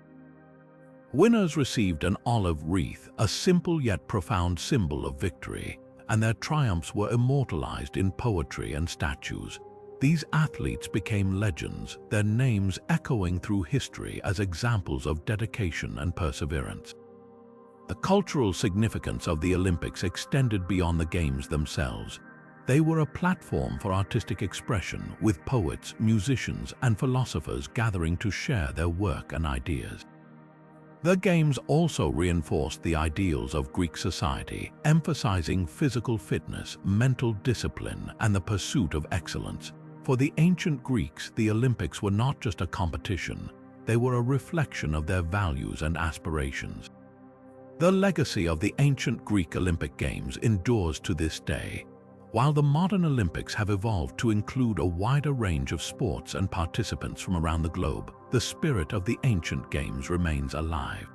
Winners received an olive wreath, a simple yet profound symbol of victory, and their triumphs were immortalized in poetry and statues. These athletes became legends, their names echoing through history as examples of dedication and perseverance. The cultural significance of the Olympics extended beyond the Games themselves. They were a platform for artistic expression, with poets, musicians, and philosophers gathering to share their work and ideas. The Games also reinforced the ideals of Greek society, emphasizing physical fitness, mental discipline, and the pursuit of excellence. For the ancient Greeks, the Olympics were not just a competition, they were a reflection of their values and aspirations. The legacy of the ancient Greek Olympic Games endures to this day. While the modern Olympics have evolved to include a wider range of sports and participants from around the globe, the spirit of the ancient Games remains alive.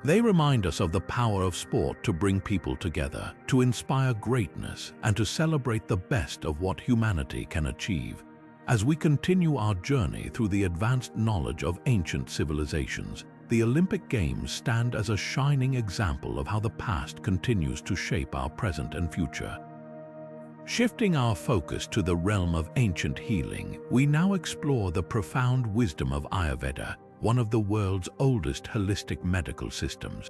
They remind us of the power of sport to bring people together, to inspire greatness, and to celebrate the best of what humanity can achieve. As we continue our journey through the advanced knowledge of ancient civilizations, the Olympic Games stand as a shining example of how the past continues to shape our present and future. Shifting our focus to the realm of ancient healing, we now explore the profound wisdom of Ayurveda, one of the world's oldest holistic medical systems.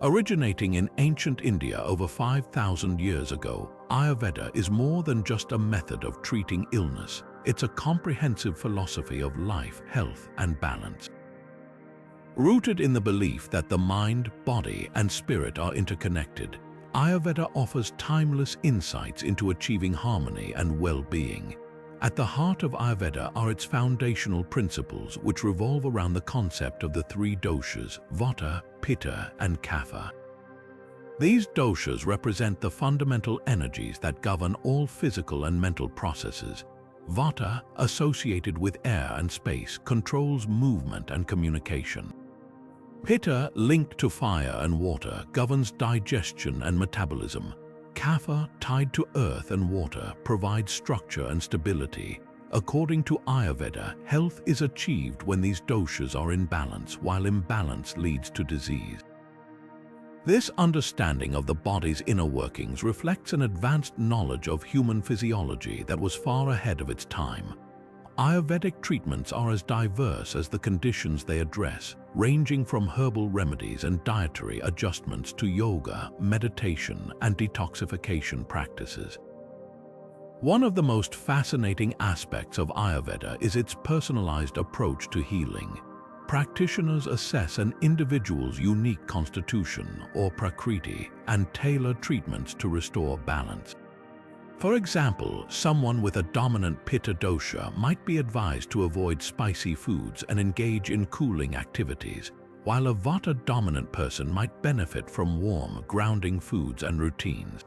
Originating in ancient India over 5,000 years ago, Ayurveda is more than just a method of treating illness. It's a comprehensive philosophy of life, health, and balance. Rooted in the belief that the mind, body, and spirit are interconnected, Ayurveda offers timeless insights into achieving harmony and well-being. At the heart of Ayurveda are its foundational principles, which revolve around the concept of the three doshas, Vata, Pitta, and Kapha. These doshas represent the fundamental energies that govern all physical and mental processes. Vata, associated with air and space, controls movement and communication. Pitta, linked to fire and water, governs digestion and metabolism. Kapha, tied to earth and water, provides structure and stability. According to Ayurveda, health is achieved when these doshas are in balance, while imbalance leads to disease. This understanding of the body's inner workings reflects an advanced knowledge of human physiology that was far ahead of its time. Ayurvedic treatments are as diverse as the conditions they address, ranging from herbal remedies and dietary adjustments to yoga, meditation, and detoxification practices. One of the most fascinating aspects of Ayurveda is its personalized approach to healing. Practitioners assess an individual's unique constitution, or prakriti, and tailor treatments to restore balance. For example, someone with a dominant Pitta dosha might be advised to avoid spicy foods and engage in cooling activities, while a Vata-dominant person might benefit from warm, grounding foods and routines.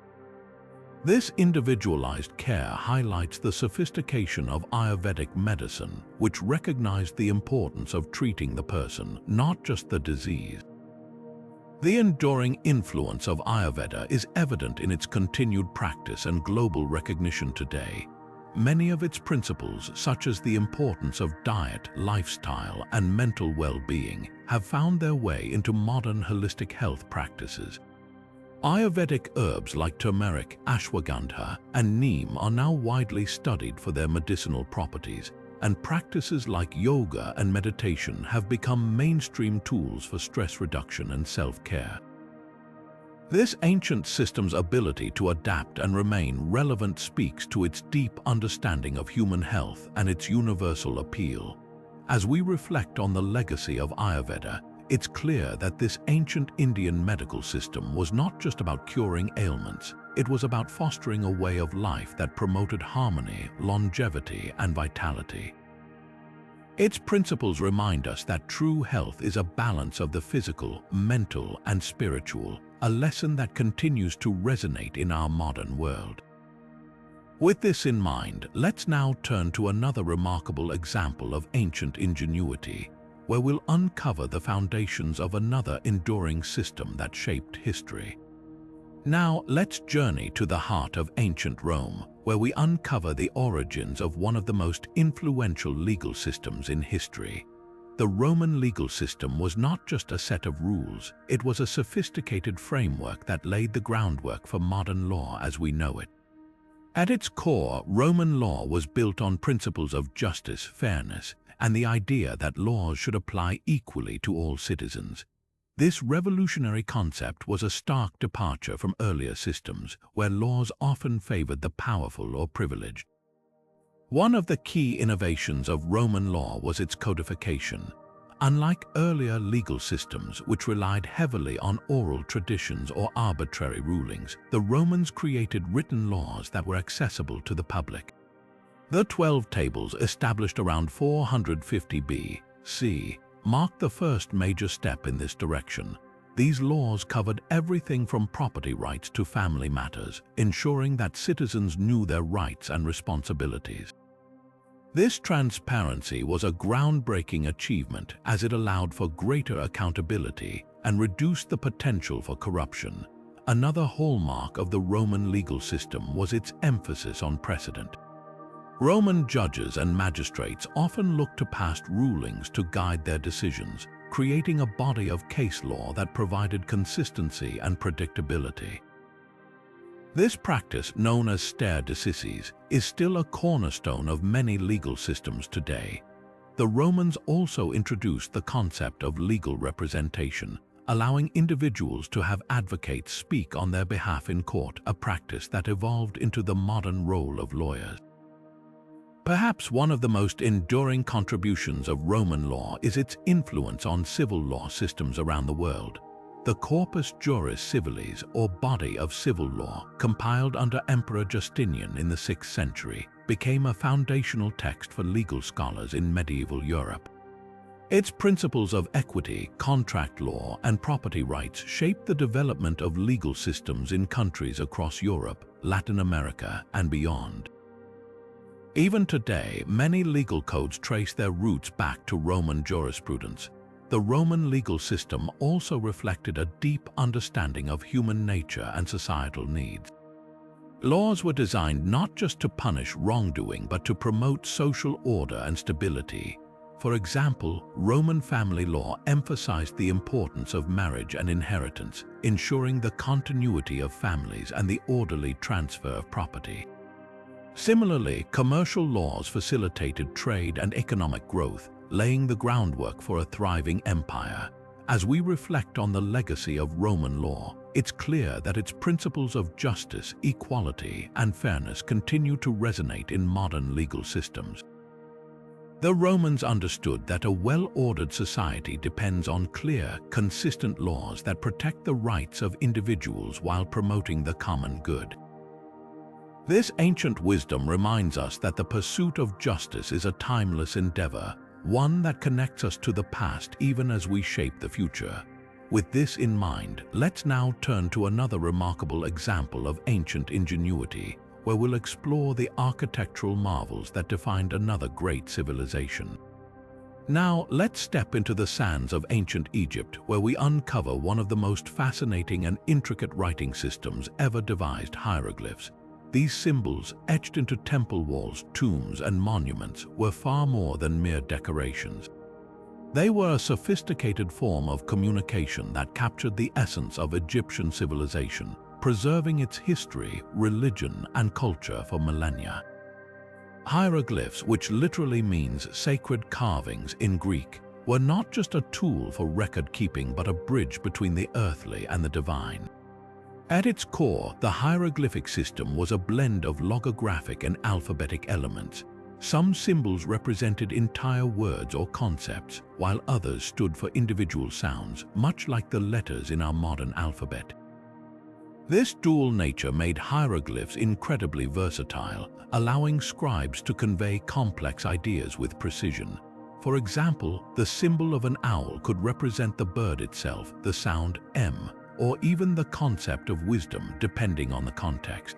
This individualized care highlights the sophistication of Ayurvedic medicine, which recognized the importance of treating the person, not just the disease. The enduring influence of Ayurveda is evident in its continued practice and global recognition today. Many of its principles, such as the importance of diet, lifestyle, and mental well-being, have found their way into modern holistic health practices. Ayurvedic herbs like turmeric, ashwagandha, and neem are now widely studied for their medicinal properties, and practices like yoga and meditation have become mainstream tools for stress reduction and self-care. This ancient system's ability to adapt and remain relevant speaks to its deep understanding of human health and its universal appeal. As we reflect on the legacy of Ayurveda, it's clear that this ancient Indian medical system was not just about curing ailments. It was about fostering a way of life that promoted harmony, longevity, and vitality. Its principles remind us that true health is a balance of the physical, mental, and spiritual, a lesson that continues to resonate in our modern world. With this in mind, let's now turn to another remarkable example of ancient ingenuity, where we'll uncover the foundations of another enduring system that shaped history. Now, let's journey to the heart of ancient Rome, where we uncover the origins of one of the most influential legal systems in history. The Roman legal system was not just a set of rules, it was a sophisticated framework that laid the groundwork for modern law as we know it. At its core, Roman law was built on principles of justice, fairness, and the idea that laws should apply equally to all citizens. This revolutionary concept was a stark departure from earlier systems, where laws often favored the powerful or privileged. One of the key innovations of Roman law was its codification. Unlike earlier legal systems, which relied heavily on oral traditions or arbitrary rulings, the Romans created written laws that were accessible to the public. The 12 Tables, established around 450 B.C., marked the first major step in this direction. These laws covered everything from property rights to family matters, ensuring that citizens knew their rights and responsibilities. This transparency was a groundbreaking achievement as it allowed for greater accountability and reduced the potential for corruption. Another hallmark of the Roman legal system was its emphasis on precedent. Roman judges and magistrates often looked to past rulings to guide their decisions, creating a body of case law that provided consistency and predictability. This practice, known as stare decisis, is still a cornerstone of many legal systems today. The Romans also introduced the concept of legal representation, allowing individuals to have advocates speak on their behalf in court, a practice that evolved into the modern role of lawyers. Perhaps one of the most enduring contributions of Roman law is its influence on civil law systems around the world. The Corpus Juris Civilis, or body of civil law, compiled under Emperor Justinian in the 6th century, became a foundational text for legal scholars in medieval Europe. Its principles of equity, contract law, and property rights shaped the development of legal systems in countries across Europe, Latin America, and beyond. Even today, many legal codes trace their roots back to Roman jurisprudence. The Roman legal system also reflected a deep understanding of human nature and societal needs. Laws were designed not just to punish wrongdoing but to promote social order and stability. For example, Roman family law emphasized the importance of marriage and inheritance, ensuring the continuity of families and the orderly transfer of property. Similarly, commercial laws facilitated trade and economic growth, laying the groundwork for a thriving empire. As we reflect on the legacy of Roman law, it's clear that its principles of justice, equality, and fairness continue to resonate in modern legal systems. The Romans understood that a well-ordered society depends on clear, consistent laws that protect the rights of individuals while promoting the common good. This ancient wisdom reminds us that the pursuit of justice is a timeless endeavor, one that connects us to the past even as we shape the future. With this in mind, let's now turn to another remarkable example of ancient ingenuity, where we'll explore the architectural marvels that defined another great civilization. Now, let's step into the sands of ancient Egypt, where we uncover one of the most fascinating and intricate writing systems ever devised: hieroglyphs. These symbols, etched into temple walls, tombs, and monuments, were far more than mere decorations. They were a sophisticated form of communication that captured the essence of Egyptian civilization, preserving its history, religion, and culture for millennia. Hieroglyphs, which literally means sacred carvings in Greek, were not just a tool for record-keeping but a bridge between the earthly and the divine. At its core, the hieroglyphic system was a blend of logographic and alphabetic elements. Some symbols represented entire words or concepts, while others stood for individual sounds, much like the letters in our modern alphabet. This dual nature made hieroglyphs incredibly versatile, allowing scribes to convey complex ideas with precision. For example, the symbol of an owl could represent the bird itself, the sound M, or even the concept of wisdom, depending on the context.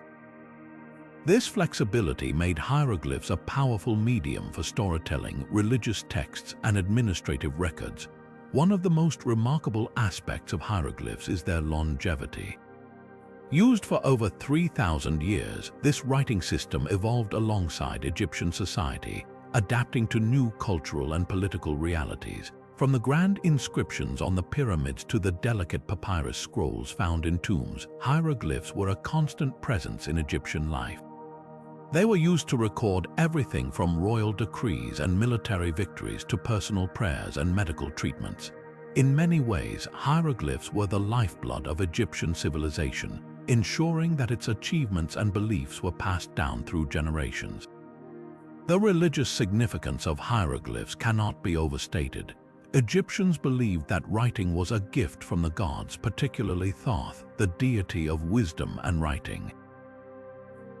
This flexibility made hieroglyphs a powerful medium for storytelling, religious texts, and administrative records. One of the most remarkable aspects of hieroglyphs is their longevity. Used for over 3,000 years, this writing system evolved alongside Egyptian society, adapting to new cultural and political realities. From the grand inscriptions on the pyramids to the delicate papyrus scrolls found in tombs, hieroglyphs were a constant presence in Egyptian life. They were used to record everything from royal decrees and military victories to personal prayers and medical treatments. In many ways, hieroglyphs were the lifeblood of Egyptian civilization, ensuring that its achievements and beliefs were passed down through generations. The religious significance of hieroglyphs cannot be overstated. Egyptians believed that writing was a gift from the gods, particularly Thoth, the deity of wisdom and writing.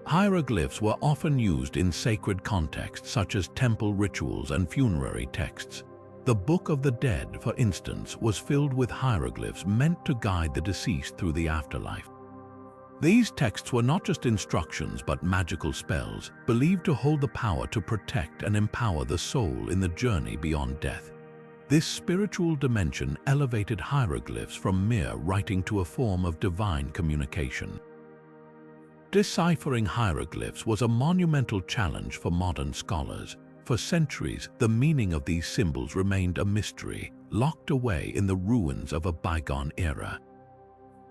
Hieroglyphs were often used in sacred contexts such as temple rituals and funerary texts. The Book of the Dead, for instance, was filled with hieroglyphs meant to guide the deceased through the afterlife. These texts were not just instructions but magical spells, believed to hold the power to protect and empower the soul in the journey beyond death. This spiritual dimension elevated hieroglyphs from mere writing to a form of divine communication. Deciphering hieroglyphs was a monumental challenge for modern scholars. For centuries, the meaning of these symbols remained a mystery, locked away in the ruins of a bygone era.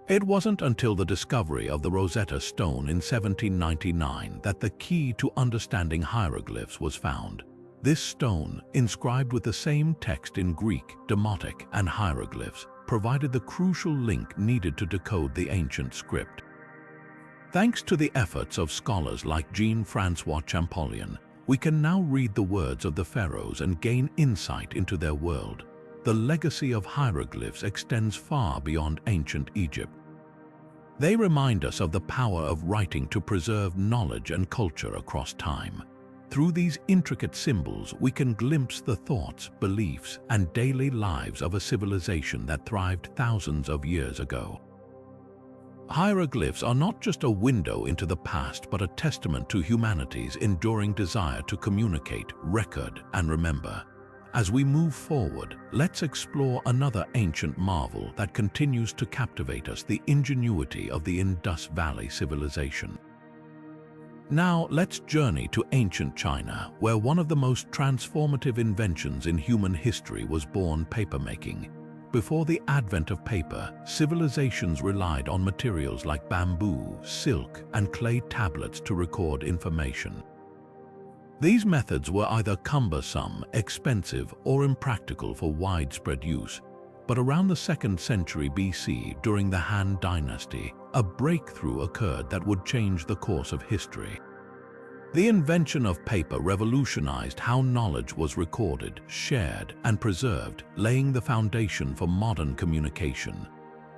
It wasn't until the discovery of the Rosetta Stone in 1799 that the key to understanding hieroglyphs was found. This stone, inscribed with the same text in Greek, Demotic, and hieroglyphs, provided the crucial link needed to decode the ancient script. Thanks to the efforts of scholars like Jean-François Champollion, we can now read the words of the pharaohs and gain insight into their world. The legacy of hieroglyphs extends far beyond ancient Egypt. They remind us of the power of writing to preserve knowledge and culture across time. Through these intricate symbols, we can glimpse the thoughts, beliefs, and daily lives of a civilization that thrived thousands of years ago. Hieroglyphs are not just a window into the past, but a testament to humanity's enduring desire to communicate, record, and remember. As we move forward, let's explore another ancient marvel that continues to captivate us: the ingenuity of the Indus Valley civilization. Now, let's journey to ancient China, where one of the most transformative inventions in human history was born: papermaking. Before the advent of paper, civilizations relied on materials like bamboo, silk, and clay tablets to record information. These methods were either cumbersome, expensive, or impractical for widespread use. But around the 2nd century BC, during the Han Dynasty, a breakthrough occurred that would change the course of history. The invention of paper revolutionized how knowledge was recorded, shared, and preserved, laying the foundation for modern communication.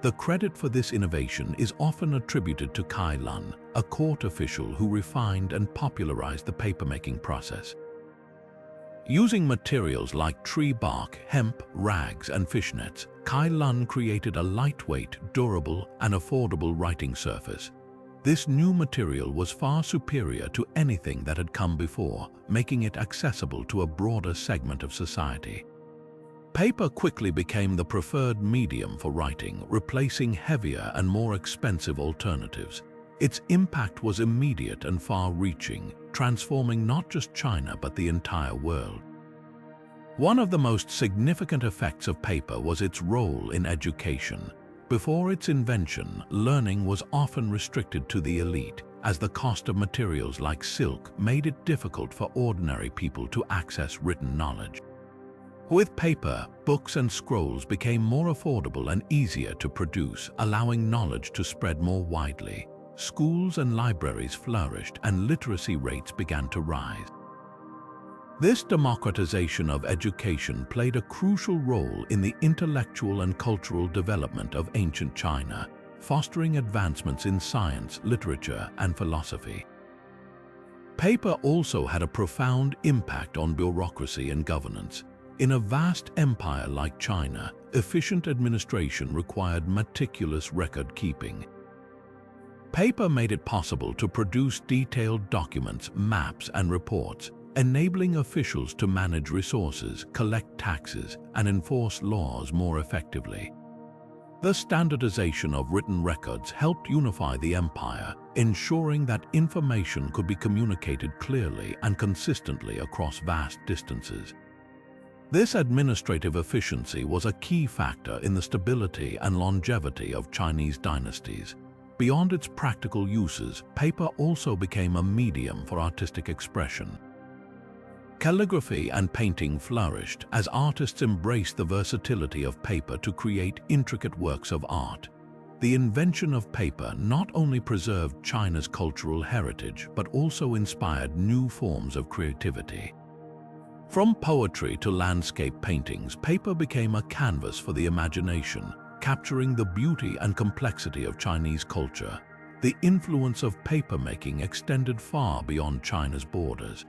The credit for this innovation is often attributed to Kai Lun, a court official who refined and popularized the papermaking process. Using materials like tree bark, hemp, rags, and fishnets, Kai Lun created a lightweight, durable, and affordable writing surface. This new material was far superior to anything that had come before, making it accessible to a broader segment of society. Paper quickly became the preferred medium for writing, replacing heavier and more expensive alternatives. Its impact was immediate and far-reaching, transforming not just China but the entire world. One of the most significant effects of paper was its role in education. Before its invention, learning was often restricted to the elite, as the cost of materials like silk made it difficult for ordinary people to access written knowledge. With paper, books and scrolls became more affordable and easier to produce, allowing knowledge to spread more widely. Schools and libraries flourished, and literacy rates began to rise. This democratization of education played a crucial role in the intellectual and cultural development of ancient China, fostering advancements in science, literature, and philosophy. Paper also had a profound impact on bureaucracy and governance. In a vast empire like China, efficient administration required meticulous record-keeping. Paper made it possible to produce detailed documents, maps, and reports, enabling officials to manage resources, collect taxes, and enforce laws more effectively. The standardization of written records helped unify the empire, ensuring that information could be communicated clearly and consistently across vast distances. This administrative efficiency was a key factor in the stability and longevity of Chinese dynasties. Beyond its practical uses, paper also became a medium for artistic expression. Calligraphy and painting flourished as artists embraced the versatility of paper to create intricate works of art. The invention of paper not only preserved China's cultural heritage, but also inspired new forms of creativity. From poetry to landscape paintings, paper became a canvas for the imagination, capturing the beauty and complexity of Chinese culture. The influence of papermaking extended far beyond China's borders.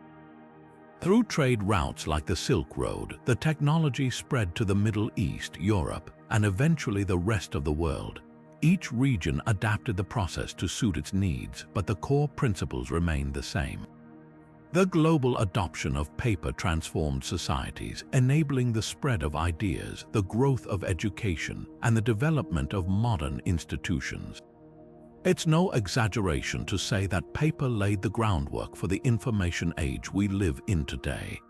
Through trade routes like the Silk Road, the technology spread to the Middle East, Europe, and eventually the rest of the world. Each region adapted the process to suit its needs, but the core principles remained the same. The global adoption of paper transformed societies, enabling the spread of ideas, the growth of education, and the development of modern institutions. It's no exaggeration to say that paper laid the groundwork for the information age we live in today.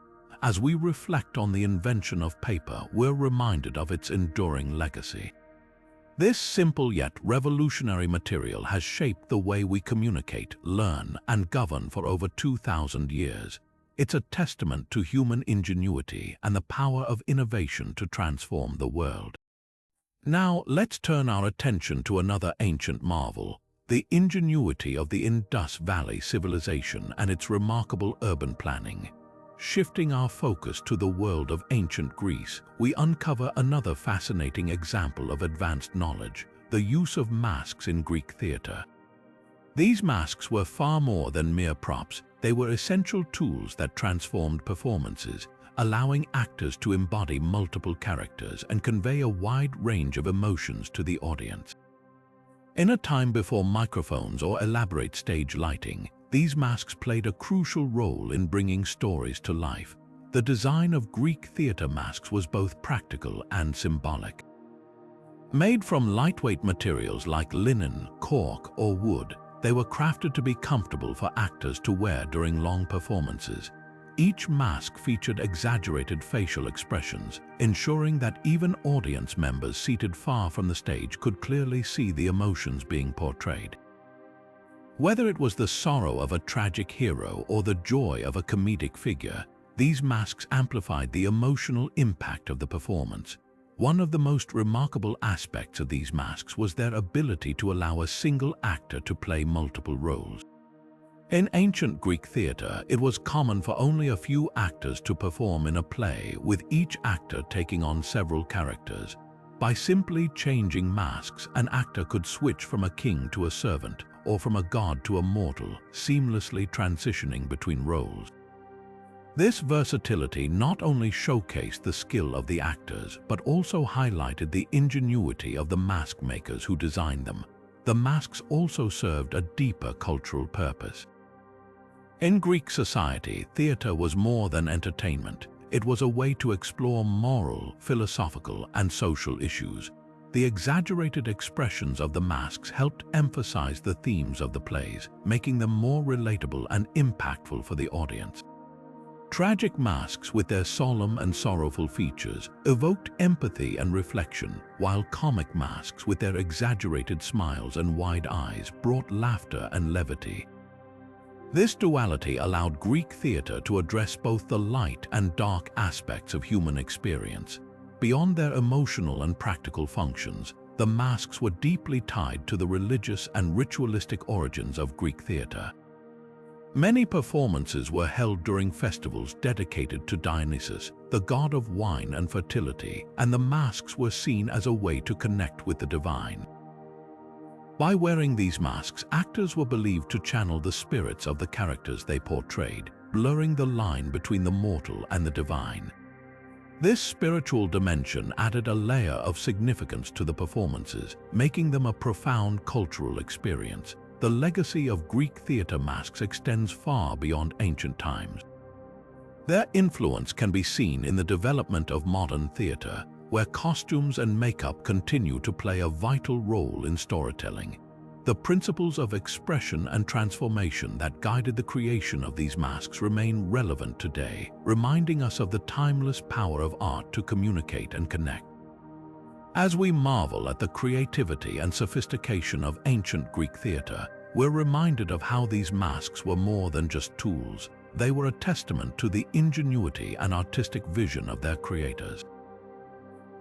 As we reflect on the invention of paper, we're reminded of its enduring legacy. This simple yet revolutionary material has shaped the way we communicate, learn, and govern for over 2,000 years. It's a testament to human ingenuity and the power of innovation to transform the world. Now, let's turn our attention to another ancient marvel, the ingenuity of the Indus Valley civilization and its remarkable urban planning. Shifting our focus to the world of ancient Greece, we uncover another fascinating example of advanced knowledge, the use of masks in Greek theater. These masks were far more than mere props. They were essential tools that transformed performances, allowing actors to embody multiple characters and convey a wide range of emotions to the audience. In a time before microphones or elaborate stage lighting, these masks played a crucial role in bringing stories to life. The design of Greek theater masks was both practical and symbolic. Made from lightweight materials like linen, cork, or wood, they were crafted to be comfortable for actors to wear during long performances. Each mask featured exaggerated facial expressions, ensuring that even audience members seated far from the stage could clearly see the emotions being portrayed. Whether it was the sorrow of a tragic hero or the joy of a comedic figure, these masks amplified the emotional impact of the performance. One of the most remarkable aspects of these masks was their ability to allow a single actor to play multiple roles. In ancient Greek theater, it was common for only a few actors to perform in a play, with each actor taking on several characters. By simply changing masks, an actor could switch from a king to a servant, or from a god to a mortal, seamlessly transitioning between roles. This versatility not only showcased the skill of the actors, but also highlighted the ingenuity of the mask makers who designed them. The masks also served a deeper cultural purpose. In Greek society, theater was more than entertainment. It was a way to explore moral, philosophical, and social issues. The exaggerated expressions of the masks helped emphasize the themes of the plays, making them more relatable and impactful for the audience. Tragic masks, with their solemn and sorrowful features, evoked empathy and reflection, while comic masks, with their exaggerated smiles and wide eyes, brought laughter and levity. This duality allowed Greek theater to address both the light and dark aspects of human experience. Beyond their emotional and practical functions, the masks were deeply tied to the religious and ritualistic origins of Greek theater. Many performances were held during festivals dedicated to Dionysus, the god of wine and fertility, and the masks were seen as a way to connect with the divine. By wearing these masks, actors were believed to channel the spirits of the characters they portrayed, blurring the line between the mortal and the divine. This spiritual dimension added a layer of significance to the performances, making them a profound cultural experience. The legacy of Greek theater masks extends far beyond ancient times. Their influence can be seen in the development of modern theater, where costumes and makeup continue to play a vital role in storytelling. The principles of expression and transformation that guided the creation of these masks remain relevant today, reminding us of the timeless power of art to communicate and connect. As we marvel at the creativity and sophistication of ancient Greek theater, we're reminded of how these masks were more than just tools. They were a testament to the ingenuity and artistic vision of their creators.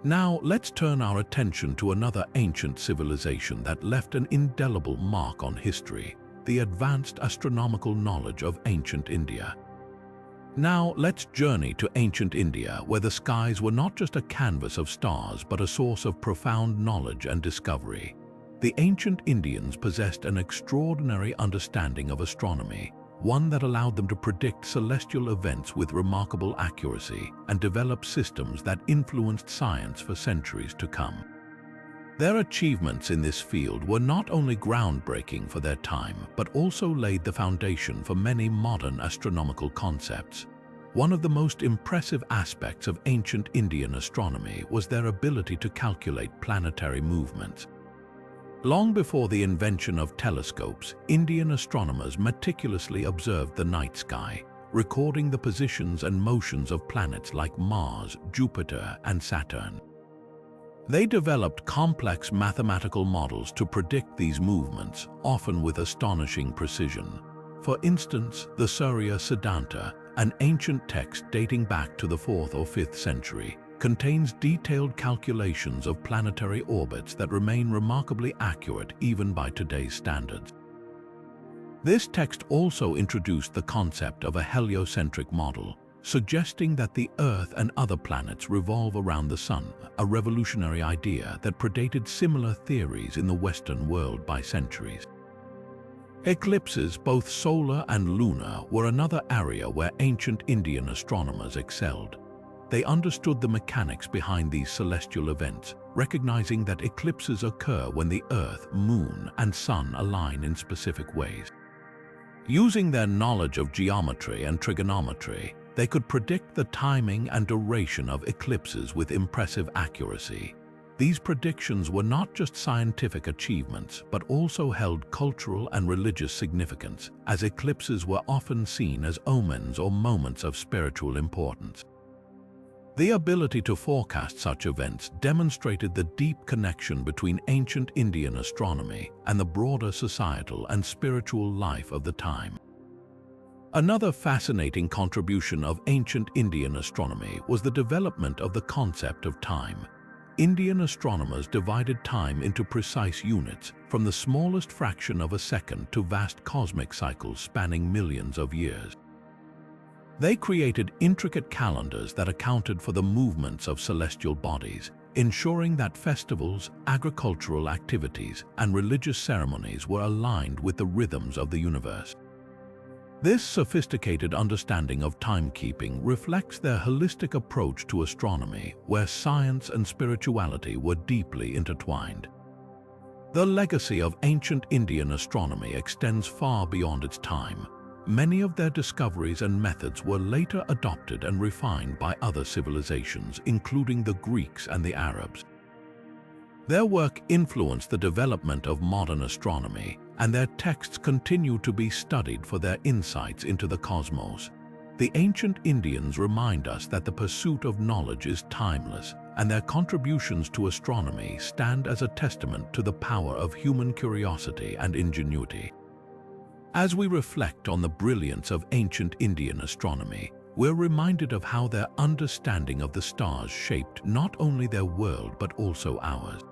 Now, let's turn our attention to another ancient civilization that left an indelible mark on history, the advanced astronomical knowledge of ancient India. Now, let's journey to ancient India, where the skies were not just a canvas of stars, but a source of profound knowledge and discovery. The ancient Indians possessed an extraordinary understanding of astronomy, one that allowed them to predict celestial events with remarkable accuracy and develop systems that influenced science for centuries to come. Their achievements in this field were not only groundbreaking for their time, but also laid the foundation for many modern astronomical concepts. One of the most impressive aspects of ancient Indian astronomy was their ability to calculate planetary movements. Long before the invention of telescopes, Indian astronomers meticulously observed the night sky, recording the positions and motions of planets like Mars, Jupiter, and Saturn. They developed complex mathematical models to predict these movements, often with astonishing precision. For instance, the Surya Siddhanta, an ancient text dating back to the 4th or 5th century, contains detailed calculations of planetary orbits that remain remarkably accurate even by today's standards. This text also introduced the concept of a heliocentric model, suggesting that the Earth and other planets revolve around the Sun, a revolutionary idea that predated similar theories in the Western world by centuries. Eclipses, both solar and lunar, were another area where ancient Indian astronomers excelled. They understood the mechanics behind these celestial events, recognizing that eclipses occur when the Earth, Moon, and Sun align in specific ways. Using their knowledge of geometry and trigonometry, they could predict the timing and duration of eclipses with impressive accuracy. These predictions were not just scientific achievements, but also held cultural and religious significance, as eclipses were often seen as omens or moments of spiritual importance. The ability to forecast such events demonstrated the deep connection between ancient Indian astronomy and the broader societal and spiritual life of the time. Another fascinating contribution of ancient Indian astronomy was the development of the concept of time. Indian astronomers divided time into precise units, from the smallest fraction of a second to vast cosmic cycles spanning millions of years. They created intricate calendars that accounted for the movements of celestial bodies, ensuring that festivals, agricultural activities, and religious ceremonies were aligned with the rhythms of the universe. This sophisticated understanding of timekeeping reflects their holistic approach to astronomy, where science and spirituality were deeply intertwined. The legacy of ancient Indian astronomy extends far beyond its time. Many of their discoveries and methods were later adopted and refined by other civilizations, including the Greeks and the Arabs. Their work influenced the development of modern astronomy, and their texts continue to be studied for their insights into the cosmos. The ancient Indians remind us that the pursuit of knowledge is timeless, and their contributions to astronomy stand as a testament to the power of human curiosity and ingenuity. As we reflect on the brilliance of ancient Indian astronomy, we're reminded of how their understanding of the stars shaped not only their world but also ours.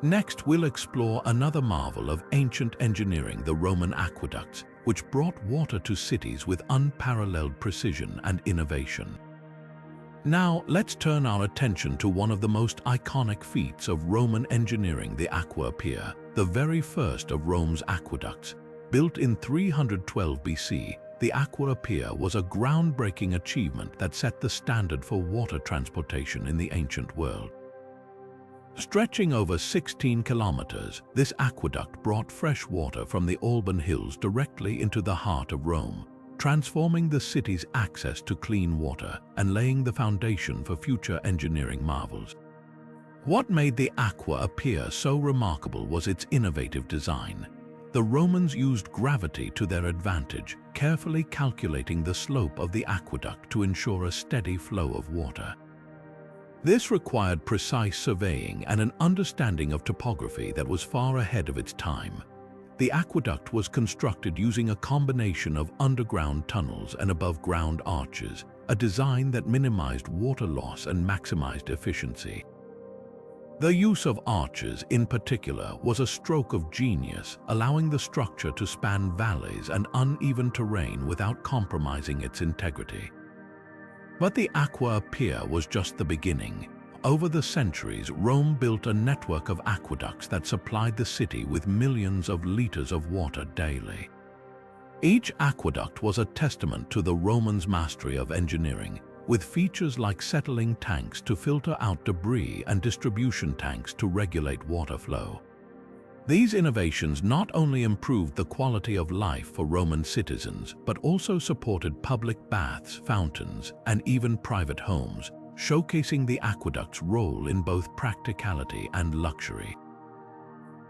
Next, we'll explore another marvel of ancient engineering, the Roman aqueducts, which brought water to cities with unparalleled precision and innovation. Now, let's turn our attention to one of the most iconic feats of Roman engineering, the Aqua Pier, the very first of Rome's aqueducts. Built in 312 BC, the Aqua Pier was a groundbreaking achievement that set the standard for water transportation in the ancient world. Stretching over 16 kilometers, this aqueduct brought fresh water from the Alban Hills directly into the heart of Rome, transforming the city's access to clean water and laying the foundation for future engineering marvels. What made the Aqua Pier so remarkable was its innovative design. The Romans used gravity to their advantage, carefully calculating the slope of the aqueduct to ensure a steady flow of water. This required precise surveying and an understanding of topography that was far ahead of its time. The aqueduct was constructed using a combination of underground tunnels and above-ground arches, a design that minimized water loss and maximized efficiency. The use of arches, in particular, was a stroke of genius, allowing the structure to span valleys and uneven terrain without compromising its integrity. But the Aqua Pier was just the beginning. Over the centuries, Rome built a network of aqueducts that supplied the city with millions of liters of water daily. Each aqueduct was a testament to the Romans' mastery of engineering, with features like settling tanks to filter out debris and distribution tanks to regulate water flow. These innovations not only improved the quality of life for Roman citizens, but also supported public baths, fountains, and even private homes, showcasing the aqueduct's role in both practicality and luxury.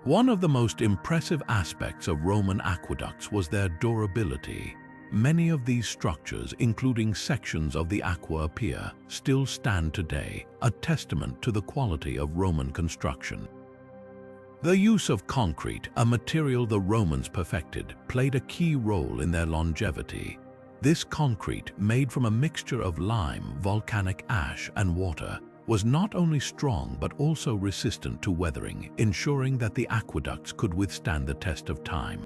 One of the most impressive aspects of Roman aqueducts was their durability. Many of these structures, including sections of the Aqua Pier, still stand today, a testament to the quality of Roman construction. The use of concrete, a material the Romans perfected, played a key role in their longevity. This concrete, made from a mixture of lime, volcanic ash, and water, was not only strong but also resistant to weathering, ensuring that the aqueducts could withstand the test of time.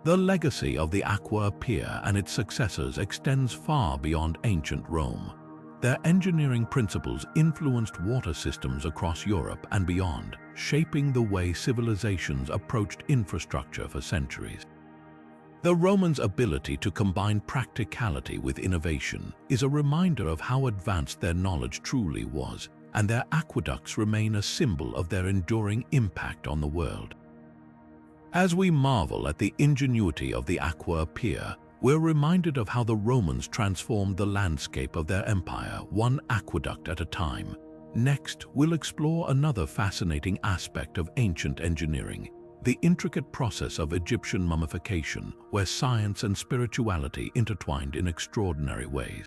The legacy of the Aqua Pier and its successors extends far beyond ancient Rome. Their engineering principles influenced water systems across Europe and beyond, shaping the way civilizations approached infrastructure for centuries. The Romans' ability to combine practicality with innovation is a reminder of how advanced their knowledge truly was, and their aqueducts remain a symbol of their enduring impact on the world. As we marvel at the ingenuity of the Aqua Pier, we're reminded of how the Romans transformed the landscape of their empire, one aqueduct at a time. Next, we'll explore another fascinating aspect of ancient engineering, the intricate process of Egyptian mummification, where science and spirituality intertwined in extraordinary ways.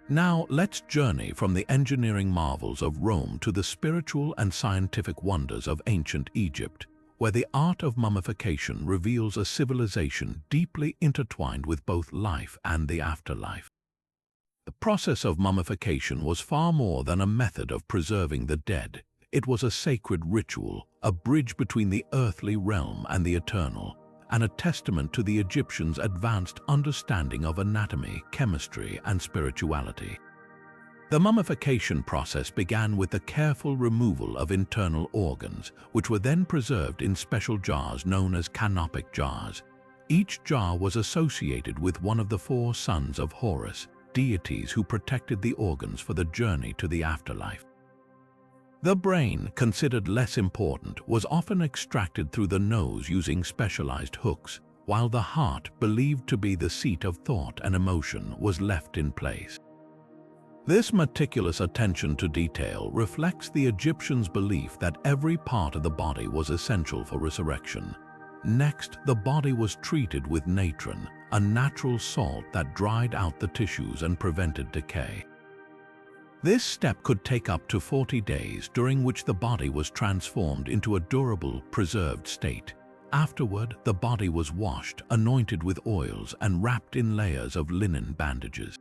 Now, let's journey from the engineering marvels of Rome to the spiritual and scientific wonders of ancient Egypt, where the art of mummification reveals a civilization deeply intertwined with both life and the afterlife. The process of mummification was far more than a method of preserving the dead. It was a sacred ritual, a bridge between the earthly realm and the eternal, and a testament to the Egyptians' advanced understanding of anatomy, chemistry, and spirituality. The mummification process began with the careful removal of internal organs, which were then preserved in special jars known as canopic jars. Each jar was associated with one of the four sons of Horus, deities who protected the organs for the journey to the afterlife. The brain, considered less important, was often extracted through the nose using specialized hooks, while the heart, believed to be the seat of thought and emotion, was left in place. This meticulous attention to detail reflects the Egyptians' belief that every part of the body was essential for resurrection. Next, the body was treated with natron, a natural salt that dried out the tissues and prevented decay. This step could take up to 40 days, during which the body was transformed into a durable, preserved state. Afterward, the body was washed, anointed with oils, and wrapped in layers of linen bandages.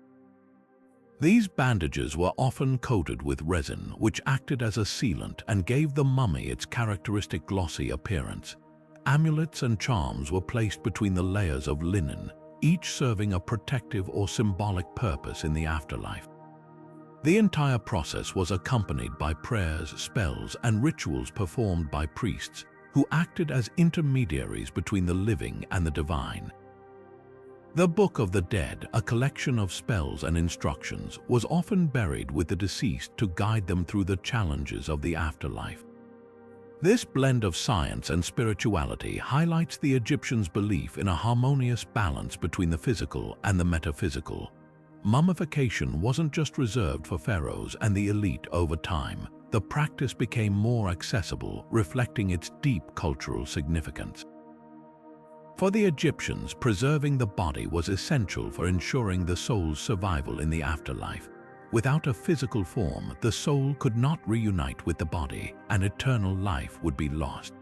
These bandages were often coated with resin, which acted as a sealant and gave the mummy its characteristic glossy appearance. Amulets and charms were placed between the layers of linen, each serving a protective or symbolic purpose in the afterlife. The entire process was accompanied by prayers, spells, and rituals performed by priests, who acted as intermediaries between the living and the divine. The Book of the Dead, a collection of spells and instructions, was often buried with the deceased to guide them through the challenges of the afterlife. This blend of science and spirituality highlights the Egyptians' belief in a harmonious balance between the physical and the metaphysical. Mummification wasn't just reserved for pharaohs and the elite. Over time, the practice became more accessible, reflecting its deep cultural significance. For the Egyptians, preserving the body was essential for ensuring the soul's survival in the afterlife. Without a physical form, the soul could not reunite with the body, and eternal life would be lost.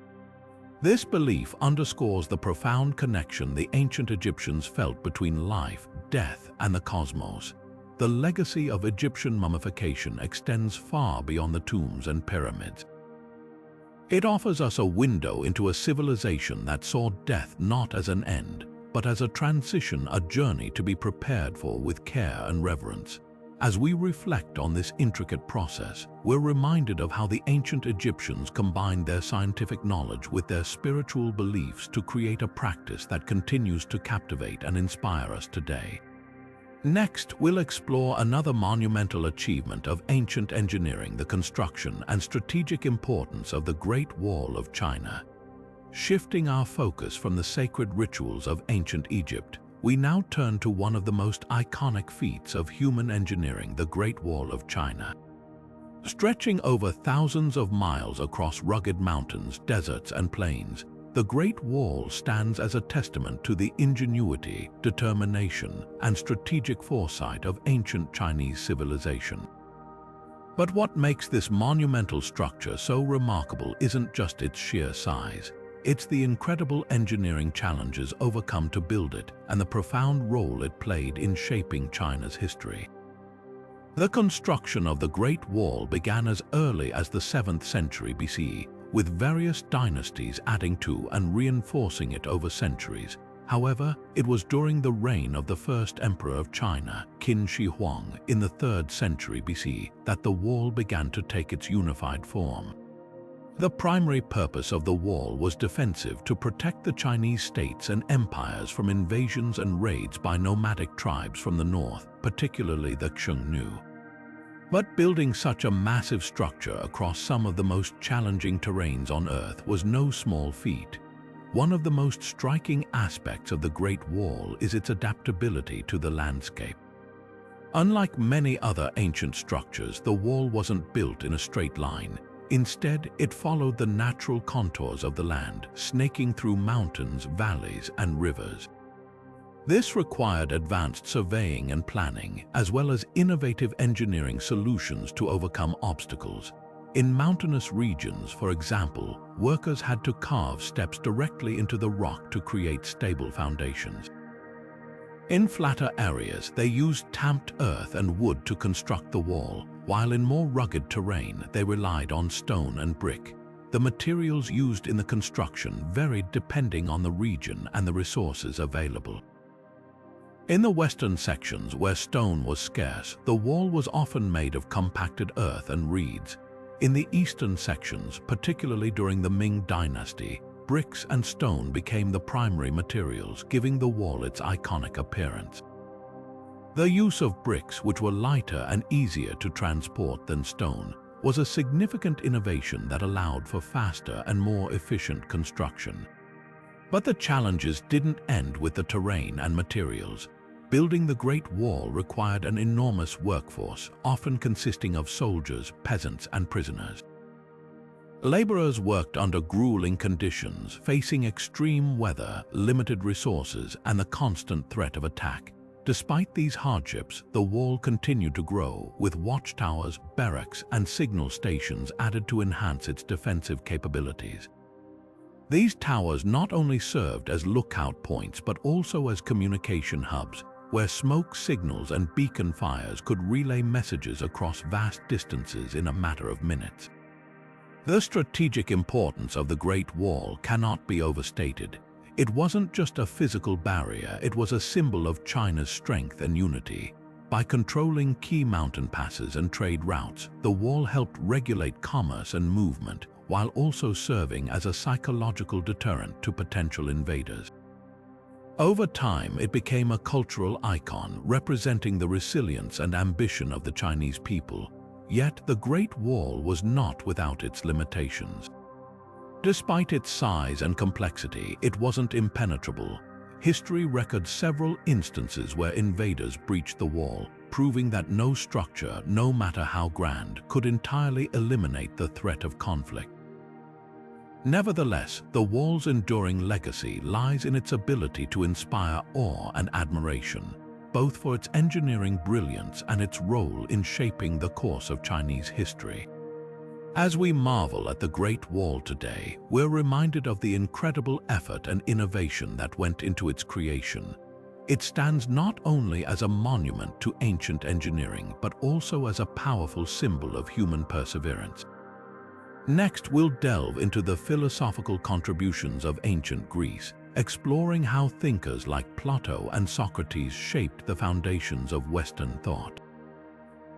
This belief underscores the profound connection the ancient Egyptians felt between life, death, and the cosmos. The legacy of Egyptian mummification extends far beyond the tombs and pyramids. It offers us a window into a civilization that saw death not as an end, but as a transition, a journey to be prepared for with care and reverence. As we reflect on this intricate process, we're reminded of how the ancient Egyptians combined their scientific knowledge with their spiritual beliefs to create a practice that continues to captivate and inspire us today. Next, we'll explore another monumental achievement of ancient engineering, the construction and strategic importance of the Great Wall of China. Shifting our focus from the sacred rituals of ancient Egypt, we now turn to one of the most iconic feats of human engineering, the Great Wall of China. Stretching over thousands of miles across rugged mountains, deserts, and plains, The Great Wall stands as a testament to the ingenuity, determination, and strategic foresight of ancient Chinese civilization. But what makes this monumental structure so remarkable isn't just its sheer size. It's the incredible engineering challenges overcome to build it and the profound role it played in shaping China's history. The construction of the Great Wall began as early as the 7th century BCE, with various dynasties adding to and reinforcing it over centuries. However, it was during the reign of the first emperor of China, Qin Shi Huang, in the 3rd century BCE, that the wall began to take its unified form. The primary purpose of the wall was defensive, to protect the Chinese states and empires from invasions and raids by nomadic tribes from the north, particularly the Xiongnu. But building such a massive structure across some of the most challenging terrains on Earth was no small feat. One of the most striking aspects of the Great Wall is its adaptability to the landscape. Unlike many other ancient structures, the wall wasn't built in a straight line. Instead, it followed the natural contours of the land, snaking through mountains, valleys, and rivers. This required advanced surveying and planning, as well as innovative engineering solutions to overcome obstacles. In mountainous regions, for example, workers had to carve steps directly into the rock to create stable foundations. In flatter areas, they used tamped earth and wood to construct the wall, while in more rugged terrain, they relied on stone and brick. The materials used in the construction varied depending on the region and the resources available. In the western sections, where stone was scarce, the wall was often made of compacted earth and reeds. In the eastern sections, particularly during the Ming Dynasty, bricks and stone became the primary materials, giving the wall its iconic appearance. The use of bricks, which were lighter and easier to transport than stone, was a significant innovation that allowed for faster and more efficient construction. But the challenges didn't end with the terrain and materials. Building the Great Wall required an enormous workforce, often consisting of soldiers, peasants, and prisoners. Laborers worked under grueling conditions, facing extreme weather, limited resources, and the constant threat of attack. Despite these hardships, the wall continued to grow, with watchtowers, barracks, and signal stations added to enhance its defensive capabilities. These towers not only served as lookout points but also as communication hubs, where smoke signals and beacon fires could relay messages across vast distances in a matter of minutes. The strategic importance of the Great Wall cannot be overstated. It wasn't just a physical barrier, it was a symbol of China's strength and unity. By controlling key mountain passes and trade routes, the wall helped regulate commerce and movement, while also serving as a psychological deterrent to potential invaders. Over time, it became a cultural icon, representing the resilience and ambition of the Chinese people. Yet the Great Wall was not without its limitations. Despite its size and complexity, it wasn't impenetrable. History records several instances where invaders breached the wall, proving that no structure, no matter how grand, could entirely eliminate the threat of conflict. Nevertheless, the wall's enduring legacy lies in its ability to inspire awe and admiration, both for its engineering brilliance and its role in shaping the course of Chinese history. As we marvel at the Great Wall today, we're reminded of the incredible effort and innovation that went into its creation. It stands not only as a monument to ancient engineering, but also as a powerful symbol of human perseverance. Next, we'll delve into the philosophical contributions of ancient Greece, exploring how thinkers like Plato and Socrates shaped the foundations of Western thought.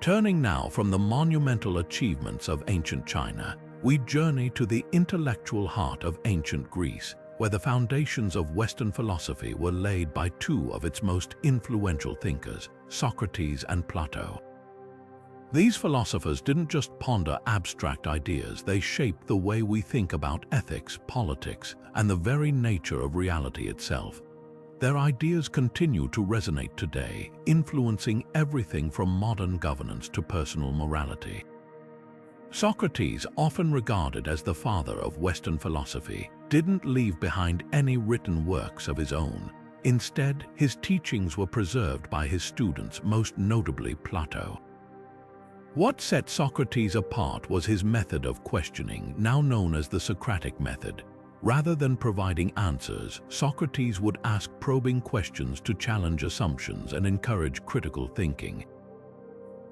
Turning now from the monumental achievements of ancient China, we journey to the intellectual heart of ancient Greece, where the foundations of Western philosophy were laid by two of its most influential thinkers, Socrates and Plato. These philosophers didn't just ponder abstract ideas, they shaped the way we think about ethics, politics, and the very nature of reality itself. Their ideas continue to resonate today, influencing everything from modern governance to personal morality. Socrates, often regarded as the father of Western philosophy, didn't leave behind any written works of his own. Instead, his teachings were preserved by his students, most notably Plato. What set Socrates apart was his method of questioning, now known as the Socratic method. Rather than providing answers, Socrates would ask probing questions to challenge assumptions and encourage critical thinking.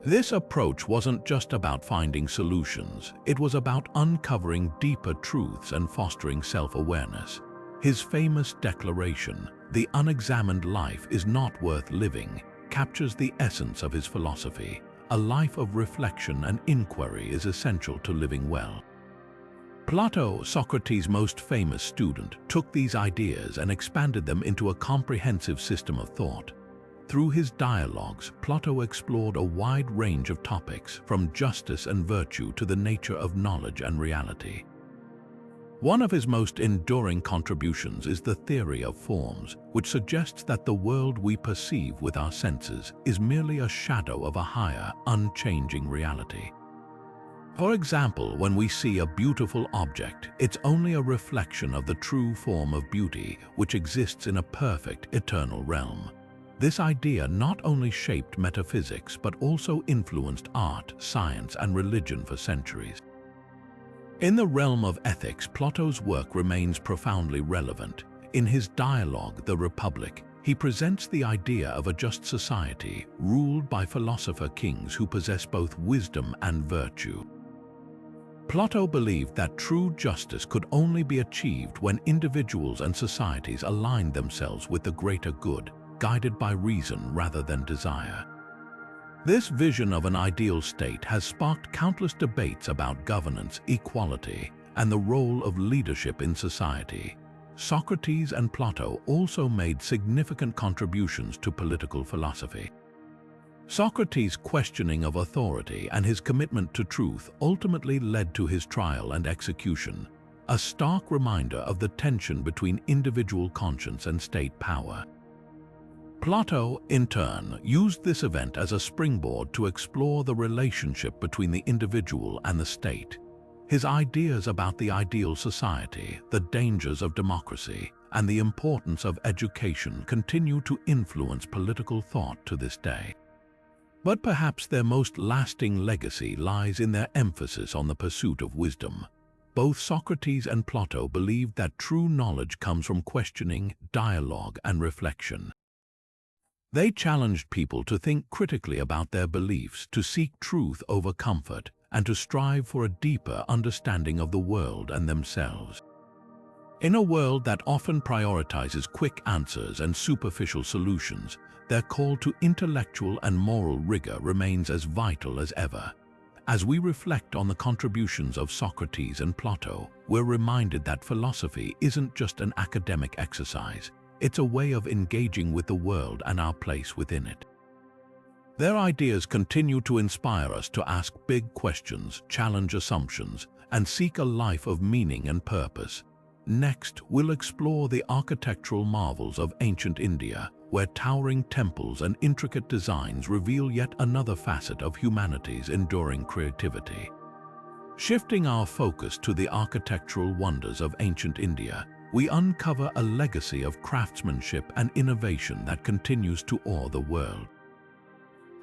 This approach wasn't just about finding solutions, it was about uncovering deeper truths and fostering self-awareness. His famous declaration, "The unexamined life is not worth living," captures the essence of his philosophy. A life of reflection and inquiry is essential to living well. Plato, Socrates' most famous student, took these ideas and expanded them into a comprehensive system of thought. Through his dialogues, Plato explored a wide range of topics, from justice and virtue to the nature of knowledge and reality. One of his most enduring contributions is the theory of forms, which suggests that the world we perceive with our senses is merely a shadow of a higher, unchanging reality. For example, when we see a beautiful object, it's only a reflection of the true form of beauty, which exists in a perfect, eternal realm. This idea not only shaped metaphysics but also influenced art, science, and religion for centuries. In the realm of ethics, Plato's work remains profoundly relevant. In his dialogue, The Republic, he presents the idea of a just society ruled by philosopher kings who possess both wisdom and virtue. Plato believed that true justice could only be achieved when individuals and societies aligned themselves with the greater good, guided by reason rather than desire. This vision of an ideal state has sparked countless debates about governance, equality, and the role of leadership in society. Socrates and Plato also made significant contributions to political philosophy. Socrates' questioning of authority and his commitment to truth ultimately led to his trial and execution, a stark reminder of the tension between individual conscience and state power. Plato, in turn, used this event as a springboard to explore the relationship between the individual and the state. His ideas about the ideal society, the dangers of democracy, and the importance of education continue to influence political thought to this day. But perhaps their most lasting legacy lies in their emphasis on the pursuit of wisdom. Both Socrates and Plato believed that true knowledge comes from questioning, dialogue, and reflection. They challenged people to think critically about their beliefs, to seek truth over comfort, and to strive for a deeper understanding of the world and themselves. In a world that often prioritizes quick answers and superficial solutions, their call to intellectual and moral rigor remains as vital as ever. As we reflect on the contributions of Socrates and Plato, we're reminded that philosophy isn't just an academic exercise. It's a way of engaging with the world and our place within it. Their ideas continue to inspire us to ask big questions, challenge assumptions, and seek a life of meaning and purpose. Next, we'll explore the architectural marvels of ancient India, where towering temples and intricate designs reveal yet another facet of humanity's enduring creativity. Shifting our focus to the architectural wonders of ancient India, we uncover a legacy of craftsmanship and innovation that continues to awe the world.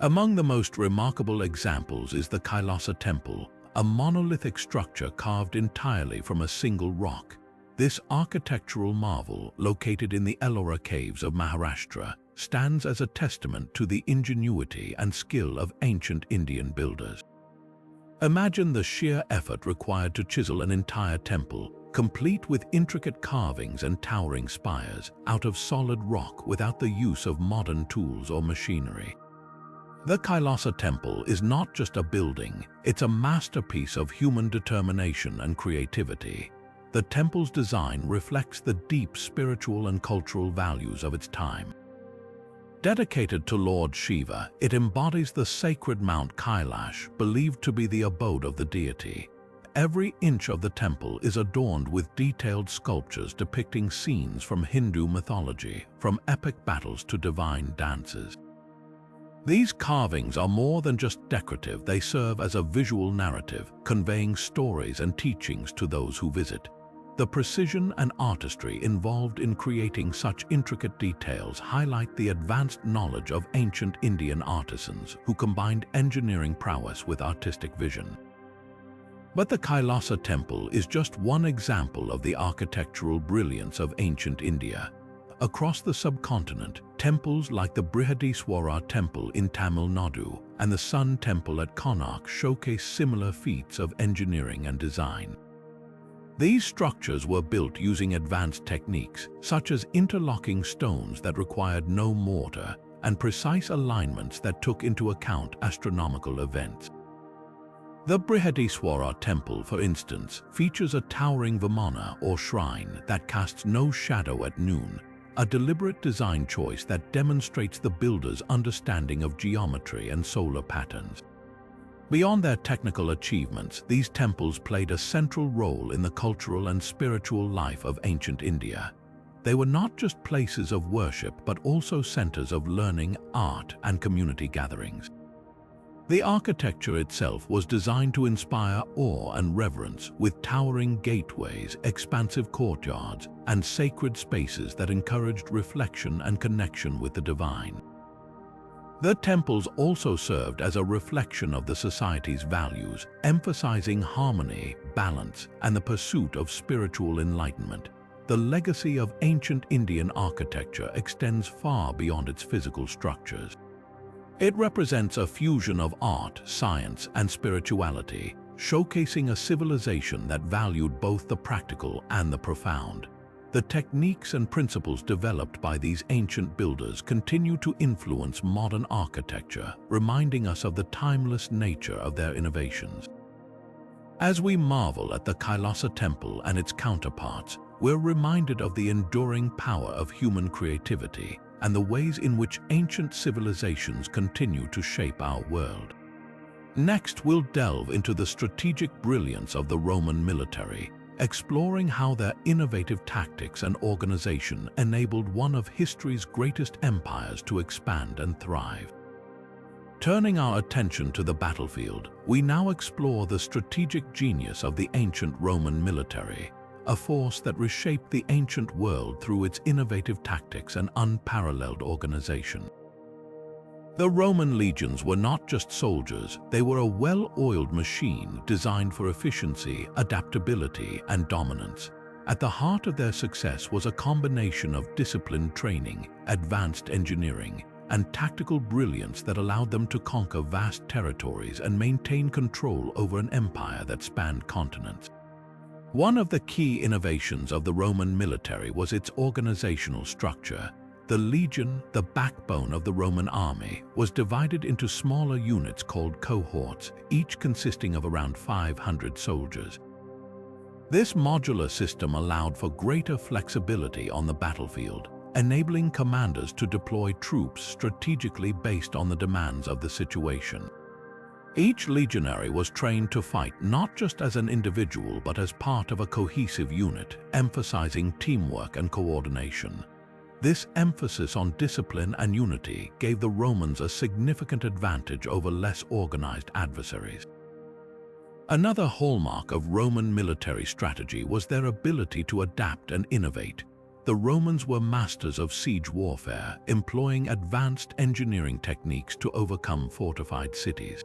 Among the most remarkable examples is the Kailasa Temple, a monolithic structure carved entirely from a single rock. This architectural marvel, located in the Ellora caves of Maharashtra, stands as a testament to the ingenuity and skill of ancient Indian builders. Imagine the sheer effort required to chisel an entire temple, complete with intricate carvings and towering spires, out of solid rock without the use of modern tools or machinery. The Kailasa Temple is not just a building, it's a masterpiece of human determination and creativity. The temple's design reflects the deep spiritual and cultural values of its time. Dedicated to Lord Shiva, it embodies the sacred Mount Kailash, believed to be the abode of the deity. Every inch of the temple is adorned with detailed sculptures depicting scenes from Hindu mythology, from epic battles to divine dances. These carvings are more than just decorative, they serve as a visual narrative, conveying stories and teachings to those who visit. The precision and artistry involved in creating such intricate details highlight the advanced knowledge of ancient Indian artisans who combined engineering prowess with artistic vision. But the Kailasa temple is just one example of the architectural brilliance of ancient India. Across the subcontinent, temples like the Brihadiswara temple in Tamil Nadu and the Sun temple at Konark showcase similar feats of engineering and design. These structures were built using advanced techniques, such as interlocking stones that required no mortar and precise alignments that took into account astronomical events. The Brihadiswara temple, for instance, features a towering vimana or shrine that casts no shadow at noon, a deliberate design choice that demonstrates the builder's understanding of geometry and solar patterns. Beyond their technical achievements, these temples played a central role in the cultural and spiritual life of ancient India. They were not just places of worship, but also centers of learning, art, and community gatherings. The architecture itself was designed to inspire awe and reverence, with towering gateways, expansive courtyards, and sacred spaces that encouraged reflection and connection with the divine. The temples also served as a reflection of the society's values, emphasizing harmony, balance, and the pursuit of spiritual enlightenment. The legacy of ancient Indian architecture extends far beyond its physical structures. It represents a fusion of art, science, and spirituality, showcasing a civilization that valued both the practical and the profound. The techniques and principles developed by these ancient builders continue to influence modern architecture, reminding us of the timeless nature of their innovations. As we marvel at the Kailasa temple and its counterparts, we're reminded of the enduring power of human creativity and the ways in which ancient civilizations continue to shape our world. Next, we'll delve into the strategic brilliance of the Roman military, exploring how their innovative tactics and organization enabled one of history's greatest empires to expand and thrive. Turning our attention to the battlefield, we now explore the strategic genius of the ancient Roman military, a force that reshaped the ancient world through its innovative tactics and unparalleled organization. The Roman legions were not just soldiers, they were a well-oiled machine designed for efficiency, adaptability, and dominance. At the heart of their success was a combination of disciplined training, advanced engineering, and tactical brilliance that allowed them to conquer vast territories and maintain control over an empire that spanned continents. One of the key innovations of the Roman military was its organizational structure. The legion, the backbone of the Roman army, was divided into smaller units called cohorts, each consisting of around 500 soldiers. This modular system allowed for greater flexibility on the battlefield, enabling commanders to deploy troops strategically based on the demands of the situation. Each legionary was trained to fight not just as an individual but as part of a cohesive unit, emphasizing teamwork and coordination. This emphasis on discipline and unity gave the Romans a significant advantage over less organized adversaries. Another hallmark of Roman military strategy was their ability to adapt and innovate. The Romans were masters of siege warfare, employing advanced engineering techniques to overcome fortified cities.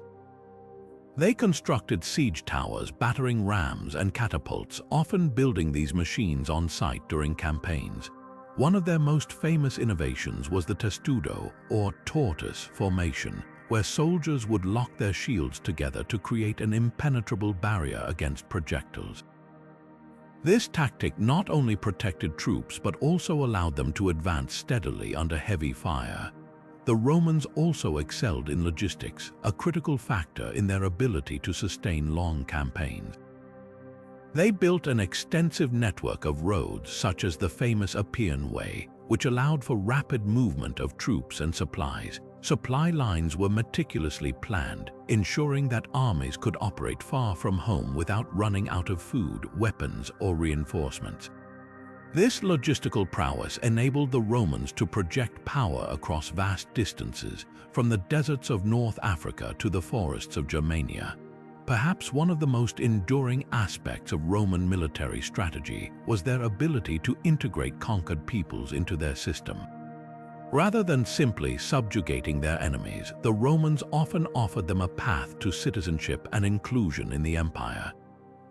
They constructed siege towers, battering rams, and catapults, often building these machines on site during campaigns. One of their most famous innovations was the testudo, or tortoise, formation, where soldiers would lock their shields together to create an impenetrable barrier against projectiles. This tactic not only protected troops but also allowed them to advance steadily under heavy fire. The Romans also excelled in logistics, a critical factor in their ability to sustain long campaigns. They built an extensive network of roads such as the famous Appian Way, which allowed for rapid movement of troops and supplies. Supply lines were meticulously planned, ensuring that armies could operate far from home without running out of food, weapons, or reinforcements. This logistical prowess enabled the Romans to project power across vast distances, from the deserts of North Africa to the forests of Germania. Perhaps one of the most enduring aspects of Roman military strategy was their ability to integrate conquered peoples into their system. Rather than simply subjugating their enemies, the Romans often offered them a path to citizenship and inclusion in the empire.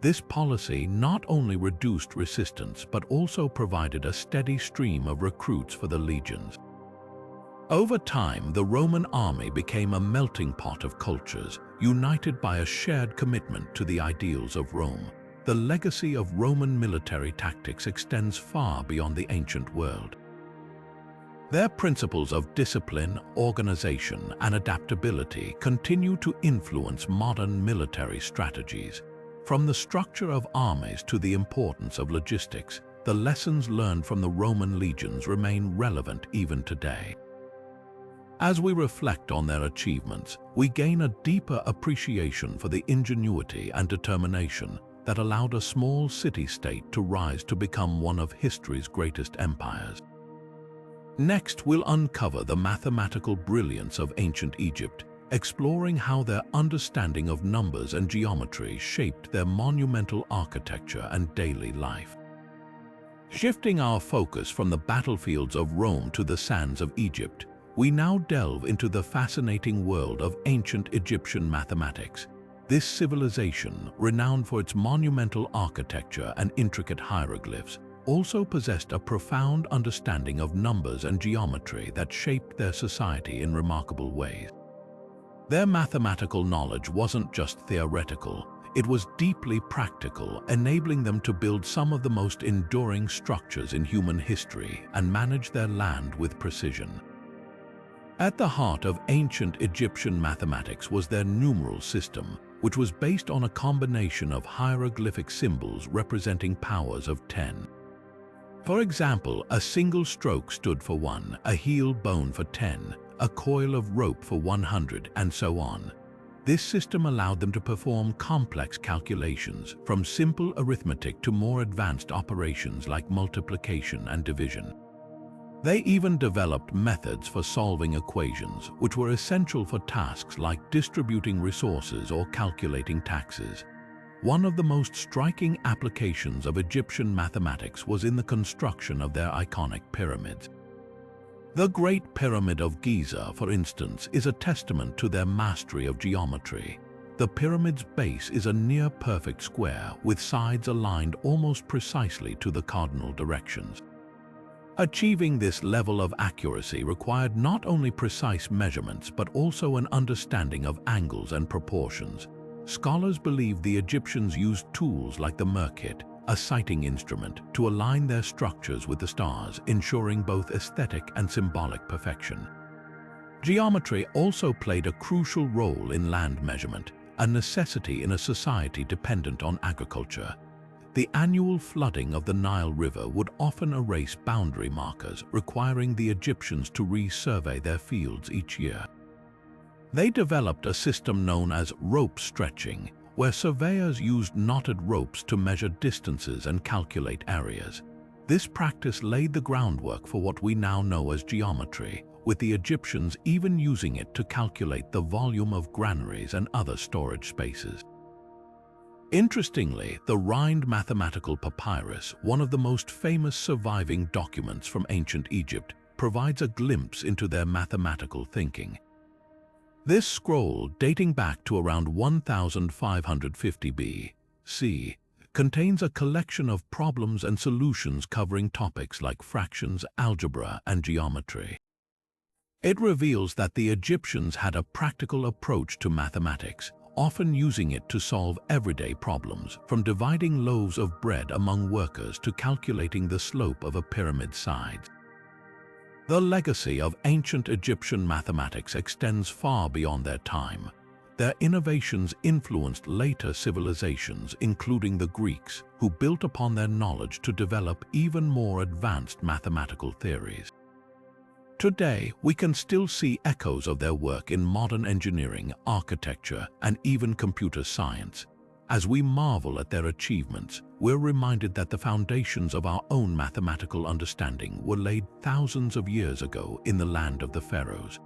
This policy not only reduced resistance but also provided a steady stream of recruits for the legions. Over time, the Roman army became a melting pot of cultures, united by a shared commitment to the ideals of Rome. The legacy of Roman military tactics extends far beyond the ancient world. Their principles of discipline, organization, and adaptability continue to influence modern military strategies. From the structure of armies to the importance of logistics, the lessons learned from the Roman legions remain relevant even today. As we reflect on their achievements, we gain a deeper appreciation for the ingenuity and determination that allowed a small city-state to rise to become one of history's greatest empires. Next, we'll uncover the mathematical brilliance of ancient Egypt, exploring how their understanding of numbers and geometry shaped their monumental architecture and daily life. Shifting our focus from the battlefields of Rome to the sands of Egypt, we now delve into the fascinating world of ancient Egyptian mathematics. This civilization, renowned for its monumental architecture and intricate hieroglyphs, also possessed a profound understanding of numbers and geometry that shaped their society in remarkable ways. Their mathematical knowledge wasn't just theoretical, it was deeply practical, enabling them to build some of the most enduring structures in human history and manage their land with precision. At the heart of ancient Egyptian mathematics was their numeral system, which was based on a combination of hieroglyphic symbols representing powers of 10. For example, a single stroke stood for 1, a heel bone for 10, a coil of rope for 100, and so on. This system allowed them to perform complex calculations, from simple arithmetic to more advanced operations like multiplication and division. They even developed methods for solving equations, which were essential for tasks like distributing resources or calculating taxes. One of the most striking applications of Egyptian mathematics was in the construction of their iconic pyramids. The Great Pyramid of Giza, for instance, is a testament to their mastery of geometry. The pyramid's base is a near-perfect square with sides aligned almost precisely to the cardinal directions. Achieving this level of accuracy required not only precise measurements but also an understanding of angles and proportions. Scholars believe the Egyptians used tools like the merkit, a sighting instrument, to align their structures with the stars, ensuring both aesthetic and symbolic perfection. Geometry also played a crucial role in land measurement, a necessity in a society dependent on agriculture. The annual flooding of the Nile River would often erase boundary markers, requiring the Egyptians to resurvey their fields each year. They developed a system known as rope stretching, where surveyors used knotted ropes to measure distances and calculate areas. This practice laid the groundwork for what we now know as geometry, with the Egyptians even using it to calculate the volume of granaries and other storage spaces. Interestingly, the Rhind mathematical papyrus, one of the most famous surviving documents from ancient Egypt, provides a glimpse into their mathematical thinking. This scroll, dating back to around 1550 B.C., contains a collection of problems and solutions covering topics like fractions, algebra, and geometry. It reveals that the Egyptians had a practical approach to mathematics, often using it to solve everyday problems, from dividing loaves of bread among workers to calculating the slope of a pyramid's sides. The legacy of ancient Egyptian mathematics extends far beyond their time. Their innovations influenced later civilizations, including the Greeks, who built upon their knowledge to develop even more advanced mathematical theories. Today, we can still see echoes of their work in modern engineering, architecture, and even computer science. As we marvel at their achievements, we're reminded that the foundations of our own mathematical understanding were laid thousands of years ago in the land of the pharaohs.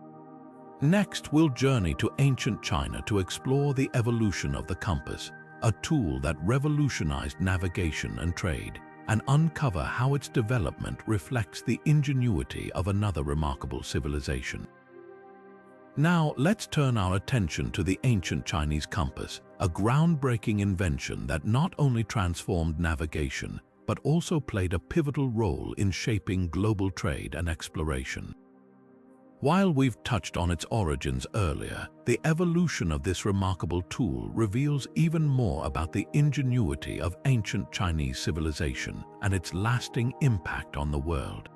Next, we'll journey to ancient China to explore the evolution of the compass, a tool that revolutionized navigation and trade, and uncover how its development reflects the ingenuity of another remarkable civilization. Now, let's turn our attention to the ancient Chinese compass, a groundbreaking invention that not only transformed navigation, but also played a pivotal role in shaping global trade and exploration. While we've touched on its origins earlier, the evolution of this remarkable tool reveals even more about the ingenuity of ancient Chinese civilization and its lasting impact on the world.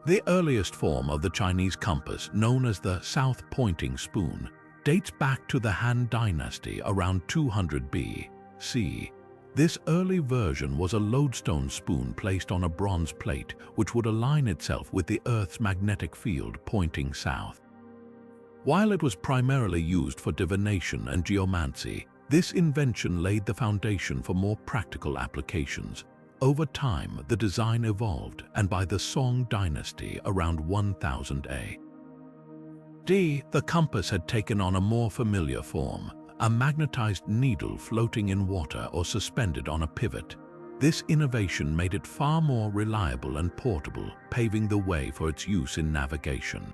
The earliest form of the Chinese compass, known as the south-pointing spoon, dates back to the Han Dynasty around 200 BC. This early version was a lodestone spoon placed on a bronze plate which would align itself with the Earth's magnetic field pointing south. While it was primarily used for divination and geomancy, this invention laid the foundation for more practical applications. Over time, the design evolved, and by the Song Dynasty around 1000 AD, the compass had taken on a more familiar form, a magnetized needle floating in water or suspended on a pivot. This innovation made it far more reliable and portable, paving the way for its use in navigation.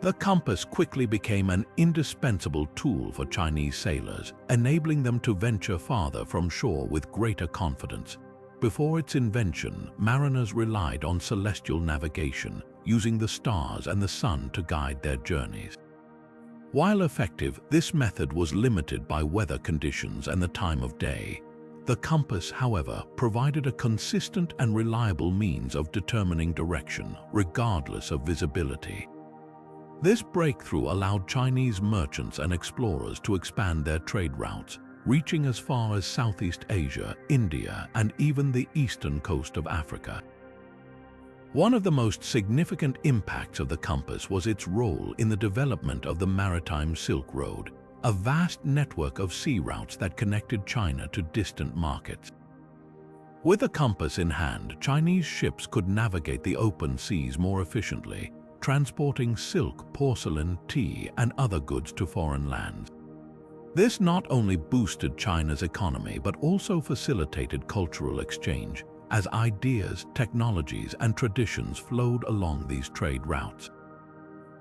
The compass quickly became an indispensable tool for Chinese sailors, enabling them to venture farther from shore with greater confidence. Before its invention, mariners relied on celestial navigation, using the stars and the sun to guide their journeys. While effective, this method was limited by weather conditions and the time of day. The compass, however, provided a consistent and reliable means of determining direction, regardless of visibility. This breakthrough allowed Chinese merchants and explorers to expand their trade routes, reaching as far as Southeast Asia, India, and even the eastern coast of Africa. One of the most significant impacts of the compass was its role in the development of the maritime Silk Road, a vast network of sea routes that connected China to distant markets. With a compass in hand, Chinese ships could navigate the open seas more efficiently, transporting silk, porcelain, tea, and other goods to foreign lands. This not only boosted China's economy but also facilitated cultural exchange, as ideas, technologies, and traditions flowed along these trade routes.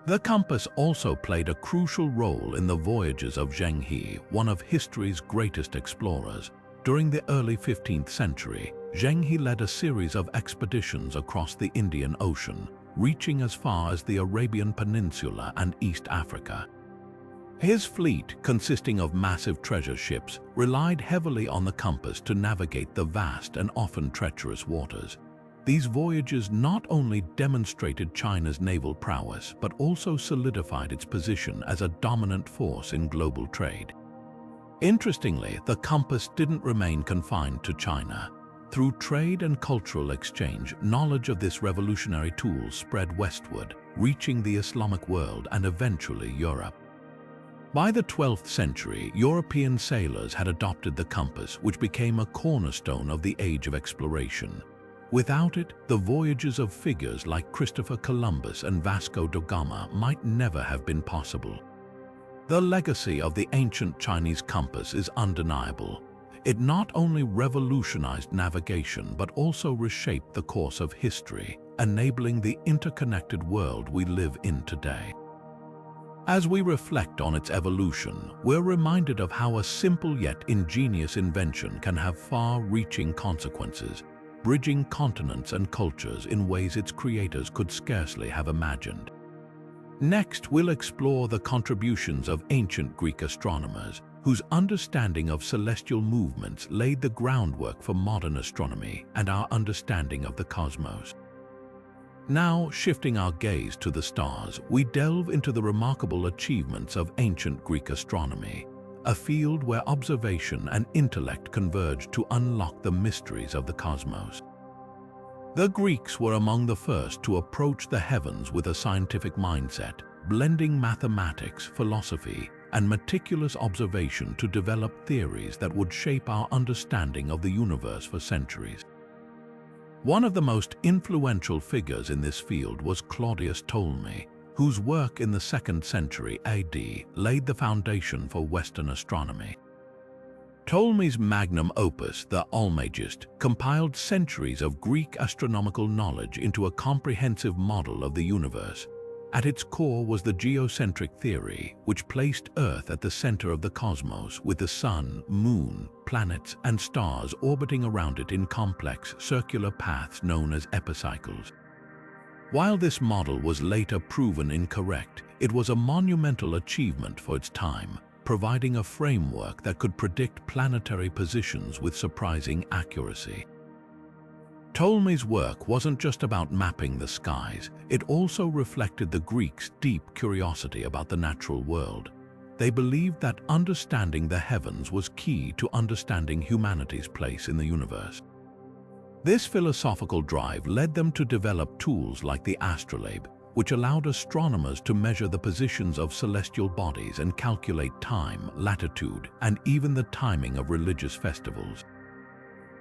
The compass also played a crucial role in the voyages of Zheng He, one of history's greatest explorers. During the early 15th century, Zheng He led a series of expeditions across the Indian Ocean, reaching as far as the Arabian Peninsula and East Africa. His fleet, consisting of massive treasure ships, relied heavily on the compass to navigate the vast and often treacherous waters. These voyages not only demonstrated China's naval prowess, but also solidified its position as a dominant force in global trade. Interestingly, the compass didn't remain confined to China. Through trade and cultural exchange, knowledge of this revolutionary tool spread westward, reaching the Islamic world and eventually Europe. By the 12th century, European sailors had adopted the compass, which became a cornerstone of the age of exploration. Without it, the voyages of figures like Christopher Columbus and Vasco da Gama might never have been possible. The legacy of the ancient Chinese compass is undeniable. It not only revolutionized navigation but also reshaped the course of history, enabling the interconnected world we live in today. As we reflect on its evolution, we're reminded of how a simple yet ingenious invention can have far-reaching consequences, bridging continents and cultures in ways its creators could scarcely have imagined. Next, we'll explore the contributions of ancient Greek astronomers, whose understanding of celestial movements laid the groundwork for modern astronomy and our understanding of the cosmos. Now, shifting our gaze to the stars, we delve into the remarkable achievements of ancient Greek astronomy, a field where observation and intellect converged to unlock the mysteries of the cosmos. The Greeks were among the first to approach the heavens with a scientific mindset, blending mathematics, philosophy, and meticulous observation to develop theories that would shape our understanding of the universe for centuries. One of the most influential figures in this field was Claudius Ptolemy, whose work in the 2nd century AD laid the foundation for Western astronomy. Ptolemy's magnum opus, the Almagest, compiled centuries of Greek astronomical knowledge into a comprehensive model of the universe. At its core was the geocentric theory, which placed Earth at the center of the cosmos, with the sun, moon, planets, and stars orbiting around it in complex, circular paths known as epicycles. While this model was later proven incorrect, it was a monumental achievement for its time, providing a framework that could predict planetary positions with surprising accuracy. Ptolemy's work wasn't just about mapping the skies, it also reflected the Greeks' deep curiosity about the natural world. They believed that understanding the heavens was key to understanding humanity's place in the universe. This philosophical drive led them to develop tools like the astrolabe, which allowed astronomers to measure the positions of celestial bodies and calculate time, latitude, and even the timing of religious festivals.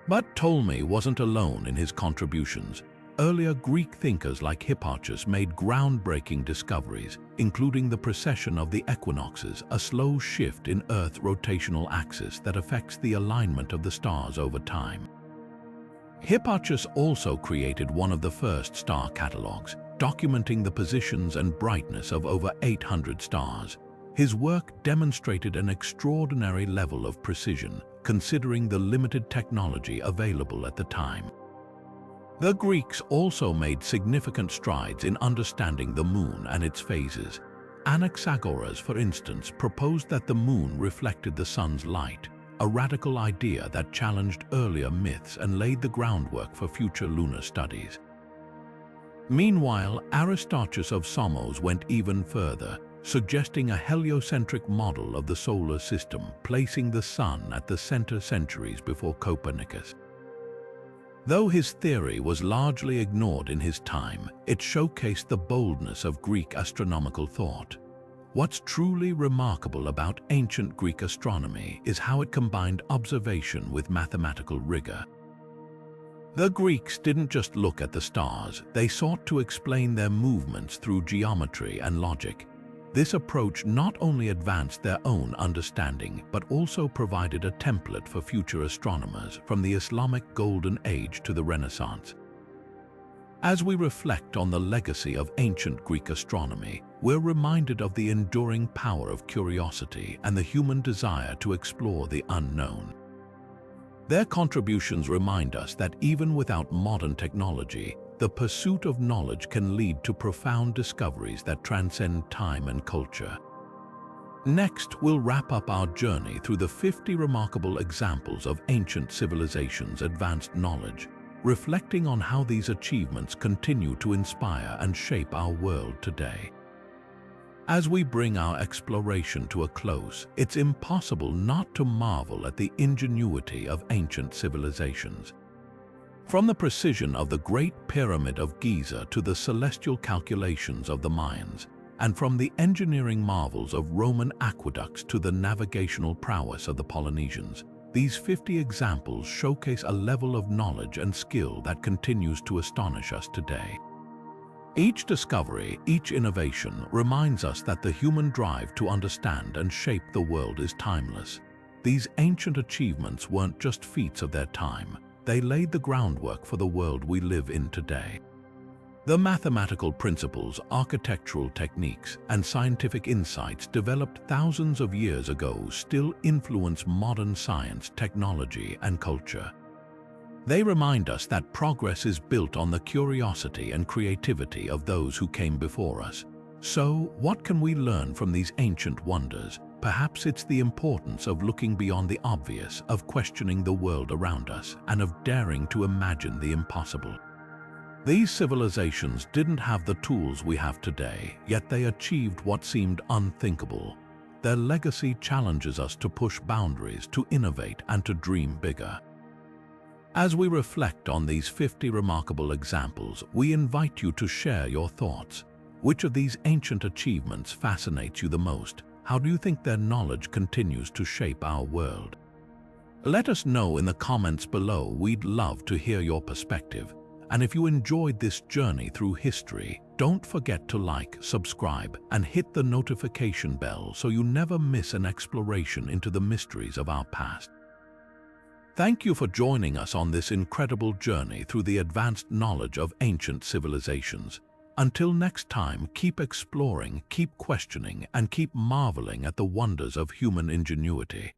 But Ptolemy wasn't alone in his contributions. Earlier Greek thinkers like Hipparchus made groundbreaking discoveries, including the precession of the equinoxes, a slow shift in Earth's rotational axis that affects the alignment of the stars over time. Hipparchus also created one of the first star catalogues, documenting the positions and brightness of over 800 stars. His work demonstrated an extraordinary level of precision, considering the limited technology available at the time. The Greeks also made significant strides in understanding the moon and its phases. Anaxagoras, for instance, proposed that the moon reflected the sun's light, a radical idea that challenged earlier myths and laid the groundwork for future lunar studies. Meanwhile, Aristarchus of Samos went even further, suggesting a heliocentric model of the solar system, placing the sun at the center centuries before Copernicus. Though his theory was largely ignored in his time, it showcased the boldness of Greek astronomical thought. What's truly remarkable about ancient Greek astronomy is how it combined observation with mathematical rigor. The Greeks didn't just look at the stars, they sought to explain their movements through geometry and logic. This approach not only advanced their own understanding, but also provided a template for future astronomers from the Islamic Golden Age to the Renaissance. As we reflect on the legacy of ancient Greek astronomy, we're reminded of the enduring power of curiosity and the human desire to explore the unknown. Their contributions remind us that even without modern technology, the pursuit of knowledge can lead to profound discoveries that transcend time and culture. Next, we'll wrap up our journey through the 50 remarkable examples of ancient civilizations' advanced knowledge, reflecting on how these achievements continue to inspire and shape our world today. As we bring our exploration to a close, it's impossible not to marvel at the ingenuity of ancient civilizations. From the precision of the Great Pyramid of Giza to the celestial calculations of the Mayans, and from the engineering marvels of Roman aqueducts to the navigational prowess of the Polynesians, these 50 examples showcase a level of knowledge and skill that continues to astonish us today. Each discovery, each innovation reminds us that the human drive to understand and shape the world is timeless. These ancient achievements weren't just feats of their time, they laid the groundwork for the world we live in today. The mathematical principles, architectural techniques, and scientific insights developed thousands of years ago still influence modern science, technology, and culture. They remind us that progress is built on the curiosity and creativity of those who came before us. So, what can we learn from these ancient wonders? Perhaps it's the importance of looking beyond the obvious, of questioning the world around us, and of daring to imagine the impossible. These civilizations didn't have the tools we have today, yet they achieved what seemed unthinkable. Their legacy challenges us to push boundaries, to innovate, and to dream bigger. As we reflect on these 50 remarkable examples, we invite you to share your thoughts. Which of these ancient achievements fascinates you the most? How do you think their knowledge continues to shape our world? Let us know in the comments below. We'd love to hear your perspective. And if you enjoyed this journey through history, don't forget to like, subscribe, and hit the notification bell so you never miss an exploration into the mysteries of our past. Thank you for joining us on this incredible journey through the advanced knowledge of ancient civilizations. Until next time, keep exploring, keep questioning, and keep marveling at the wonders of human ingenuity.